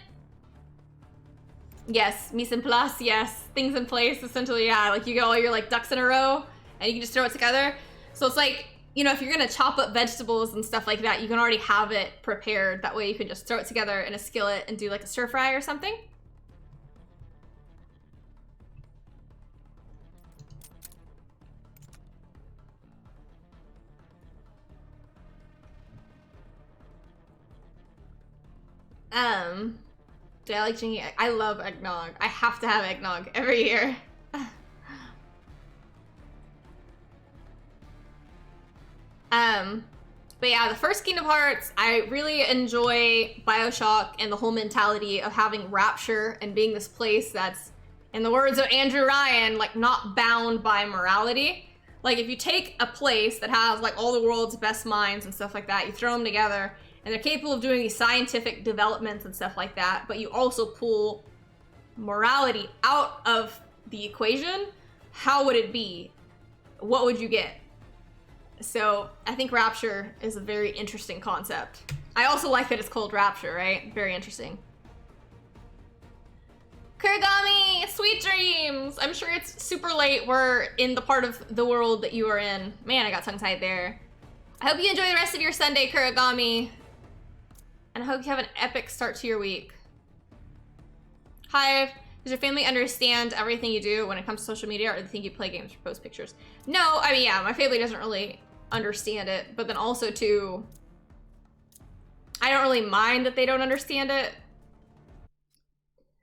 Yes, mise en place, yes. Things in place, essentially, yeah. Like you get all your like ducks in a row and you can just throw it together. So it's like, you know, if you're gonna chop up vegetables and stuff like that, you can already have it prepared. That way you can just throw it together in a skillet and do like a stir fry or something. Do I like drinking? I love eggnog. I have to have eggnog every year. But yeah, the first Kingdom Hearts, I really enjoy BioShock and the whole mentality of having Rapture and being this place that's, in the words of Andrew Ryan, like not bound by morality. Like if you take a place that has like all the world's best minds and stuff like that, you throw them together, and they're capable of doing these scientific developments and stuff like that, but you also pull morality out of the equation, how would it be? What would you get? So I think Rapture is a very interesting concept. I also like that it's called Rapture, right? Very interesting. Kurigami, sweet dreams! I'm sure it's super late. We're in the part of the world that you are in. Man, I got tongue-tied there. I hope you enjoy the rest of your Sunday, Kurigami. and I hope you have an epic start to your week. Hi, does your family understand everything you do when it comes to social media, or do they think you play games or post pictures? No, I mean, yeah, my family doesn't really understand it, but then also too, I don't really mind that they don't understand it.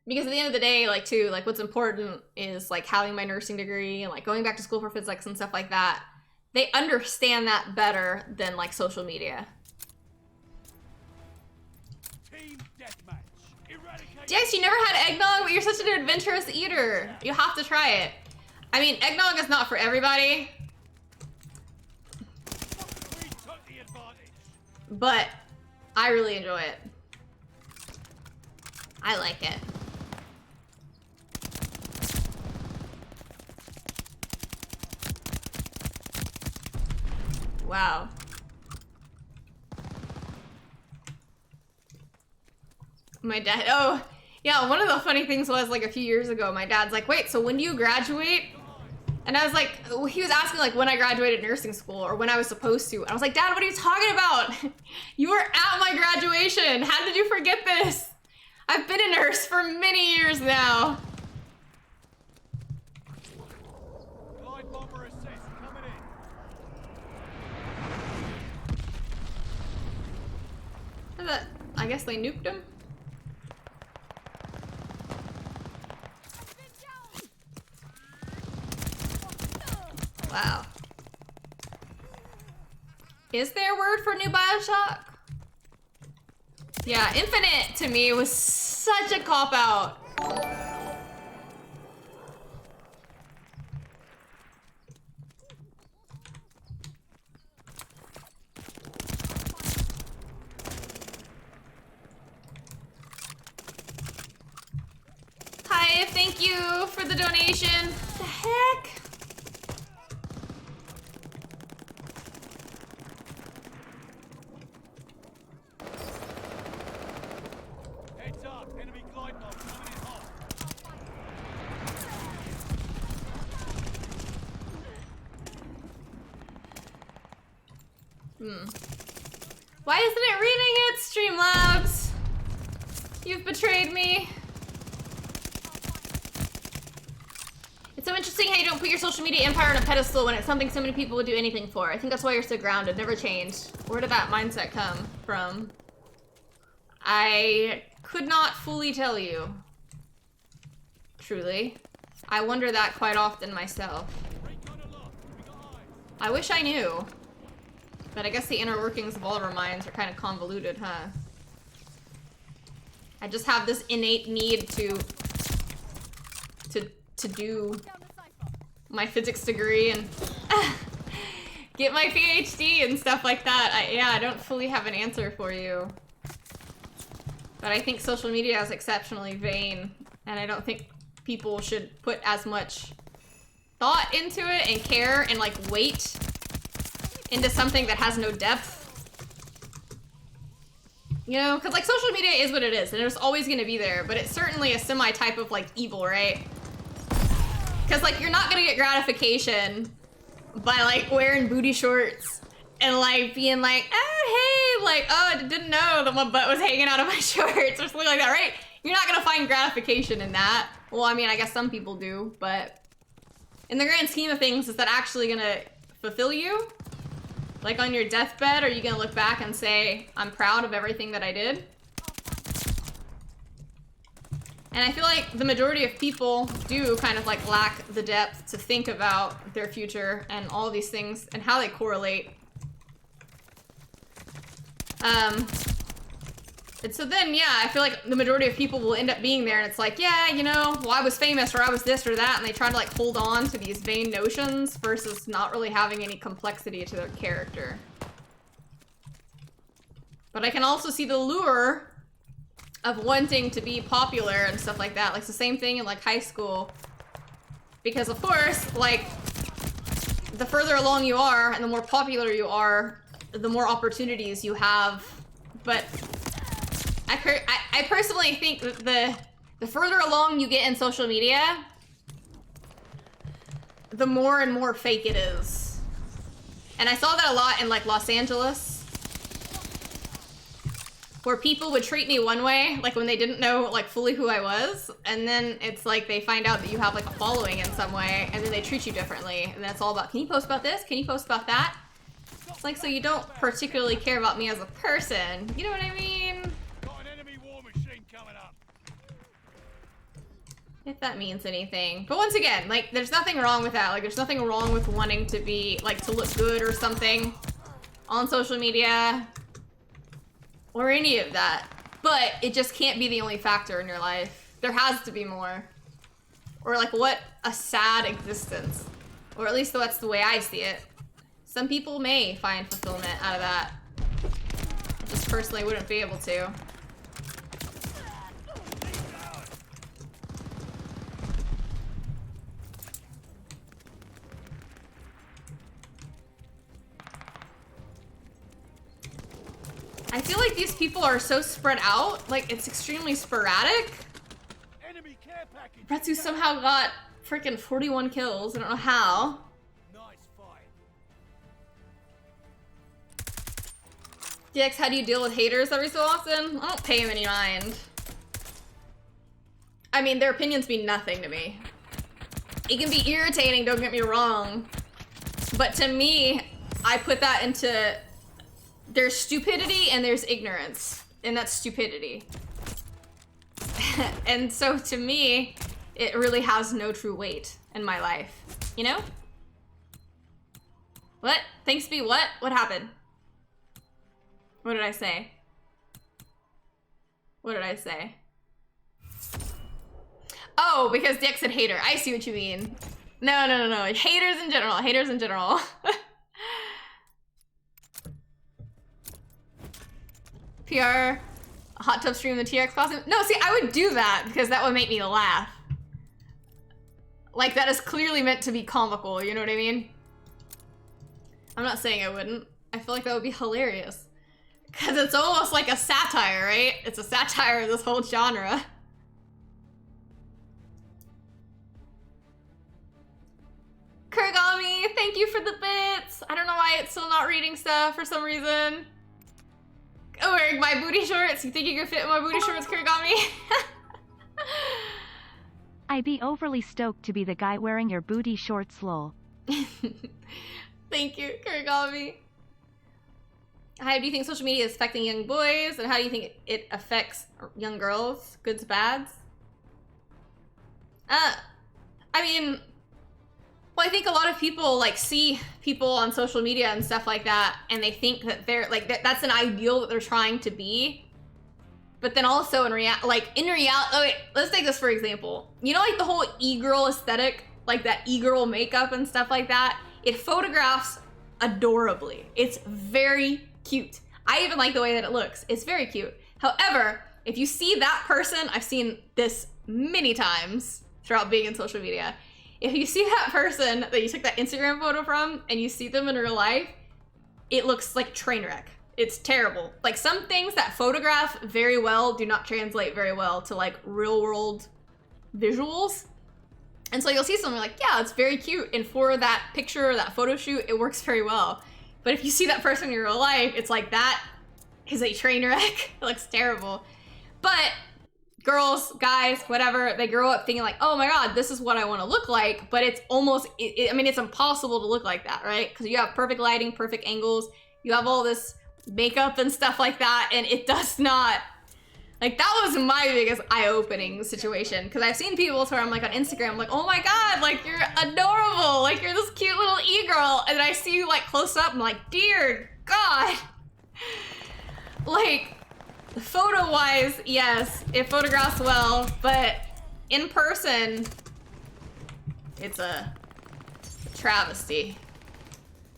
Because at the end of the day, like too, like what's important is like having my nursing degree and like going back to school for physics and stuff like that. They understand that better than like social media. Team deathmatch. Eradicate. Jax, you never had eggnog, but you're such an adventurous eater. You have to try it. I mean, eggnog is not for everybody. We took the advantage. But I really enjoy it. I like it. Wow. My dad, oh, yeah, one of the funny things was like a few years ago, my dad's like, wait, so when do you graduate? And I was like, he was asking like when I graduated nursing school or when I was supposed to. And I was like, Dad, what are you talking about? You were at my graduation. How did you forget this? I've been a nurse for many years now. Glide bomber assist coming in. I guess they nuked him. Wow. Is there a word for new Bioshock? Yeah, Infinite to me was such a cop-out. Hi, thank you for the donation. The heck? Heads up, enemy glide bomb coming in hot. Why isn't it reading it, Streamlabs? You've betrayed me. It's so interesting how you don't put your social media empire on a pedestal when it's something so many people would do anything for. I think that's why you're so grounded, never changed. Where did that mindset come from? I could not fully tell you. Truly. I wonder that quite often myself. Recon aloft. We got eyes. I wish I knew. But I guess the inner workings of all of our minds are kind of convoluted, huh? I just have this innate need to do my physics degree and get my PhD and stuff like that. Yeah, I don't fully have an answer for you. But I think social media is exceptionally vain, and I don't think people should put as much thought into it and care and like weight into something that has no depth. You know, because like social media is what it is, and it's always gonna be there, but it's certainly a semi-type of like evil, right? Because like you're not gonna get gratification by like wearing booty shorts and like being like, oh hey, like, oh, I didn't know that my butt was hanging out of my shorts or something like that, right? You're not gonna find gratification in that. Well, I mean, I guess some people do, but in the grand scheme of things, is that actually gonna fulfill you? Like on your deathbed, are you gonna look back and say, I'm proud of everything that I did? And I feel like the majority of people do kind of like lack the depth to think about their future and all these things and how they correlate. And so then, yeah, I feel like the majority of people will end up being there and it's like, yeah, you know, well, I was famous or I was this or that, and they try to like hold on to these vain notions versus not really having any complexity to their character. But I can also see the lure of wanting to be popular and stuff like that. Like, it's the same thing in like high school. Because of course, like, the further along you are and the more popular you are, the more opportunities you have. But I personally think that the further along you get in social media, the more and more fake it is. And I saw that a lot in like Los Angeles. where people would treat me one way, like when they didn't know like fully who I was, and then it's like they find out that you have like a following in some way, and then they treat you differently, and that's all about, can you post about this? Can you post about that? It's like, so you don't particularly care about me as a person, you know what I mean? Got an enemy war machine coming up. If that means anything. But once again, like, there's nothing wrong with that. Like, there's nothing wrong with wanting to be, like, to look good or something on social media or any of that. But it just can't be the only factor in your life. There has to be more. Or, like, what a sad existence. Or at least that's the way I see it. Some people may find fulfillment out of that. I just personally wouldn't be able to. I feel like these people are so spread out, like it's extremely sporadic. Enemy care package. Retsu somehow got freaking 41 kills, I don't know how. Nice fight. DX, how do you deal with haters every so often? I don't pay them any mind. I mean, their opinions mean nothing to me. It can be irritating, don't get me wrong. But to me, I put that into there's stupidity and there's ignorance, and that's stupidity. And so to me, it really has no true weight in my life, you know? What? Thanks be what? What happened? What did I say? What did I say? Oh, because Dick said hater. I see what you mean. No, no, no, no. Haters in general. Haters in general. PR, hot tub stream the TX costume. No, see, I would do that because that would make me laugh. Like, that is clearly meant to be comical, you know what I mean? I'm not saying I wouldn't. I feel like that would be hilarious. Because it's almost like a satire, right? It's a satire of this whole genre. Kurigami, thank you for the bits. I don't know why it's still not reading stuff for some reason. Oh, wearing my booty shorts. You think you can fit in my booty shorts, Kurigami? I'd be overly stoked to be the guy wearing your booty shorts, lol. Thank you, Kurigami. How do you think social media is affecting young boys, and how do you think it affects young girls? Goods, bads? I mean, well, I think a lot of people like see people on social media and stuff like that, and they think that they're like that's an ideal that they're trying to be. But then also in reality, oh wait, let's take this for example. You know, like the whole e-girl aesthetic, like that e-girl makeup and stuff like that. It photographs adorably. It's very cute. I even like the way that it looks. It's very cute. However, if you see that person, I've seen this many times throughout being in social media. If you see that person that you took that Instagram photo from and you see them in real life, it looks like a train wreck. It's terrible. Like some things that photograph very well do not translate very well to like real world visuals. And so you'll see something like, yeah, it's very cute. And for that picture or that photo shoot, it works very well. But if you see that person in your real life, it's like that is a train wreck. It looks terrible. But girls, guys, whatever, they grow up thinking like, oh my God, this is what I want to look like. But it's almost, I mean, it's impossible to look like that, right? Because you have perfect lighting, perfect angles. You have all this makeup and stuff like that. And it does not, like that was my biggest eye-opening situation. Because I've seen people where I'm like on Instagram, like, oh my God, like you're adorable. Like you're this cute little e-girl. And then I see you like close up, I'm like, dear God. Like, photo-wise, yes, it photographs well, but in person, it's a travesty.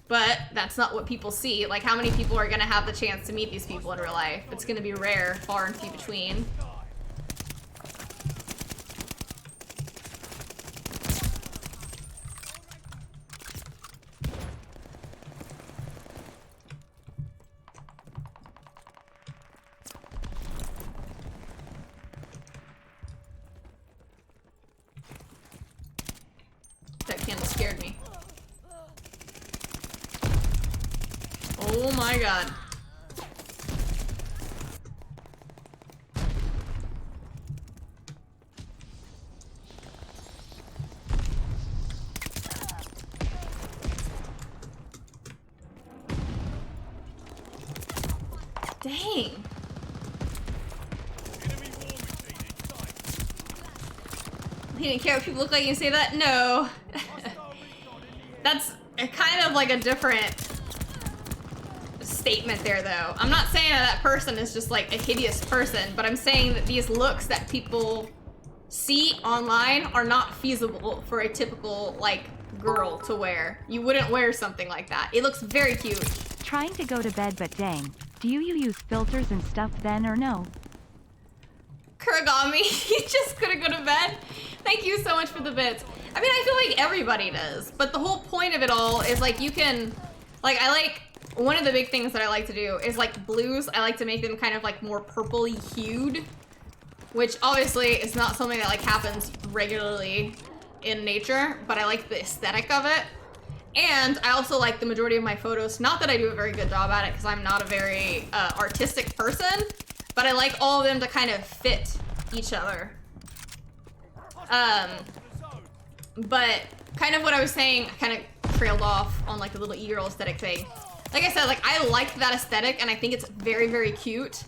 But that's not what people see. Like, how many people are gonna have the chance to meet these people in real life? It's gonna be rare, far and few between. That candle scared me. Oh my God. Dang. He didn't care what people look like and say that? No. That's kind of like a different statement there, though. I'm not saying that person is just like a hideous person, but I'm saying that these looks that people see online are not feasible for a typical, like, girl to wear. You wouldn't wear something like that. It looks very cute. Trying to go to bed, but dang. Do you use filters and stuff then or no? Kuragami, you just couldn't go to bed? Thank you so much for the bits. I mean, I feel like everybody does, but the whole point of it all is like you can, like, one of the big things that I like to do is like blues. I like to make them kind of like more purpley hued, which obviously is not something that like happens regularly in nature, but I like the aesthetic of it. And I also like the majority of my photos, not that I do a very good job at it because I'm not a very artistic person, but I like all of them to kind of fit each other. But kind of what I was saying, I kind of trailed off on like the little e-girl aesthetic thing. Like I said, like I like that aesthetic and I think it's very, very cute.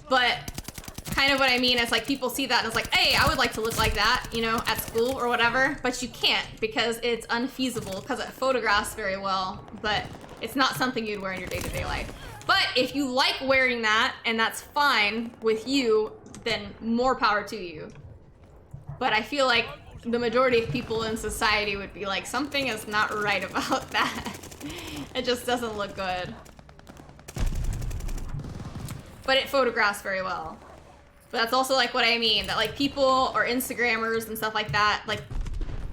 But kind of what I mean is like people see that and it's like, hey, I would like to look like that, you know, at school or whatever. But you can't because it's unfeasible because it photographs very well, but it's not something you'd wear in your day-to-day life. But if you like wearing that and that's fine with you, then more power to you. But I feel like the majority of people in society would be like, something is not right about that. It just doesn't look good. But it photographs very well. But that's also like what I mean, that like people or Instagrammers and stuff like that, like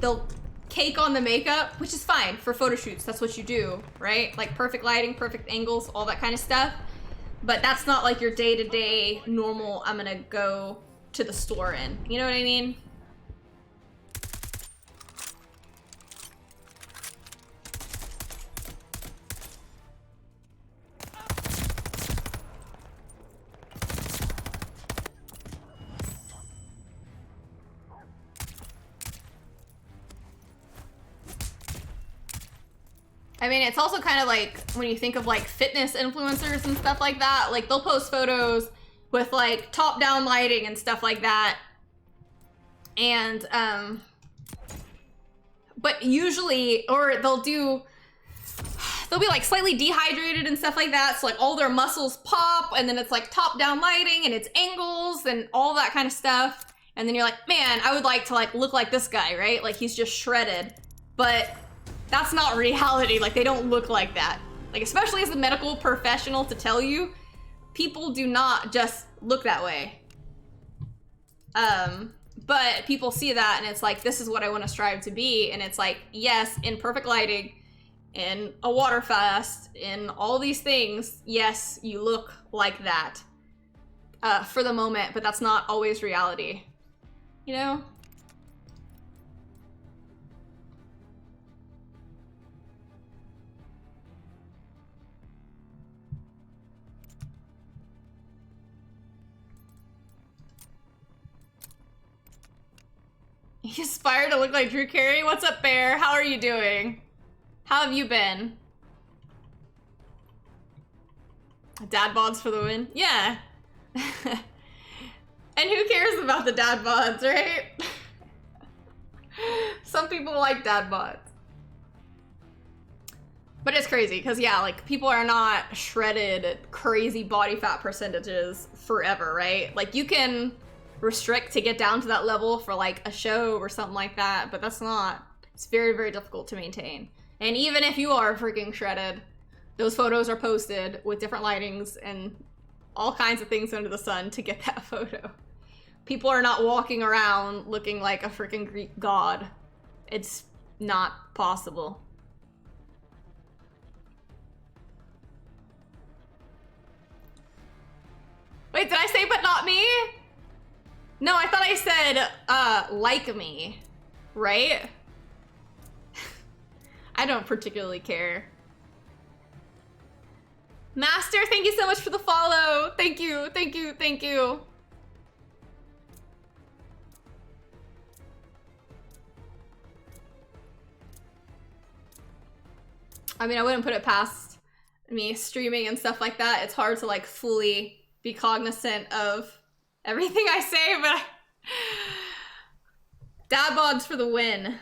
they'll cake on the makeup, which is fine for photo shoots. That's what you do, right? Like perfect lighting, perfect angles, all that kind of stuff. But that's not like your day-to-day normal, I'm gonna go to the store in. You know what I mean? I mean, it's also kind of like when you think of like fitness influencers and stuff like that, like they'll post photos with like top down lighting and stuff like that. And, but usually, or they'll be like slightly dehydrated and stuff like that. So like all their muscles pop and then it's like top down lighting and it's angles and all that kind of stuff. And then you're like, man, I would like to like look like this guy, right? Like he's just shredded, but that's not reality. Like they don't look like that. Like especially as a medical professional to tell you, people do not just look that way. But people see that and it's like, this is what I want to strive to be. And it's like, yes, in perfect lighting, in a water fast, in all these things, yes, you look like that for the moment, but that's not always reality. You know? You aspire to look like Drew Carey? What's up, Bear? How are you doing? How have you been? Dad bods for the win? Yeah. And who cares about the dad bods, right? Some people like dad bods. But it's crazy, because yeah, like people are not shredded, crazy body fat percentages forever, right? Like you can restrict to get down to that level for like a show or something like that, but that's not, it's very, very difficult to maintain. And even if you are freaking shredded, those photos are posted with different lightings and all kinds of things under the sun to get that photo. People are not walking around looking like a freaking Greek god. It's not possible. Wait, did I say but not me? No, I thought I said, like me, right? I don't particularly care. Master, thank you so much for the follow. Thank you, thank you, thank you. I mean, I wouldn't put it past me streaming and stuff like that, it's hard to like fully be cognizant of everything I say, but dad bods for the win.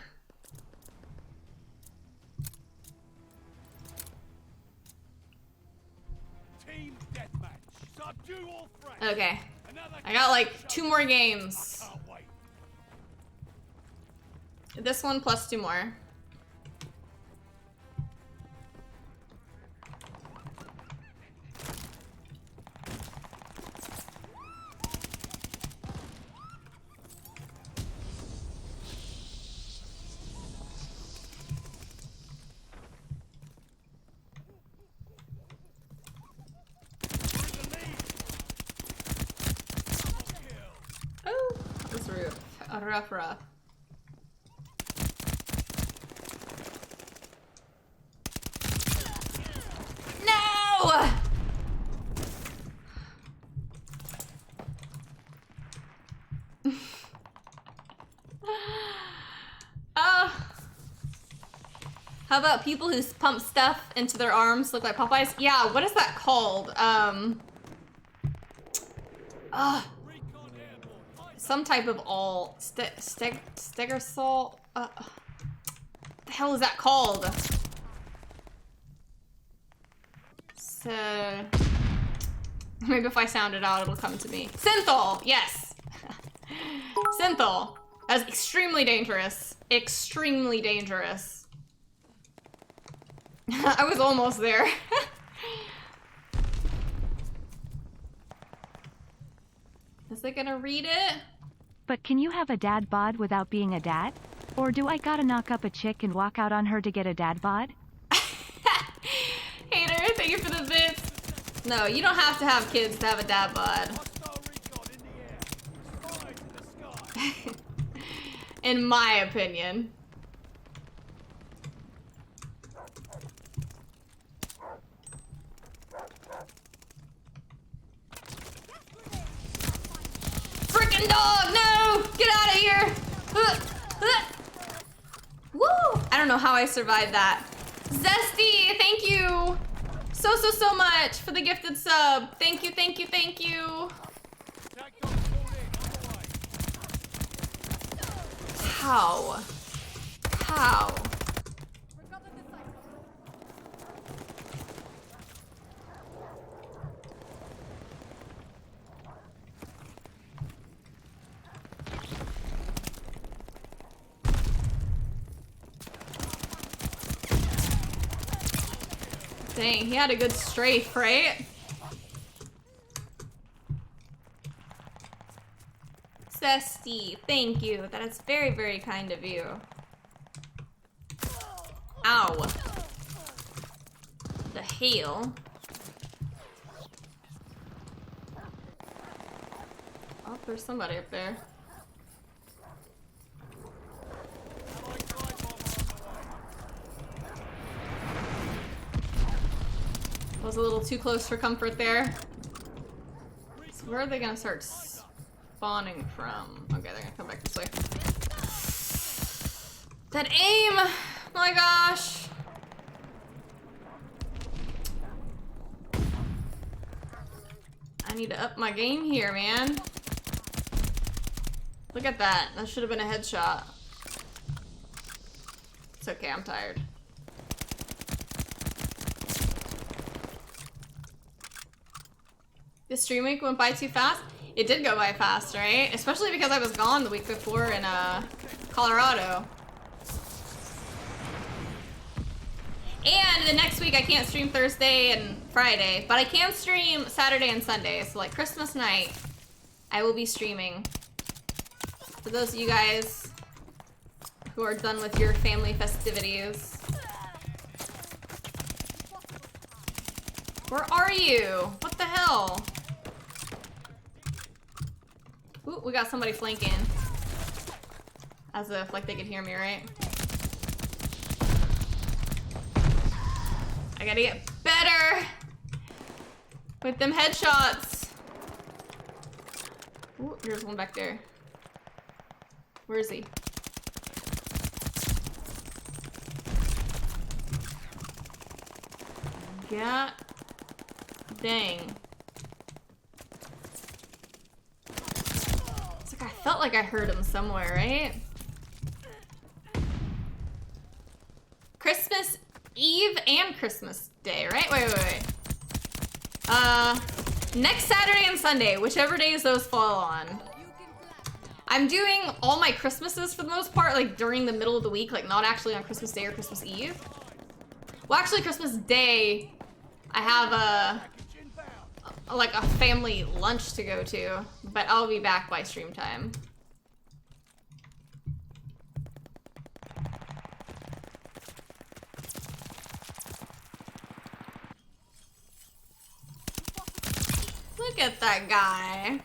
Team deathmatch. Subdue all threats. Okay, Another I got like 2 more games. can't wait. This one plus 2 more. Oh, that was rough. No! How about people who pump stuff into their arms look like Popeyes? Yeah, what is that called? Some type of all stegersol. What the hell is that called? So maybe if I sound it out, it'll come to me. Synthol, yes. Synthol. That's extremely dangerous. Extremely dangerous. I was almost there. Is it gonna read it? But can you have a dad bod without being a dad? Or do I gotta knock up a chick and walk out on her to get a dad bod? Hater, thank you for the bits. No, you don't have to have kids to have a dad bod. Hostile recon in the air. Spy to the sky. In my opinion. Frickin' dog, no! Get out of here! Woo! I don't know how I survived that. Zesty, thank you! So much for the gifted sub. Thank you. Attack dogs called in. On the way. How? Dang, he had a good strafe, right? Zesty, thank you. That is very, very kind of you. Ow. The hail. Oh, there's somebody up there. Was a little too close for comfort there. So where are they gonna start spawning from? Okay, they're gonna come back this way. That aim! Oh my gosh! I need to up my game here, man. Look at that. That should have been a headshot. It's okay, I'm tired. The stream week went by too fast? It did go by fast, right? Especially because I was gone the week before in Colorado. And the next week I can't stream Thursday and Friday, but I can stream Saturday and Sunday. So like Christmas night, I will be streaming. For those of you guys who are done with your family festivities. Where are you? What the hell? Ooh, we got somebody flanking. As if, like, they could hear me, right? I gotta get better with them headshots. Ooh, here's one back there. Where is he? God dang. It's like I felt like I heard him somewhere, right? Christmas Eve and Christmas Day, right? Wait. Next Saturday and Sunday, whichever days those fall on. I'm doing all my Christmases for the most part, like during the middle of the week, like not actually on Christmas Day or Christmas Eve. Well, actually Christmas Day, I have like a family lunch to go to, but I'll be back by stream time. Look at that guy.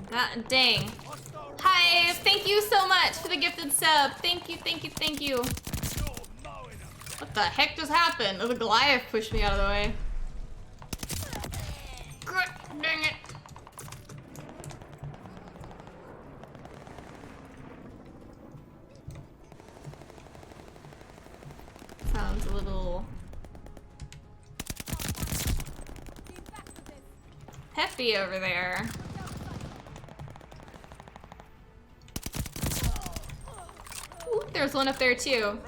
God dang. Hi, thank you so much for the gifted sub. Thank you. What the heck just happened? Oh, the Goliath pushed me out of the way. God dang it. Sounds a little hefty over there. Ooh, there's one up there too.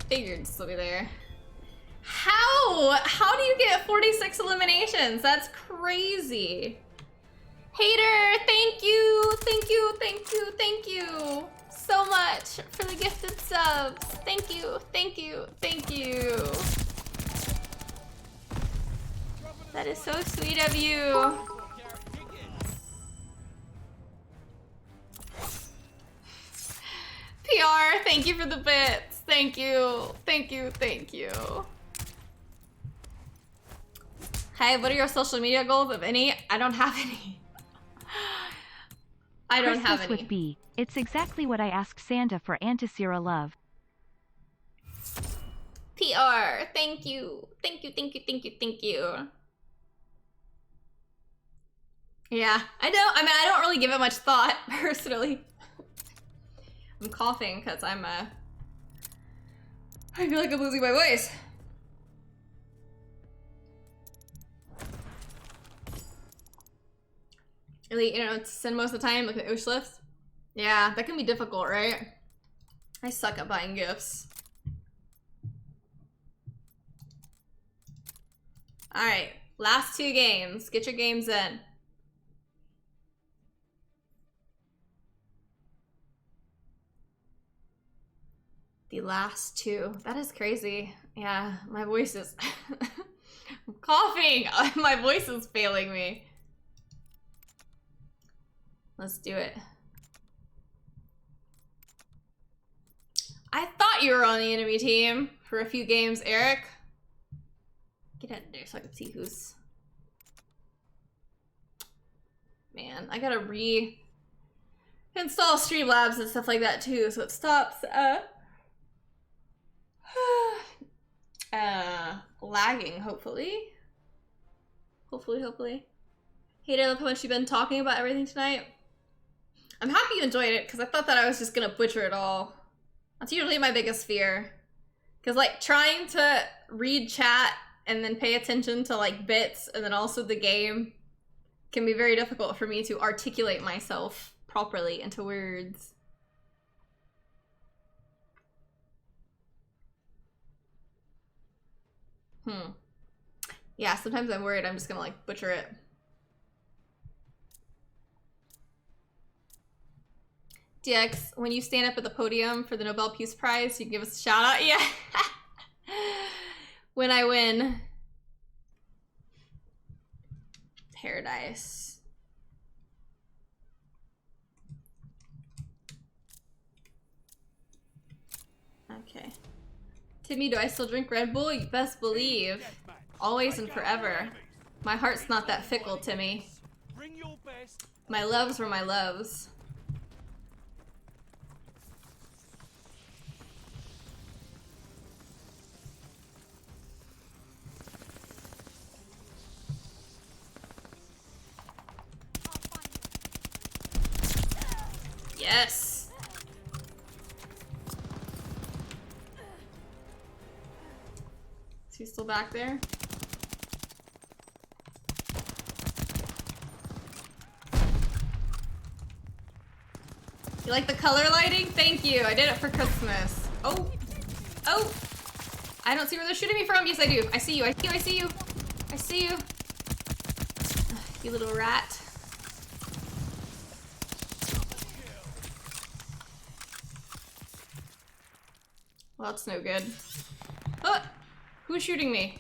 Figured still be there. How do you get 46 eliminations? That's crazy. Hater, thank you so much for the gifted subs. Thank you. That is so sweet of you. PR, thank you for the bits. Thank you. Hi, what are your social media goals, if any? I don't have any. I don't have any. With B. It's exactly what I asked Santa for Antisera love. PR, thank you. Yeah, I don't really give it much thought, personally. I'm coughing because I feel like I'm losing my voice. Really, you know, to spend most of the time looking at wish lists. Yeah, that can be difficult, right? I suck at buying gifts. Alright, last 2 games. Get your games in. The last 2. That is crazy. Yeah, my voice is... I'm coughing! My voice is failing me. Let's do it. I thought you were on the enemy team for a few games, Eric. Get out of there so I can see who's... Man, I gotta reinstall Streamlabs and stuff like that too, so it stops lagging, hopefully. Hopefully. Hey, I love how much you've been talking about everything tonight. I'm happy you enjoyed it, because I thought that I was just gonna butcher it all. That's usually my biggest fear. Because, like, trying to read chat and then pay attention to, like, bits and then also the game can be very difficult for me to articulate myself properly into words. Yeah, sometimes I'm worried I'm just gonna, like, butcher it. DX, when you stand up at the podium for the Nobel Peace Prize, you can give us a shout out. Yeah. When I win. Paradise. Okay. Timmy, do I still drink Red Bull? You best believe. Always and forever. My heart's not that fickle, Timmy. My loves were my loves. Yes. Is he still back there? You like the color lighting? Thank you. I did it for Christmas. Oh. Oh. I don't see where they're shooting me from. Yes, I do. I see you. I see you. I see you. I see you. You little rat. Well, that's no good. Oh! Who's shooting me?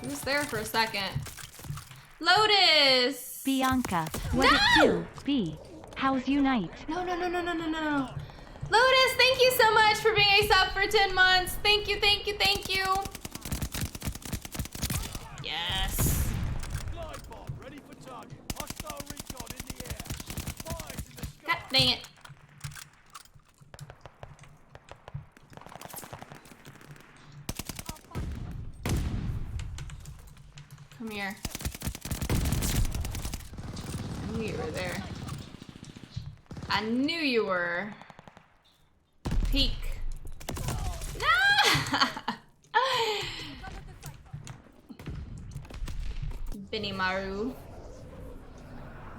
He was there for a second. Lotus! Bianca, what No! it do? B. How's you night? No. Lotus, thank you so much for being a sub for 10 months. Thank you. Yes. Glide bomb ready for target. Hostile recon in the air. Spies in the sky. God dang it. Come here. I knew you were there. I knew you were. Peek. No! Benny Maru.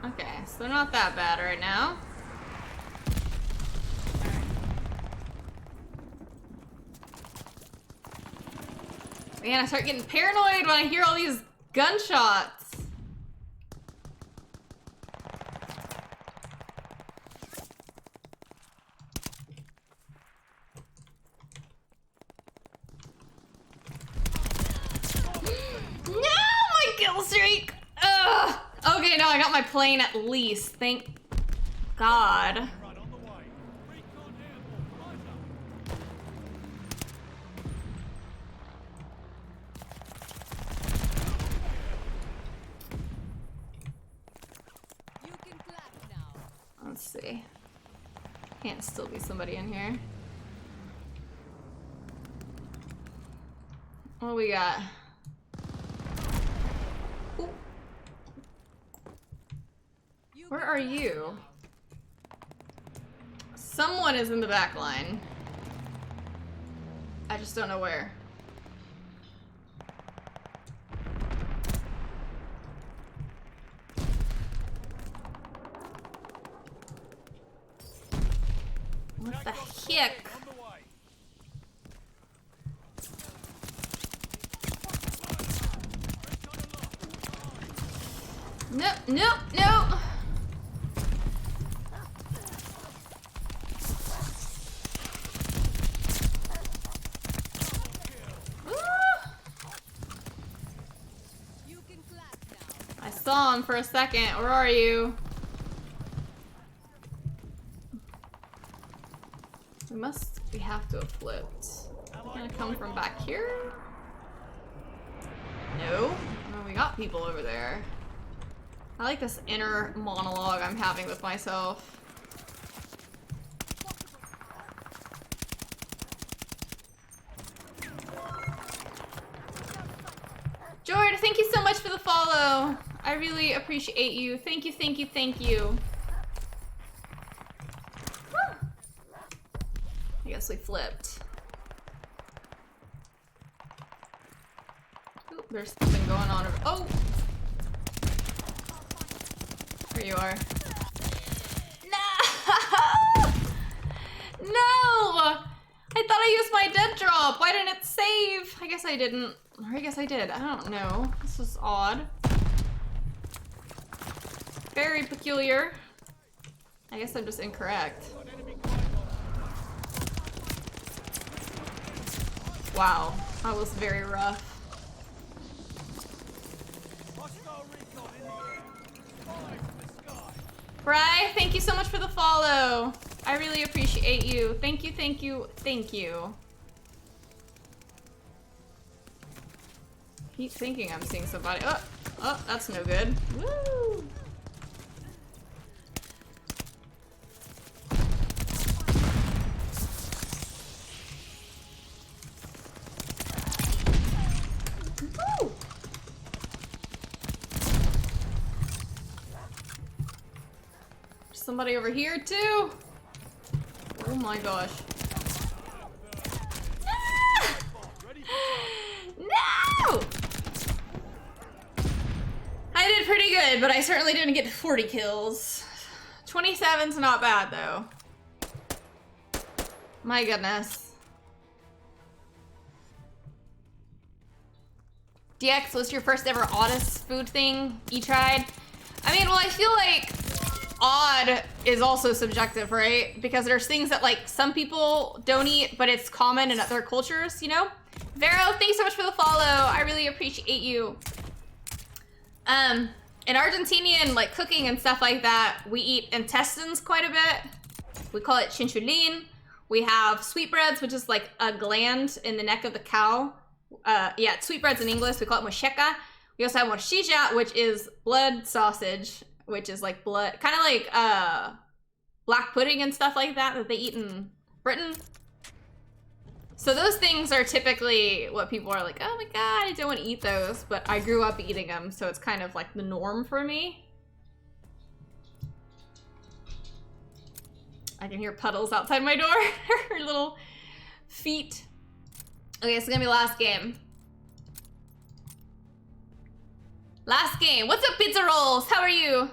Okay, so they're not that bad right now. Man, I start getting paranoid when I hear all these gunshots. No, my kill streak. Ugh. Okay, no, I got my plane at least. Thank God. Right on the way. Recon airborne. Eyes up. You can clap now. Let's see. Can't still be somebody in here. What do we got? Ooh. Where are you? Someone is in the back line. I just don't know where. What the heck? On the way. No. You can clap now. I saw him for a second. Where are you? We have to have flipped. Are they gonna come from back here? No. No, we got people over there. I like this inner monologue I'm having with myself. Jord, thank you so much for the follow. I really appreciate you. Thank you. Huh. I guess we flipped. Ooh, there's something going on over. Oh! There you are. No! No! I thought I used my dead drop. Why didn't it save? I guess I didn't. Or I guess I did. I don't know. This is odd. Very peculiar. I guess I'm just incorrect. Wow. That was very rough. Hostile recon in the air. Spies in the sky. Bri, thank you so much for the follow. I really appreciate you. Thank you. Keep thinking I'm seeing somebody. Oh, that's no good. Woo! Woo! somebody over here too. Oh my gosh. No! I did pretty good, but I certainly didn't get 40 kills. 27's not bad though. My goodness. DX, what's your first ever oddest food thing you tried? I mean, well, I feel like odd is also subjective, right? Because there's things that like some people don't eat, but it's common in other cultures, you know? Vero, thanks so much for the follow. I really appreciate you. In Argentinian like cooking and stuff like that, we eat intestines quite a bit. We call it chinchulin. We have sweetbreads, which is like a gland in the neck of the cow. Yeah, sweetbreads in English, we call it mocheca. We also have morcilla, which is blood sausage, which is like blood, kind of like black pudding and stuff like that they eat in Britain. So those things are typically what people are like, oh my god, I don't want to eat those, but I grew up eating them, so it's kind of like the norm for me. I can hear puddles outside my door. Her little feet. Okay, it's gonna be last game. Last game. What's up, pizza rolls? How are you?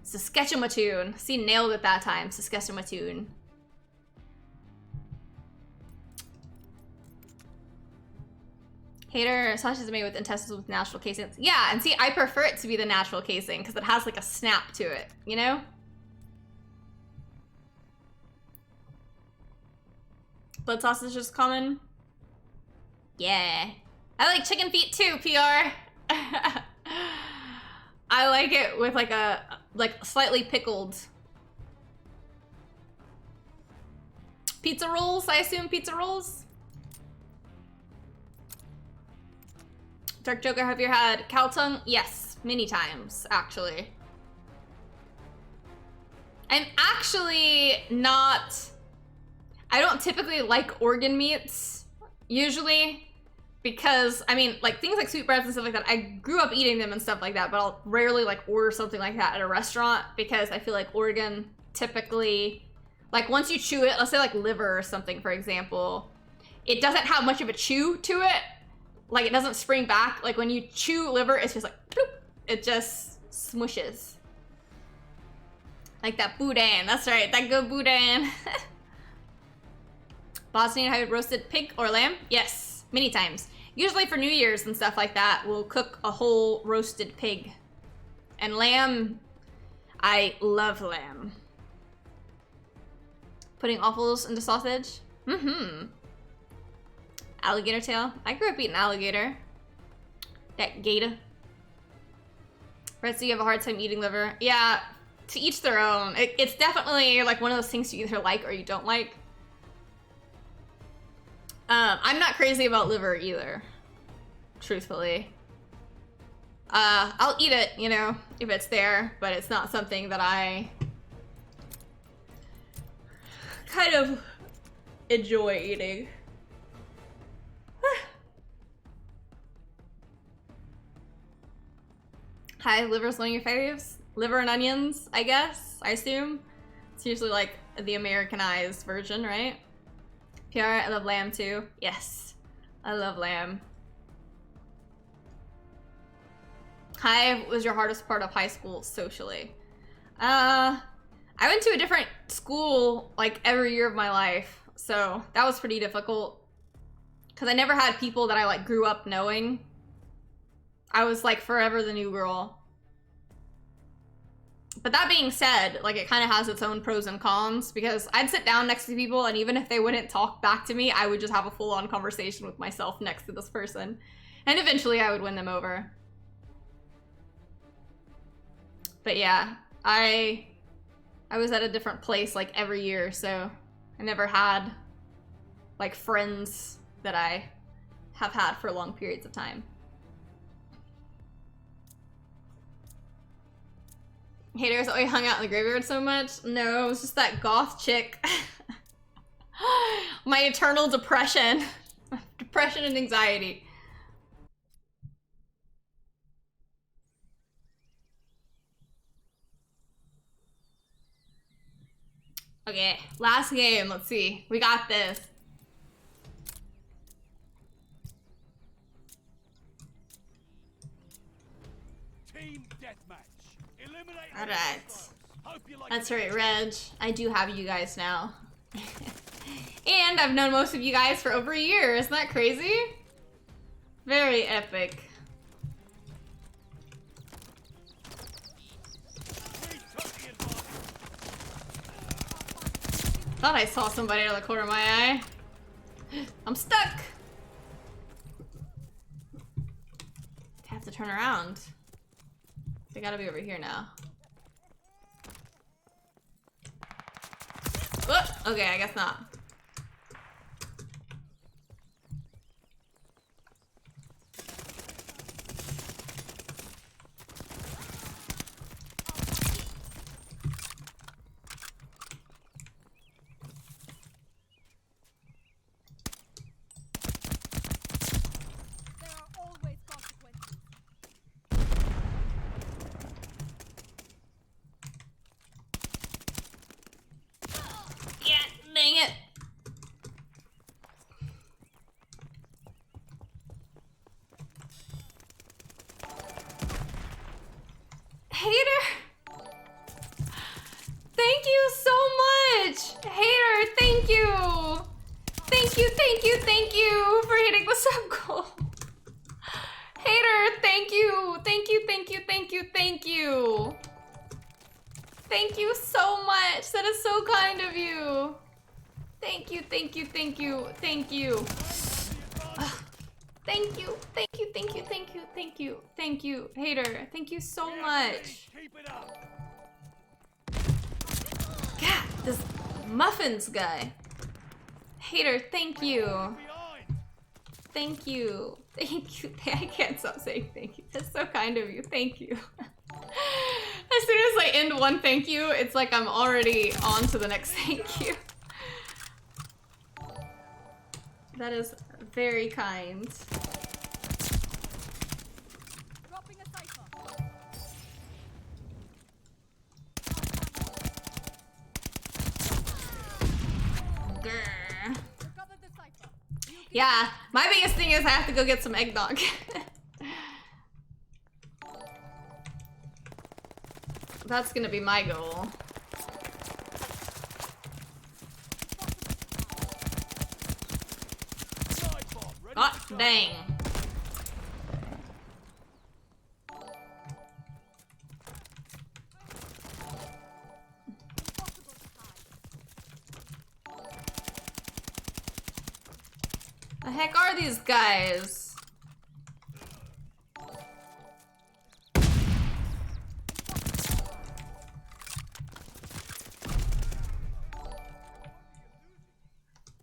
Saskatchewan. See, nailed it that time. Saskatchewan. Hater, sausage is made with intestines with natural casings. Yeah, and see, I prefer it to be the natural casing because it has like a snap to it, you know? Blood sausage is common. Yeah. I like chicken feet too, PR. I like it with like a, slightly pickled. Pizza rolls, I assume pizza rolls? Dark Joker, have you had cow tongue? Yes, many times, actually. I'm actually not... I don't typically like organ meats, usually, because, I mean, like, things like sweetbreads and stuff like that, I grew up eating them and stuff like that, but I'll rarely, like, order something like that at a restaurant, because I feel like organ typically, like, once you chew it, let's say, like, liver or something, for example, it doesn't have much of a chew to it. Like, it doesn't spring back. Like, when you chew liver, it's just like, bloop, it just smushes. Like that boudin. That's right, that good boudin. Bosnian, have you roasted pig or lamb? Yes, many times. Usually for New Year's and stuff like that, we'll cook a whole roasted pig. And lamb, I love lamb. Putting offals into sausage? Mm-hmm. Alligator tail. I grew up eating alligator. That gator. Right, so you have a hard time eating liver. Yeah, to each their own. It's definitely like one of those things you either like or you don't like. I'm not crazy about liver either, truthfully. I'll eat it, you know, if it's there, but it's not something that I kind of enjoy eating. Hi, liver's one of your faves? Liver and onions, I guess, I assume. It's usually like the Americanized version, right? PR, I love lamb too. Yes, I love lamb. Hi, what was your hardest part of high school socially? I went to a different school like every year of my life, so that was pretty difficult. Cause I never had people that I like grew up knowing. I was like forever the new girl. But that being said, like it kind of has its own pros and cons because I'd sit down next to people and even if they wouldn't talk back to me, I would just have a full-on conversation with myself next to this person. And eventually I would win them over. But yeah, I was at a different place like every year, so I never had like friends that I have had for long periods of time. Haters always hung out in the graveyard so much? No, it was just that goth chick. My eternal depression. Depression and anxiety. Okay, last game. Let's see. We got this. Team deathmatch. Eliminate. All right. Hope you like That's it. right, Reg. I do have you guys now. And I've known most of you guys for over a year. Isn't that crazy? Very epic. We took the advantage. Thought I saw somebody out of the corner of my eye. I'm stuck. I have to turn around. They gotta be over here now. Oh, okay, I guess not. There are always consequences. Yeah, dang it. Hater! Thank you so much! Hater, thank you! Thank you, thank you, thank you for hitting the sub goal. Hater, thank you! Thank you, thank you, thank you, thank you! Thank you so much! That is so kind of you! Thank you, thank you, thank you, thank you. Ugh. Thank you, thank you, thank you, thank you, thank you, thank you, Hater. Thank you so much. Keep it up. God, this muffins guy. Hater, thank you. Behind. Thank you. Thank you. I can't stop saying thank you. That's so kind of you. Thank you. As soon as I end one thank you, it's like I'm already on to the next thank you. That is very kind. Dropping a cipher. Grr. Recovered the cipher. You can Yeah, my biggest thing is I have to go get some eggnog. That's gonna be my goal. Side bomb. Ready Oh, to strike. dang. impossible to hide. The heck are these guys?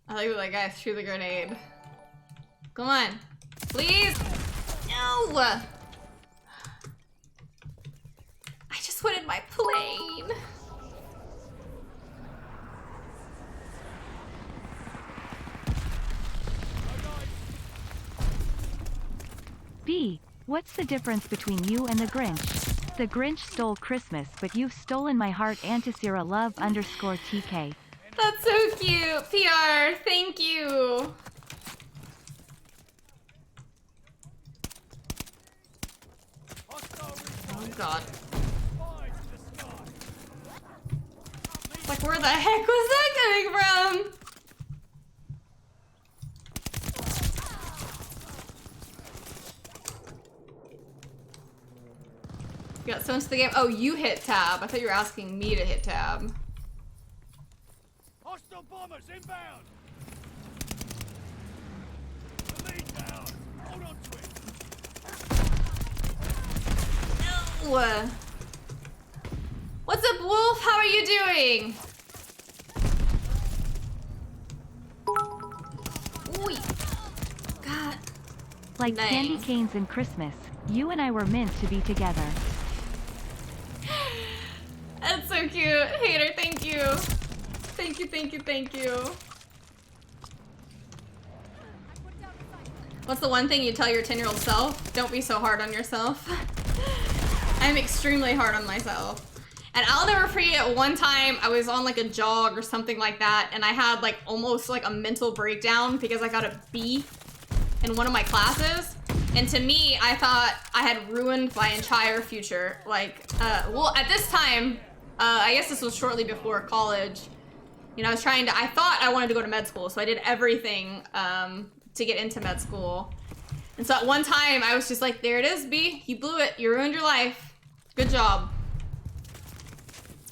I like that guy threw the grenade. Come on. Please! No! I just wanted my plane. B. What's the difference between you and the Grinch? The Grinch stole Christmas, but you've stolen my heart. Antisera love _TK. That's so cute. PR, thank you. Hostile recon. Oh god. Spies in the sky. It's like, where the heck was that coming from? You got so into the game. Oh, you hit tab. I thought you were asking me to hit tab. Hostile bombers inbound. The lead down. Hold on to it. No. What's up, Wolf? How are you doing? Ooh. God. Like Nice. candy canes and Christmas, you and I were meant to be together. That's so cute. Hater, thank you. Thank you, thank you, thank you. I put down a cipher. What's the one thing you tell your 10-year-old self? Don't be so hard on yourself. I'm extremely hard on myself. And I'll never forget one time I was on like a jog or something like that, and I had like almost like a mental breakdown because I got a B in one of my classes. And to me, I thought I had ruined my entire future. Like, well, at this time, I guess this was shortly before college. You know, I thought I wanted to go to med school, so I did everything to get into med school. And so at one time, I was just like, there it is, B. You blew it. You ruined your life. Good job.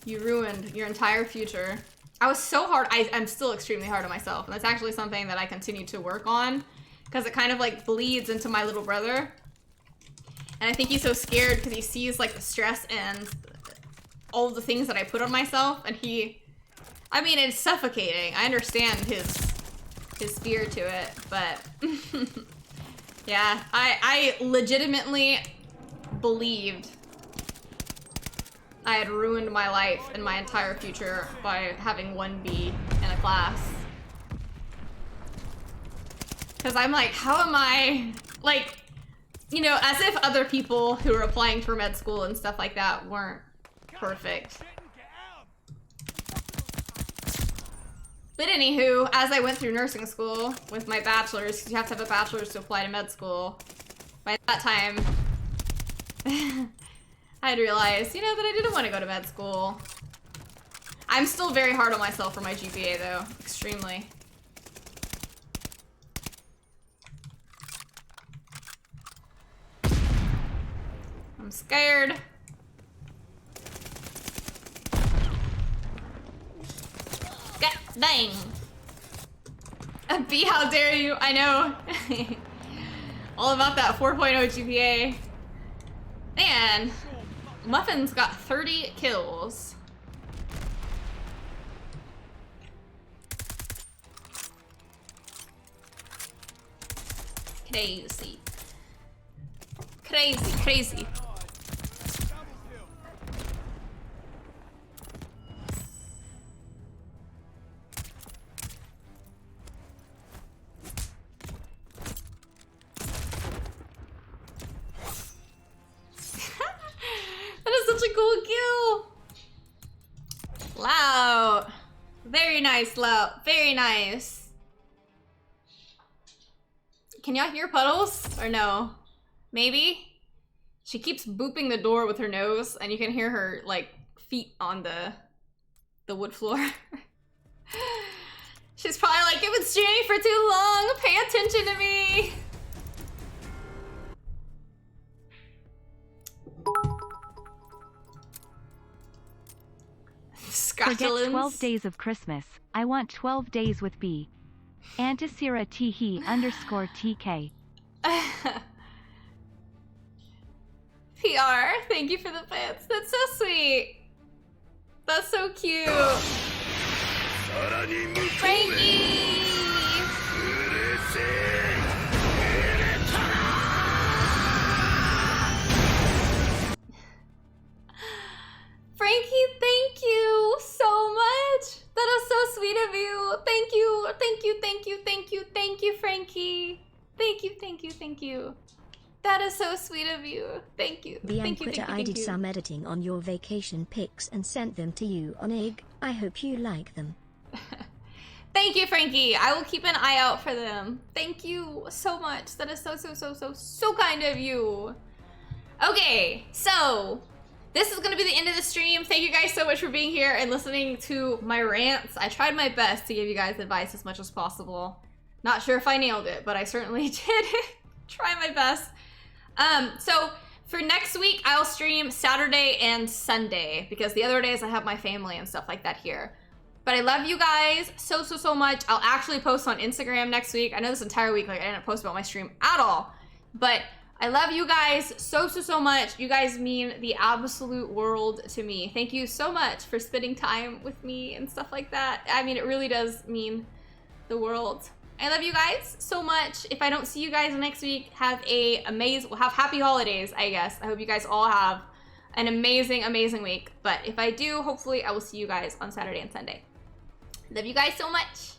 You ruined your entire future. I was so hard. I'm still extremely hard on myself. And that's actually something that I continue to work on because it kind of like bleeds into my little brother. And I think he's so scared because he sees like the stress and all of the things that I put on myself. And I mean, it's suffocating. I understand his fear to it, but yeah, I legitimately believed I had ruined my life and my entire future by having 1B in a class. Because I'm like, how am I, like, you know, as if other people who are applying for med school and stuff like that weren't perfect. But anywho, as I went through nursing school with my bachelor's, you have to have a bachelor's to apply to med school. By that time, I had realized, you know, that I didn't want to go to med school. I'm still very hard on myself for my GPA though, extremely. I'm scared. God dang. B, how dare you? I know. All about that 4.0 GPA. Man, Muffin's got 30 kills. Crazy. Crazy, crazy. That is such a cool kill. Loud. Very nice, Loud. Very nice. Can y'all hear Puddles or no? Maybe? She keeps booping the door with her nose and you can hear her like feet on the wood floor. She's probably like, you've been streaming for too long. Pay attention to me. Forget 12 days of Christmas. I want 12 days with B. Antisera _TK. PR, thank you for the bits. That's so sweet. That's so cute. Frankie! Frankie, thank you so much. That is so sweet of you. Thank you, thank you, thank you, thank you, thank you, Frankie. Thank you, thank you, thank you. That is so sweet of you. Thank you. Bianca, I did some editing on your vacation pics and sent them to you on IG. I hope you like them. Thank you, Frankie. I will keep an eye out for them. Thank you so much. That is so kind of you. Okay, so this is gonna be the end of the stream. Thank you guys so much for being here and listening to my rants. I tried my best to give you guys advice as much as possible. Not sure if I nailed it, but I certainly did try my best. So for next week, I'll stream Saturday and Sunday because the other days I have my family and stuff like that here. But I love you guys so much. I'll actually post on Instagram next week. I know this entire week, like I didn't post about my stream at all, but I love you guys so much. You guys mean the absolute world to me. Thank you so much for spending time with me and stuff like that. I mean, it really does mean the world. I love you guys so much. If I don't see you guys next week, have happy holidays, I guess. I hope you guys all have an amazing week. But if I do, hopefully I will see you guys on Saturday and Sunday. Love you guys so much.